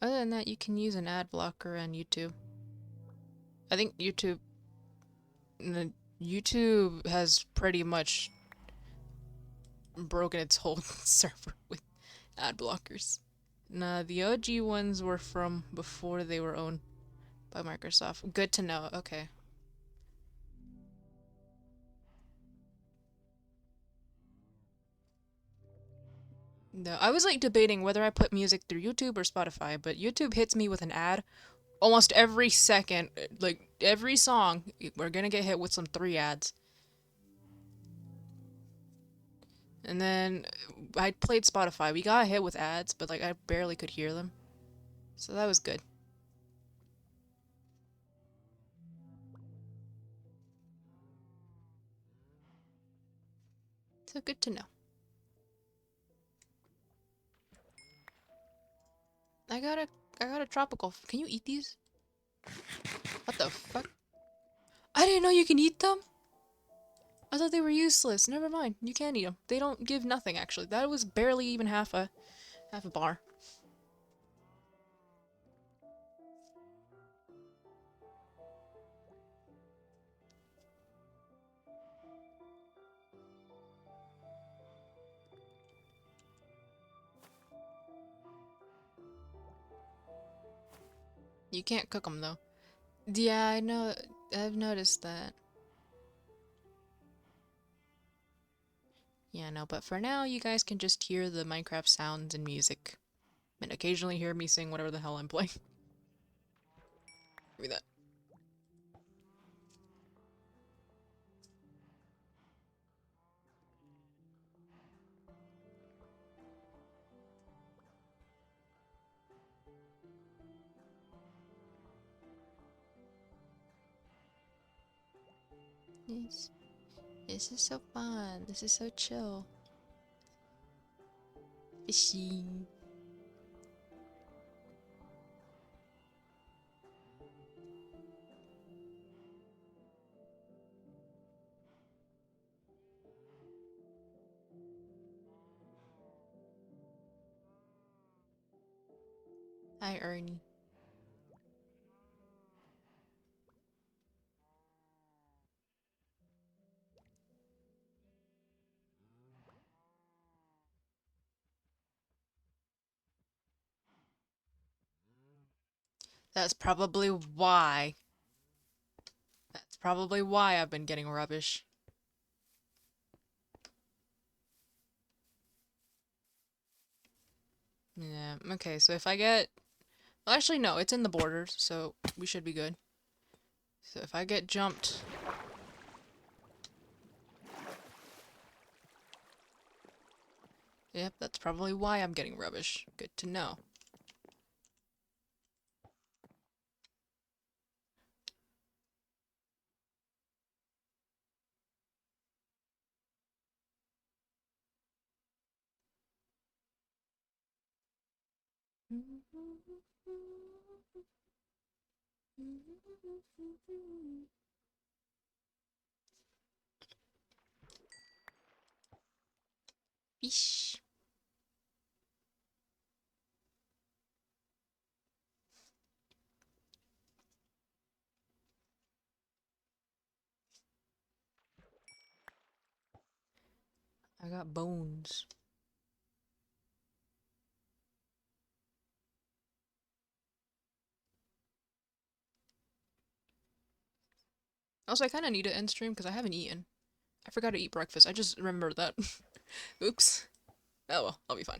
Other than that, you can use an ad blocker on YouTube. I think YouTube has pretty much broken its whole server with ad blockers. Nah, the OG ones were from before they were owned by Microsoft. Good to know. Okay. No, I was like debating whether I put music through YouTube or Spotify, but YouTube hits me with an ad almost every second. Like every song, we're gonna get hit with some 3 ads. And then I played Spotify. We got hit with ads, but like I barely could hear them. So that was good. So good to know. I got a tropical. Can you eat these? What the fuck? I didn't know you can eat them. I thought they were useless. Never mind. You can eat them. They don't give nothing actually. That was barely even half a bar. You can't cook them though. Yeah, I know. I've noticed that. Yeah, no, but for now, you guys can just hear the Minecraft sounds and music. And occasionally hear me sing whatever the hell I'm playing. Give me that. This is so fun. This is so chill. Fishing. Hi, Ernie. That's probably why. That's probably why I've been getting rubbish. Yeah, okay, so if I get... Well, actually, no, it's in the borders, so we should be good. So if I get jumped... Yep, that's probably why I'm getting rubbish. Good to know. Fish. I got bones. Also, I kind of need to end stream because I haven't eaten. I forgot to eat breakfast. I just remembered that. Oops. Oh well, I'll be fine.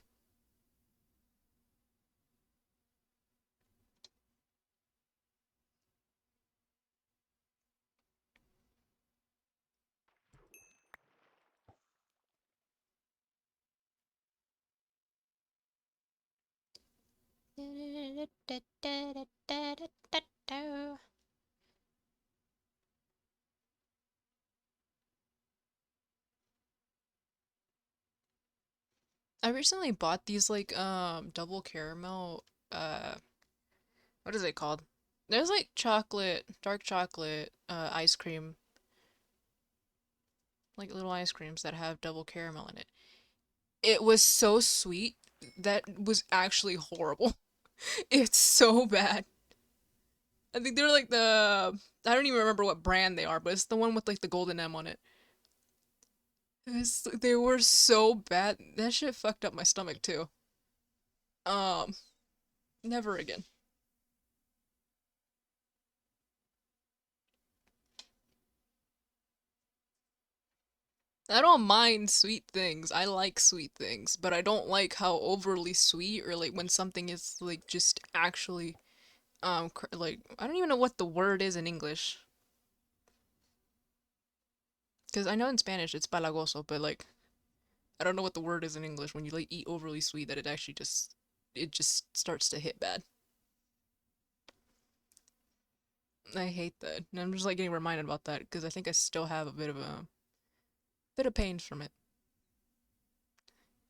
I recently bought these like double caramel what is it called? There's like chocolate, dark chocolate ice cream, like little ice creams that have double caramel in it. It was so sweet that was actually horrible. It's so bad. I think they're like I don't even remember what brand they are, but it's the one with like the golden M on it. They were so bad. That shit fucked up my stomach too. Um, Never again. I don't mind sweet things. I like sweet things, but I don't like how overly sweet or like when something is like just actually like I don't even know what the word is in English. Cuz I know in Spanish it's palagoso, but like I don't know what the word is in English when you like eat overly sweet that it just starts to hit bad. I hate that. And I'm just like getting reminded about that because I think I still have a bit of pain from it.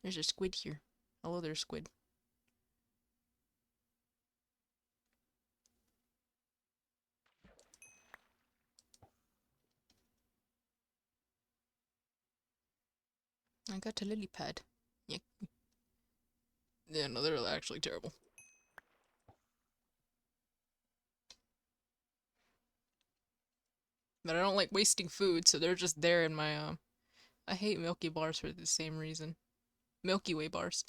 There's a squid here. Hello there, squid. I got a lily pad. Yeah. Yeah, no, they're actually terrible. But I don't like wasting food, so they're just there in my I hate Milky bars for the same reason. Milky Way bars.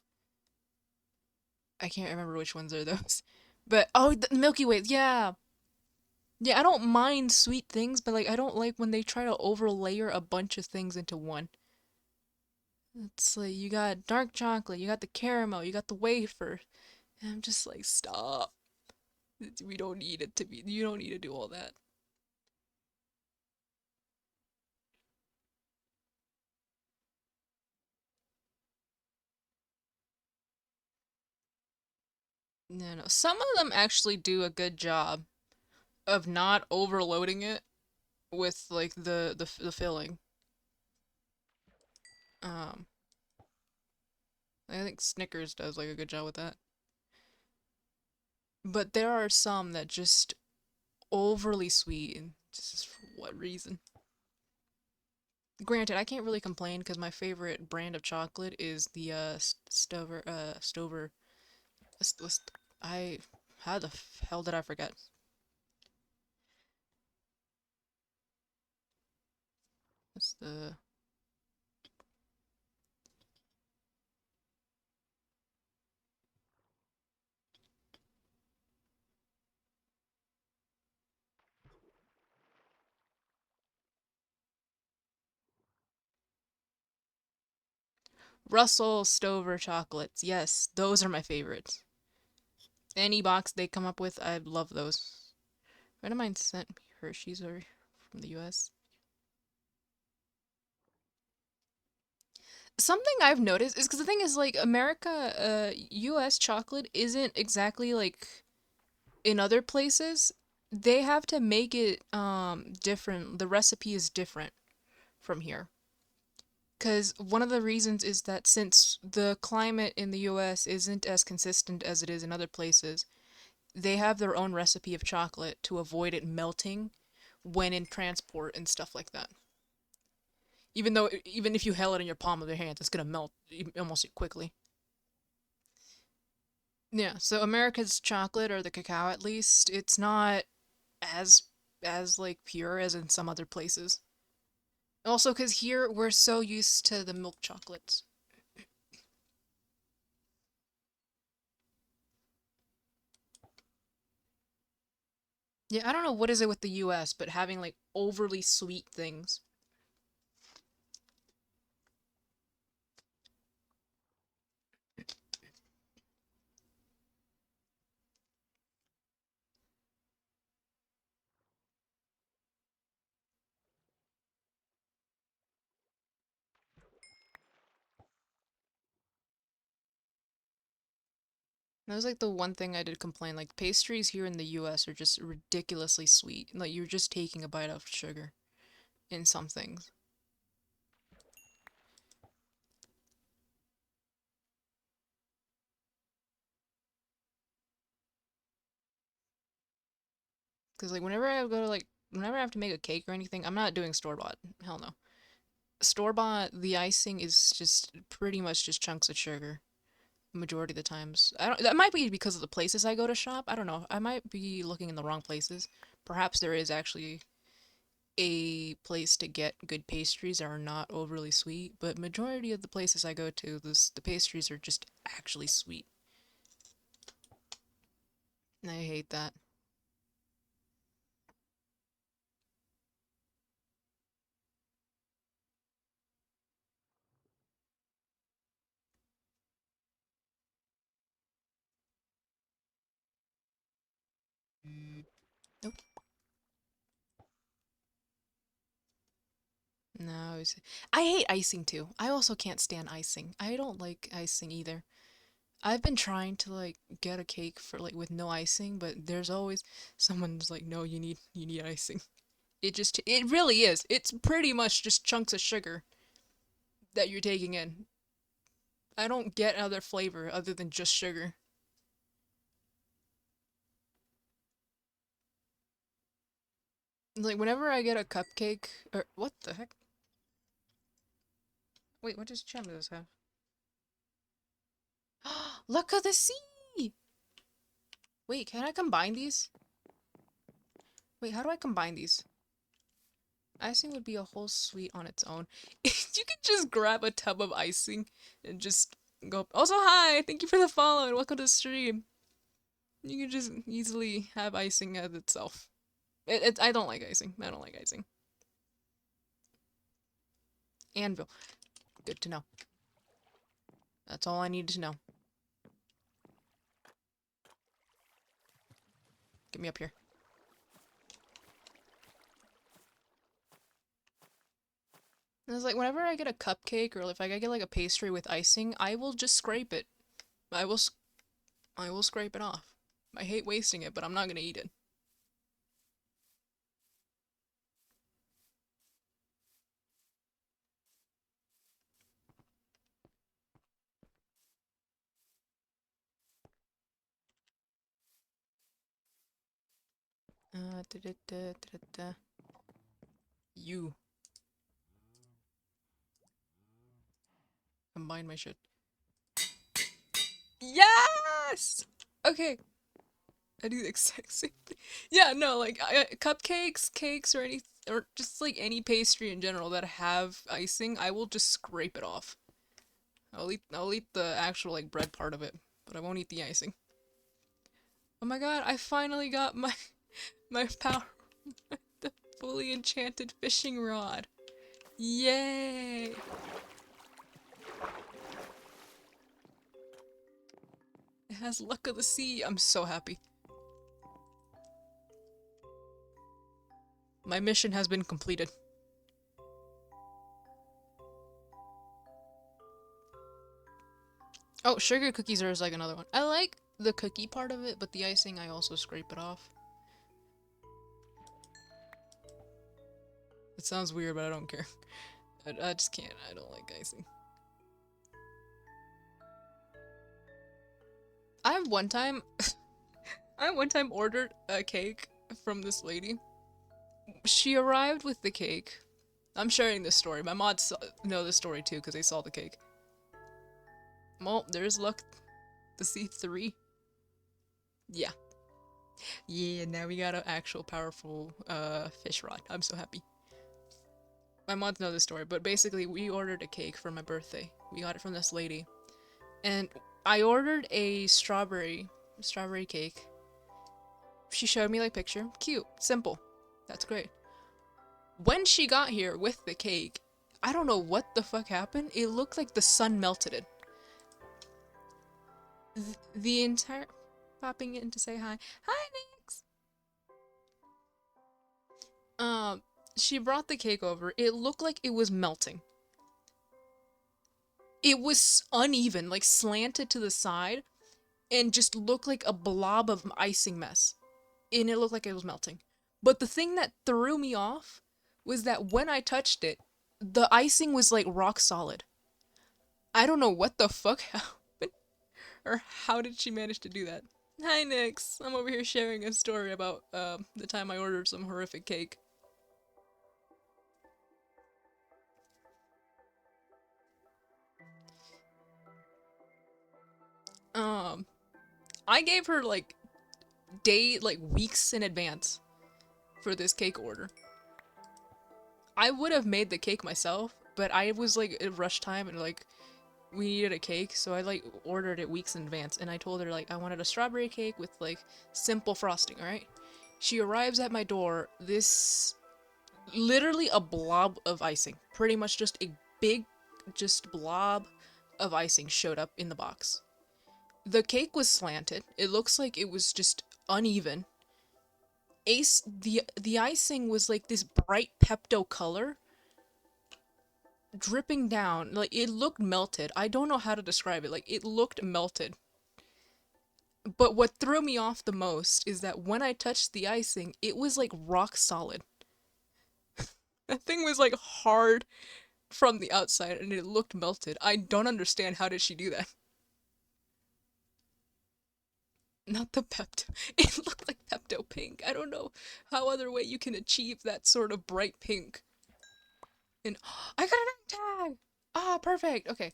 I can't remember which ones are those. But oh, the Milky Way. Yeah. Yeah, I don't mind sweet things, but like I don't like when they try to overlayer a bunch of things into one. It's like you got dark chocolate, you got the caramel, you got the wafer. And I'm just like, stop. We don't need it to be. You don't need to do all that. No, no. Some of them actually do a good job of not overloading it with like the filling. Um, I think Snickers does like a good job with that. But there are some that just overly sweet, and just for what reason? Granted, I can't really complain because my favorite brand of chocolate is the Stover I How the hell did I forget? That's the... Russell Stover chocolates. Yes, those are my favorites. Any box they come up with, I love those. A friend of mine sent me Hershey's or from the US. Something I've noticed is because the thing is, like, US chocolate isn't exactly like in other places. They have to make it different. The recipe is different from here. Because one of the reasons is that since the climate in the US isn't as consistent as it is in other places, they have their own recipe of chocolate to avoid it melting when in transport and stuff like that. Even if you held it in your palm of your hand, it's gonna melt almost quickly. Yeah, so America's chocolate or the cacao at least, it's not as like pure as in some other places. Also, because here we're so used to the milk chocolates. Yeah, I don't know what is it with the US, but having like overly sweet things. That was like the one thing I did complain. Like pastries here in the US are just ridiculously sweet. Like you're just taking a bite of sugar in some things. Because like whenever I have to make a cake or anything, I'm not doing store bought. Hell no. Store bought, the icing is just pretty much just chunks of sugar. Majority of the times. I don't. That might be because of the places I go to shop. I don't know. I might be looking in the wrong places. Perhaps there is actually a place to get good pastries that are not overly sweet, but majority of the places I go to, the pastries are just actually sweet. And I hate that. Nope. No, I hate icing too. I also can't stand icing. I don't like icing either. I've been trying to like get a cake for like with no icing, but there's always someone's like, "No, you need icing." It really is. It's pretty much just chunks of sugar that you're taking in. I don't get other flavor other than just sugar. Like whenever I get a cupcake or what the heck? Wait, what does Chambers have? Look at the sea! Wait, can I combine these? Wait, how do I combine these? Icing would be a whole sweet on its own. You could just grab a tub of icing and just go. Also, hi! Thank you for the follow and welcome to the stream. You can just easily have icing as itself. I don't like icing. I don't like icing. Anvil. Good to know. That's all I needed to know. Get me up here. And it's like whenever I get a cupcake or if I get like a pastry with icing, I will just scrape it. I will I will scrape it off. I hate wasting it, but I'm not gonna eat it. Da, da, da, da, da. You combine my shit. Yes. Okay. I do the exact same thing. Yeah, no, like cupcakes, cakes, or any, or just like any pastry in general that have icing, I will just scrape it off. I'll eat the actual like bread part of it, but I won't eat the icing. Oh my god, I finally got my power, the fully enchanted fishing rod. Yay! It has luck of the sea. I'm so happy. My mission has been completed. Oh, sugar cookies are like another one. I like the cookie part of it, but the icing I also scrape it off. It sounds weird, but I don't care. I just can't. I don't like icing. I have one time I one time ordered a cake from this lady. She arrived with the cake. I'm sharing this story. My mods know this story too because they saw the cake. Well, there's luck to see 3. Yeah. Yeah, now we got an actual powerful fish rod. I'm so happy. My mods know this story, but basically we ordered a cake for my birthday. We got it from this lady. And I ordered a strawberry cake. She showed me like picture. Cute, simple. That's great. When she got here with the cake, I don't know what the fuck happened. It looked like the sun melted it. The entire popping in to say hi. Hi, Nix. She brought the cake over. It looked like it was melting. It was uneven, like slanted to the side, and just looked like a blob of icing mess. And it looked like it was melting. But the thing that threw me off was that when I touched it, the icing was like rock solid. I don't know what the fuck happened, or how did she manage to do that. Hi, Nix. I'm over here sharing a story about the time I ordered some horrific cake. I gave her like weeks in advance for this cake order. I would have made the cake myself, but I was like in rush time and like we needed a cake, so I like ordered it weeks in advance, and I told her like I wanted a strawberry cake with like simple frosting, alright? She arrives at my door, this literally a blob of icing. Pretty much just a big just blob of icing showed up in the box. The cake was slanted. It looks like it was just uneven. The icing was like this bright Pepto color dripping down. Like it looked melted. I don't know how to describe it. Like it looked melted. But what threw me off the most is that when I touched the icing, it was like rock solid. That thing was like hard from the outside and it looked melted. I don't understand how did she do that. Not the Pepto. It looked like Pepto pink. I don't know how other way you can achieve that sort of bright pink. And I got a name tag. Ah, perfect. Okay.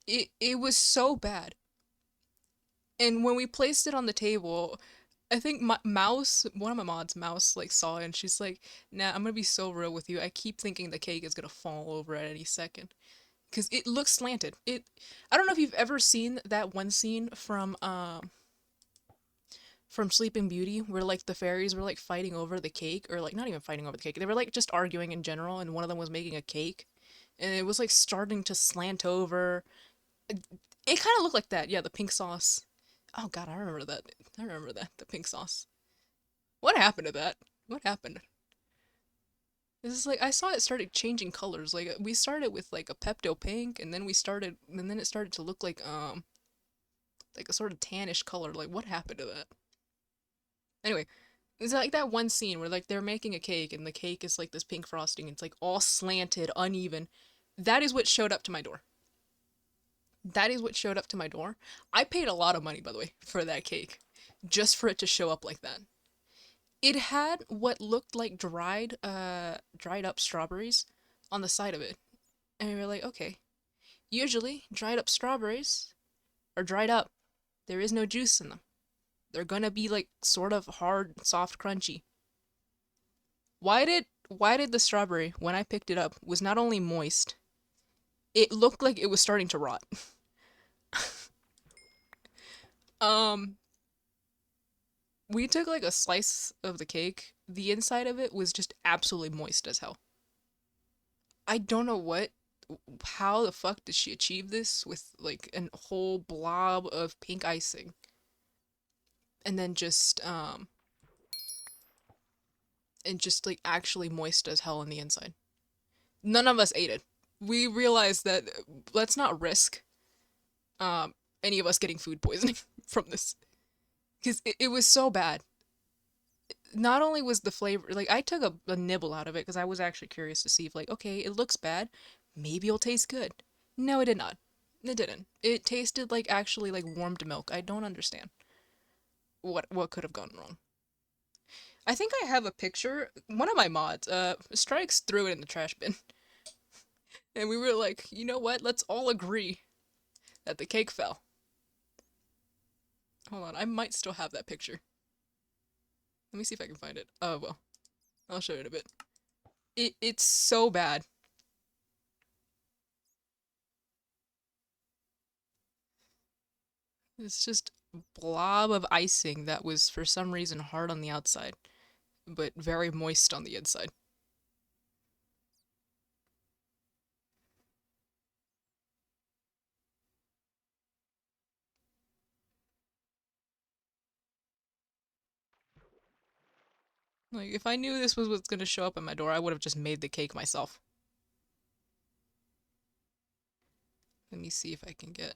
It was so bad. And when we placed it on the table, I think my mouse, one of my mods, mouse, like saw it and she's like, "Nah, I'm gonna be so real with you. I keep thinking the cake is gonna fall over at any second." Because it looks slanted. I don't know if you've ever seen that one scene from Sleeping Beauty where like the fairies were like fighting over the cake, or like not even fighting over the cake. They were like just arguing in general, and one of them was making a cake, and it was like starting to slant over. It kind of looked like that. Yeah, the pink sauce. Oh god, I remember that. I remember that, the pink sauce. What happened to that? What happened? This is like I saw it started changing colors. Like we started with like a Pepto pink, and then it started to look like a sort of tannish color. Like what happened to that? Anyway, it's like that one scene where like they're making a cake and the cake is like this pink frosting. It's like all slanted, uneven. That is what showed up to my door. That is what showed up to my door. I paid a lot of money, by the way, for that cake, just for it to show up like that. It had what looked like dried up strawberries on the side of it. And we were like, okay. Usually, dried up strawberries are dried up. There is no juice in them. They're gonna be like sort of hard, soft, crunchy. Why did the strawberry, when I picked it up, was not only moist, it looked like it was starting to rot. um we took like a slice of the cake. The inside of it was just absolutely moist as hell. I don't know how the fuck did she achieve this with like a whole blob of pink icing and then just like actually moist as hell on the inside. None of us ate it. We realized that let's not risk um any of us getting food poisoning from this because it was so bad. Not only was the flavor like I took a nibble out of it because I was actually curious to see if like okay it looks bad, maybe it'll taste good. No, it did not. It didn't. It tasted like actually like warmed milk. I don't understand what could have gone wrong. I think I have a picture. One of my mods, Strikes threw it in the trash bin, and we were like, you know what? Let's all agree that the cake fell. Hold on, I might still have that picture. Let me see if I can find it. Oh well, I'll show you in a bit. It's so bad. It's just blob of icing that was for some reason hard on the outside, but very moist on the inside. Like if I knew this was what's gonna show up at my door, I would have just made the cake myself. Let me see if I can get.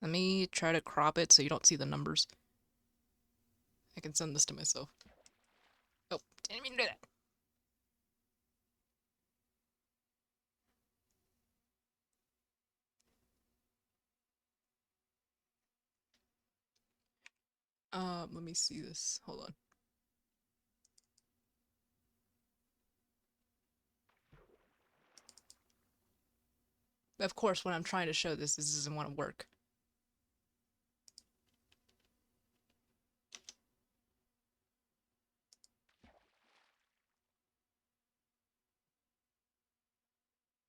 Let me try to crop it so you don't see the numbers. I can send this to myself. Oh, didn't mean to do that. Let me see this. Hold on. Of course, when I'm trying to show this doesn't want to work.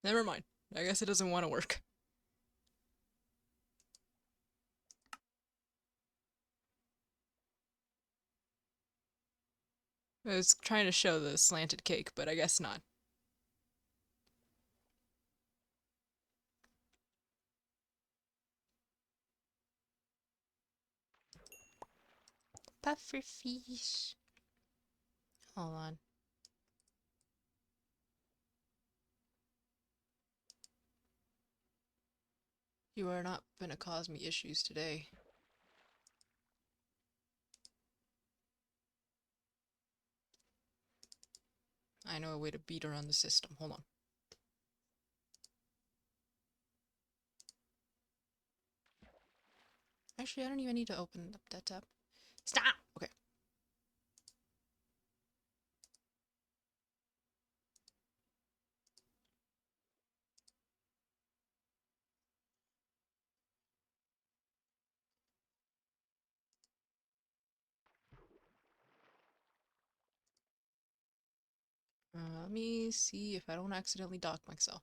Never mind. I guess it doesn't want to work. I was trying to show the slanted cake, but I guess not. Pufferfish. Hold on. You are not gonna cause me issues today. I know a way to beat around the system. Hold on. Actually, I don't even need to open up that tab. Stop! Okay. Let me see if I don't accidentally dock myself.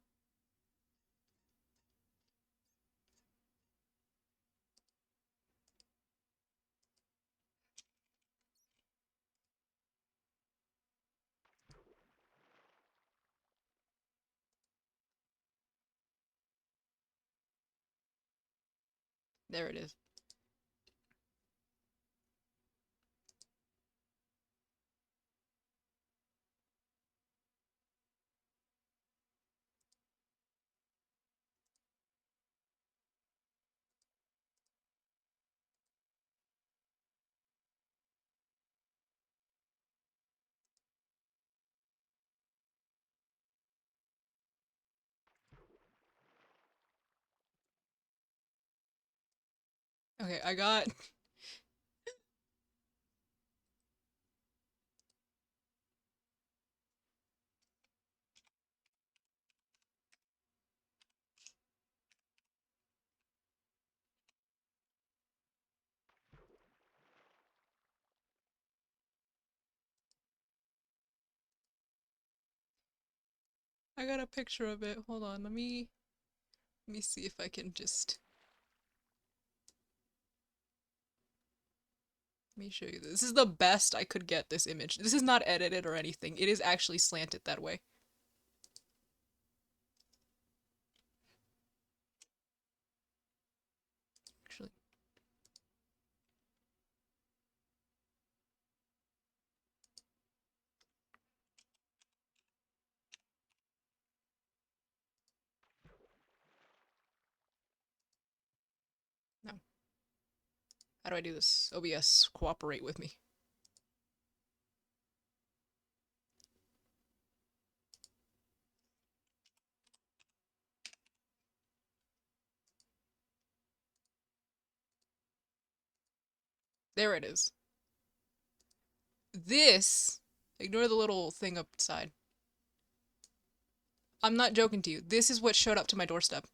There it is. Okay, I got... I got a picture of it. Hold on, let me see if I can just... Let me show you this. This is the best I could get this image. This is not edited or anything. It is actually slanted that way. Actually, no. How do I do this? OBS, cooperate with me. There it is. This, ignore the little thing upside. I'm not joking to you. This is what showed up to my doorstep.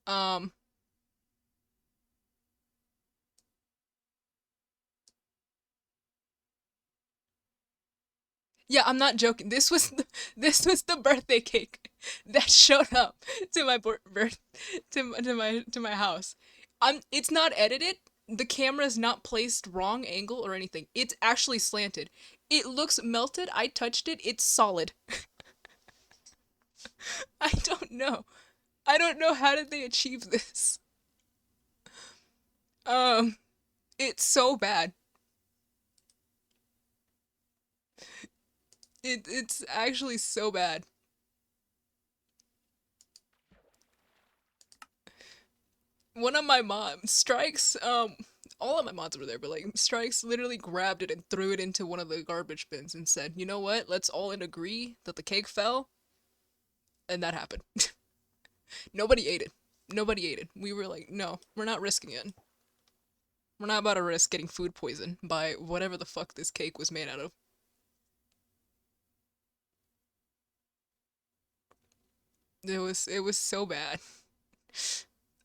Um, yeah, I'm not joking. This was the birthday cake that showed up to my to my house. It's not edited. The camera's not placed wrong angle or anything. It's actually slanted. It looks melted. I touched it. It's solid. I don't know. I don't know how did they achieve this. Um, it's so bad. It's actually so bad. One of my mods, Strikes, all of my mods were there, but like Strikes literally grabbed it and threw it into one of the garbage bins and said, "You know what? Let's all agree that the cake fell." And that happened. Nobody ate it. Nobody ate it. We were like, "No, we're not risking it. We're not about to risk getting food poison by whatever the fuck this cake was made out of." It was so bad.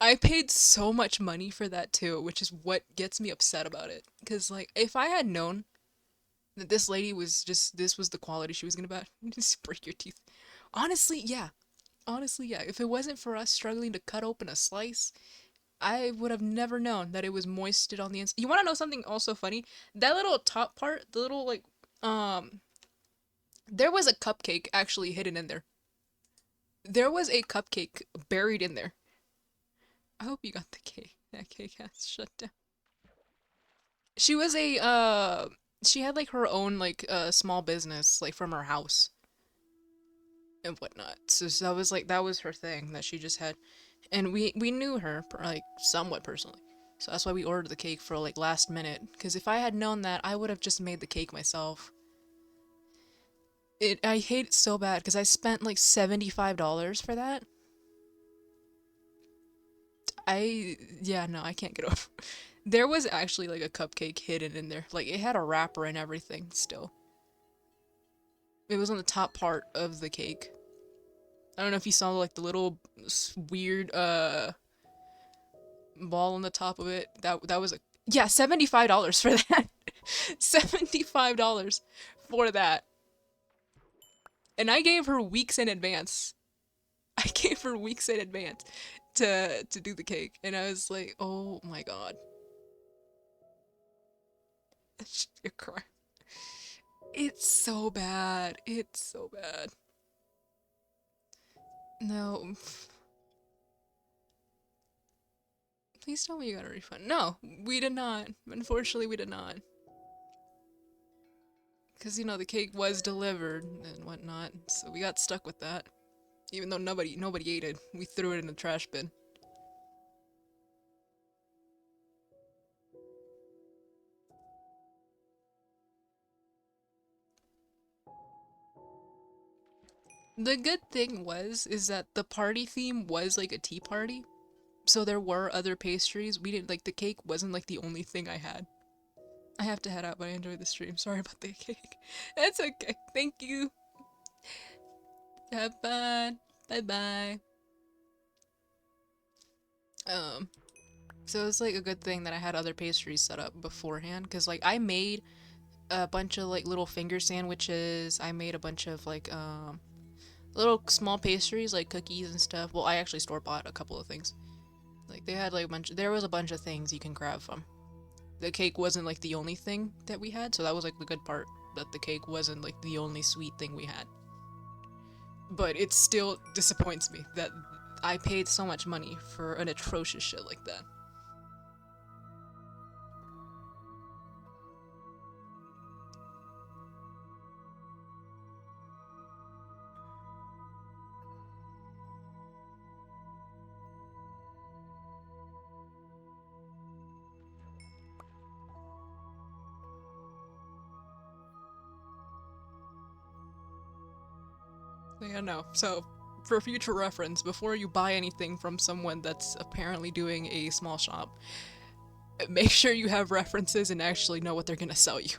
I paid so much money for that too, which is what gets me upset about it. Cause like if I had known that this lady was just this was the quality she was gonna buy, just break your teeth. Honestly, yeah. Honestly, yeah. If it wasn't for us struggling to cut open a slice, I would have never known that it was moisted on the inside. You want to know something also funny? That little top part, the little like um there was a cupcake actually hidden in there. There was a cupcake buried in there. I hope you got the cake. That cake has shut down. She was a she had like her own like small business like from her house and whatnot. So that was like that was her thing that she just had, and we knew her like somewhat personally. So that's why we ordered the cake for like last minute. Because if I had known that, I would have just made the cake myself. I hate it so bad because I spent like $75 for that. Yeah, no, I can't get over. There was actually like a cupcake hidden in there. Like it had a wrapper and everything still. It was on the top part of the cake. I don't know if you saw like the little weird ball on the top of it. That was a yeah, $75 for that. $75 for that. And I gave her weeks in advance. I gave her weeks in advance to do the cake. And I was like, "Oh my god." You're crying. It's so bad. It's so bad. No. Please tell me you got a refund. No, we did not. Unfortunately, we did not. Because, you know, the cake was delivered and whatnot, so we got stuck with that. Even though nobody ate it, we threw it in the trash bin. The good thing is that the party theme was like a tea party. So there were other pastries. We didn't like the cake wasn't like the only thing I had. I have to head out, but I enjoyed the stream. Sorry about the cake. That's okay. Thank you. Have fun. Bye bye. So it's like a good thing that I had other pastries set up beforehand, because like I made a bunch of like little finger sandwiches. I made a bunch of like little small pastries like cookies and stuff. Well, I actually store bought a couple of things. Like they had like there was a bunch of things you can grab from. The cake wasn't like the only thing that we had, so that was like the good part, that the cake wasn't like the only sweet thing we had. But it still disappoints me that I paid so much money for an atrocious shit like that. Yeah, no. So, for future reference, before you buy anything from someone that's apparently doing a small shop, make sure you have references and actually know what they're gonna sell you.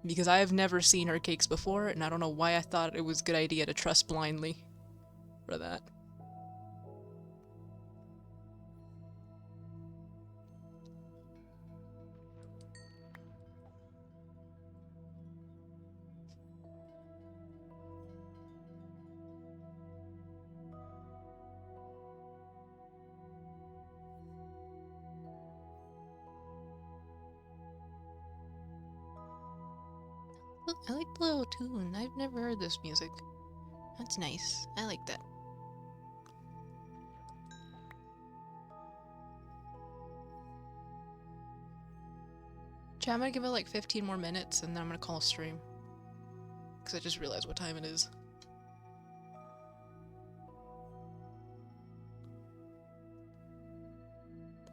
Because I have never seen her cakes before, and I don't know why I thought it was a good idea to trust blindly for that. I like Blue Tune. I've never heard this music. That's nice. I like that. Chat, I'm gonna give it like 15 more minutes and then I'm gonna call a stream. Because I just realized what time it is.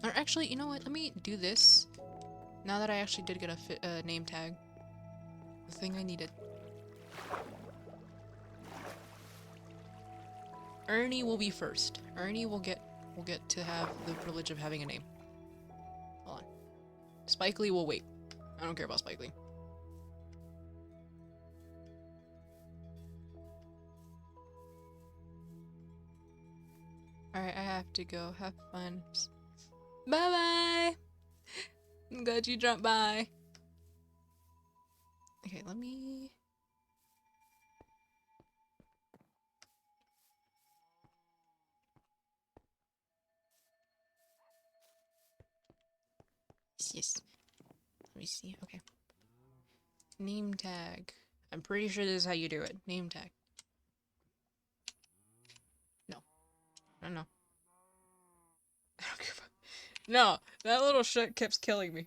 Or actually, you know what? Let me do this. Now that I actually did get a name tag. The thing I needed. Ernie will be first. Ernie will get to have the privilege of having a name. Hold on. Spike Lee will wait. I don't care about Spike Lee. Alright, I have to go. Have fun. Bye-bye! I'm glad you dropped by. Okay, let me... Yes. Let me see. Okay. Name tag. I'm pretty sure this is how you do it. Name tag. No. I don't know. I don't care about... No! That little shit keeps killing me.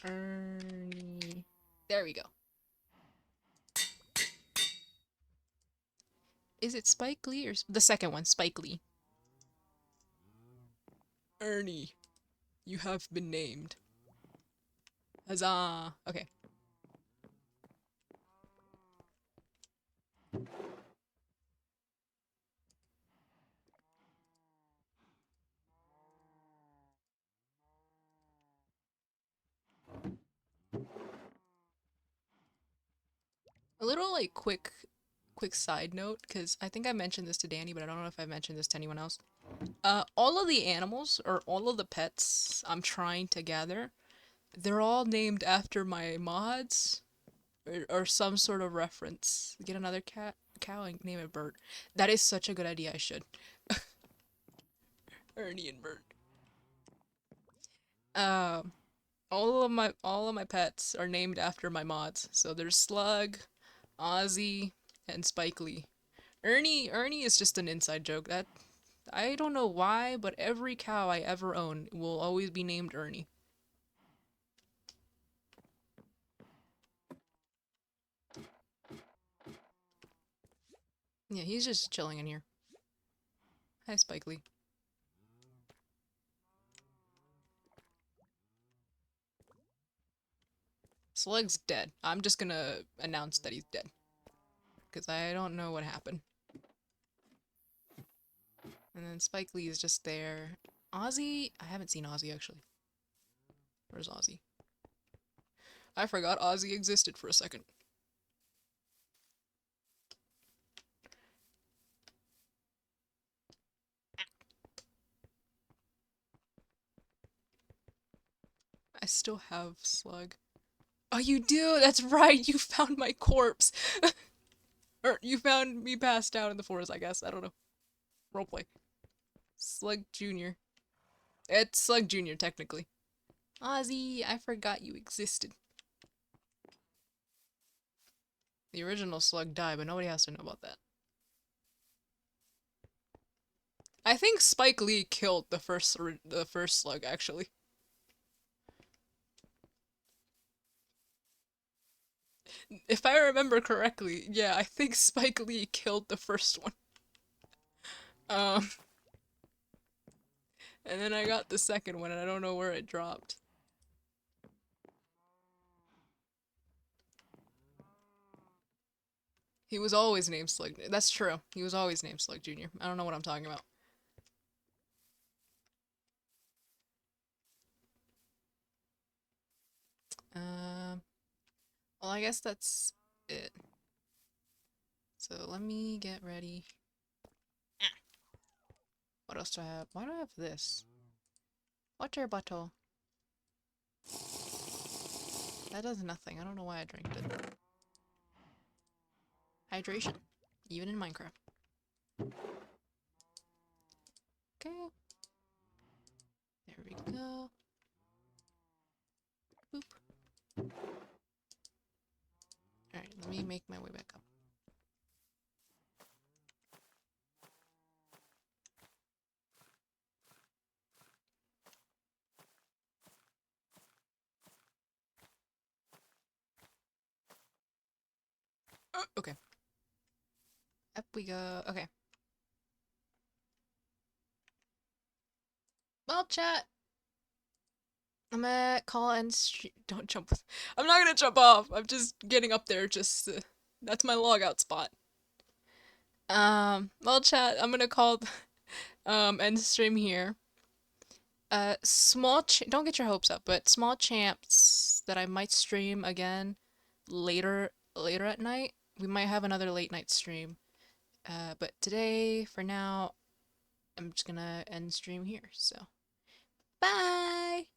Ernie... There we go. Is it Spike Lee or... The second one, Spike Lee. Ernie, you have been named. Huzzah! Okay. A little, like, quick side note, because I think I mentioned this to Danny, but I don't know if I mentioned this to anyone else. All of the animals, or all of the pets I'm trying to gather, they're all named after my mods, or some sort of reference. Get another cow and name it Bert. That is such a good idea, I should. Ernie and Bert. All of my pets are named after my mods. So there's Slug, Ozzy, and Spike Lee. Ernie is just an inside joke. That I don't know why, but every cow I ever own will always be named Ernie. Yeah, he's just chilling in here. Hi, Spike Lee. Slug's dead. I'm just gonna announce that he's dead. Because I don't know what happened. And then Spike Lee is just there. Ozzy? I haven't seen Ozzy, actually. Where's Ozzy? I forgot Ozzy existed for a second. I still have Slug. Oh, you do? That's right! You found my corpse! Or, you found me passed out in the forest, I guess. I don't know. Roleplay. Slug Jr. It's Slug Jr., technically. Ozzy, I forgot you existed. The original Slug died, but nobody has to know about that. I think Spike Lee killed the first Slug, actually. If I remember correctly, yeah, I think Spike Lee killed the first one. Um, and then I got the second one, and I don't know where it dropped. He was always named Slug. That's true. He was always named Slug Jr. I don't know what I'm talking about. Well, I guess that's it. So let me get ready. What else do I have? Why do I have this? Water bottle. That does nothing. I don't know why I drank it. Hydration. Even in Minecraft. Okay. There we go. Boop. Alright, let me make my way back up. Okay. Up we go. Okay. Well, chat. I'm gonna call and don't jump. I'm not gonna jump off. I'm just getting up there. Just that's my logout spot. Well, chat. I'm gonna call end stream here. Don't get your hopes up, but small chance that I might stream again later at night. We might have another late night stream. But today, for now, I'm just gonna end stream here. So, bye.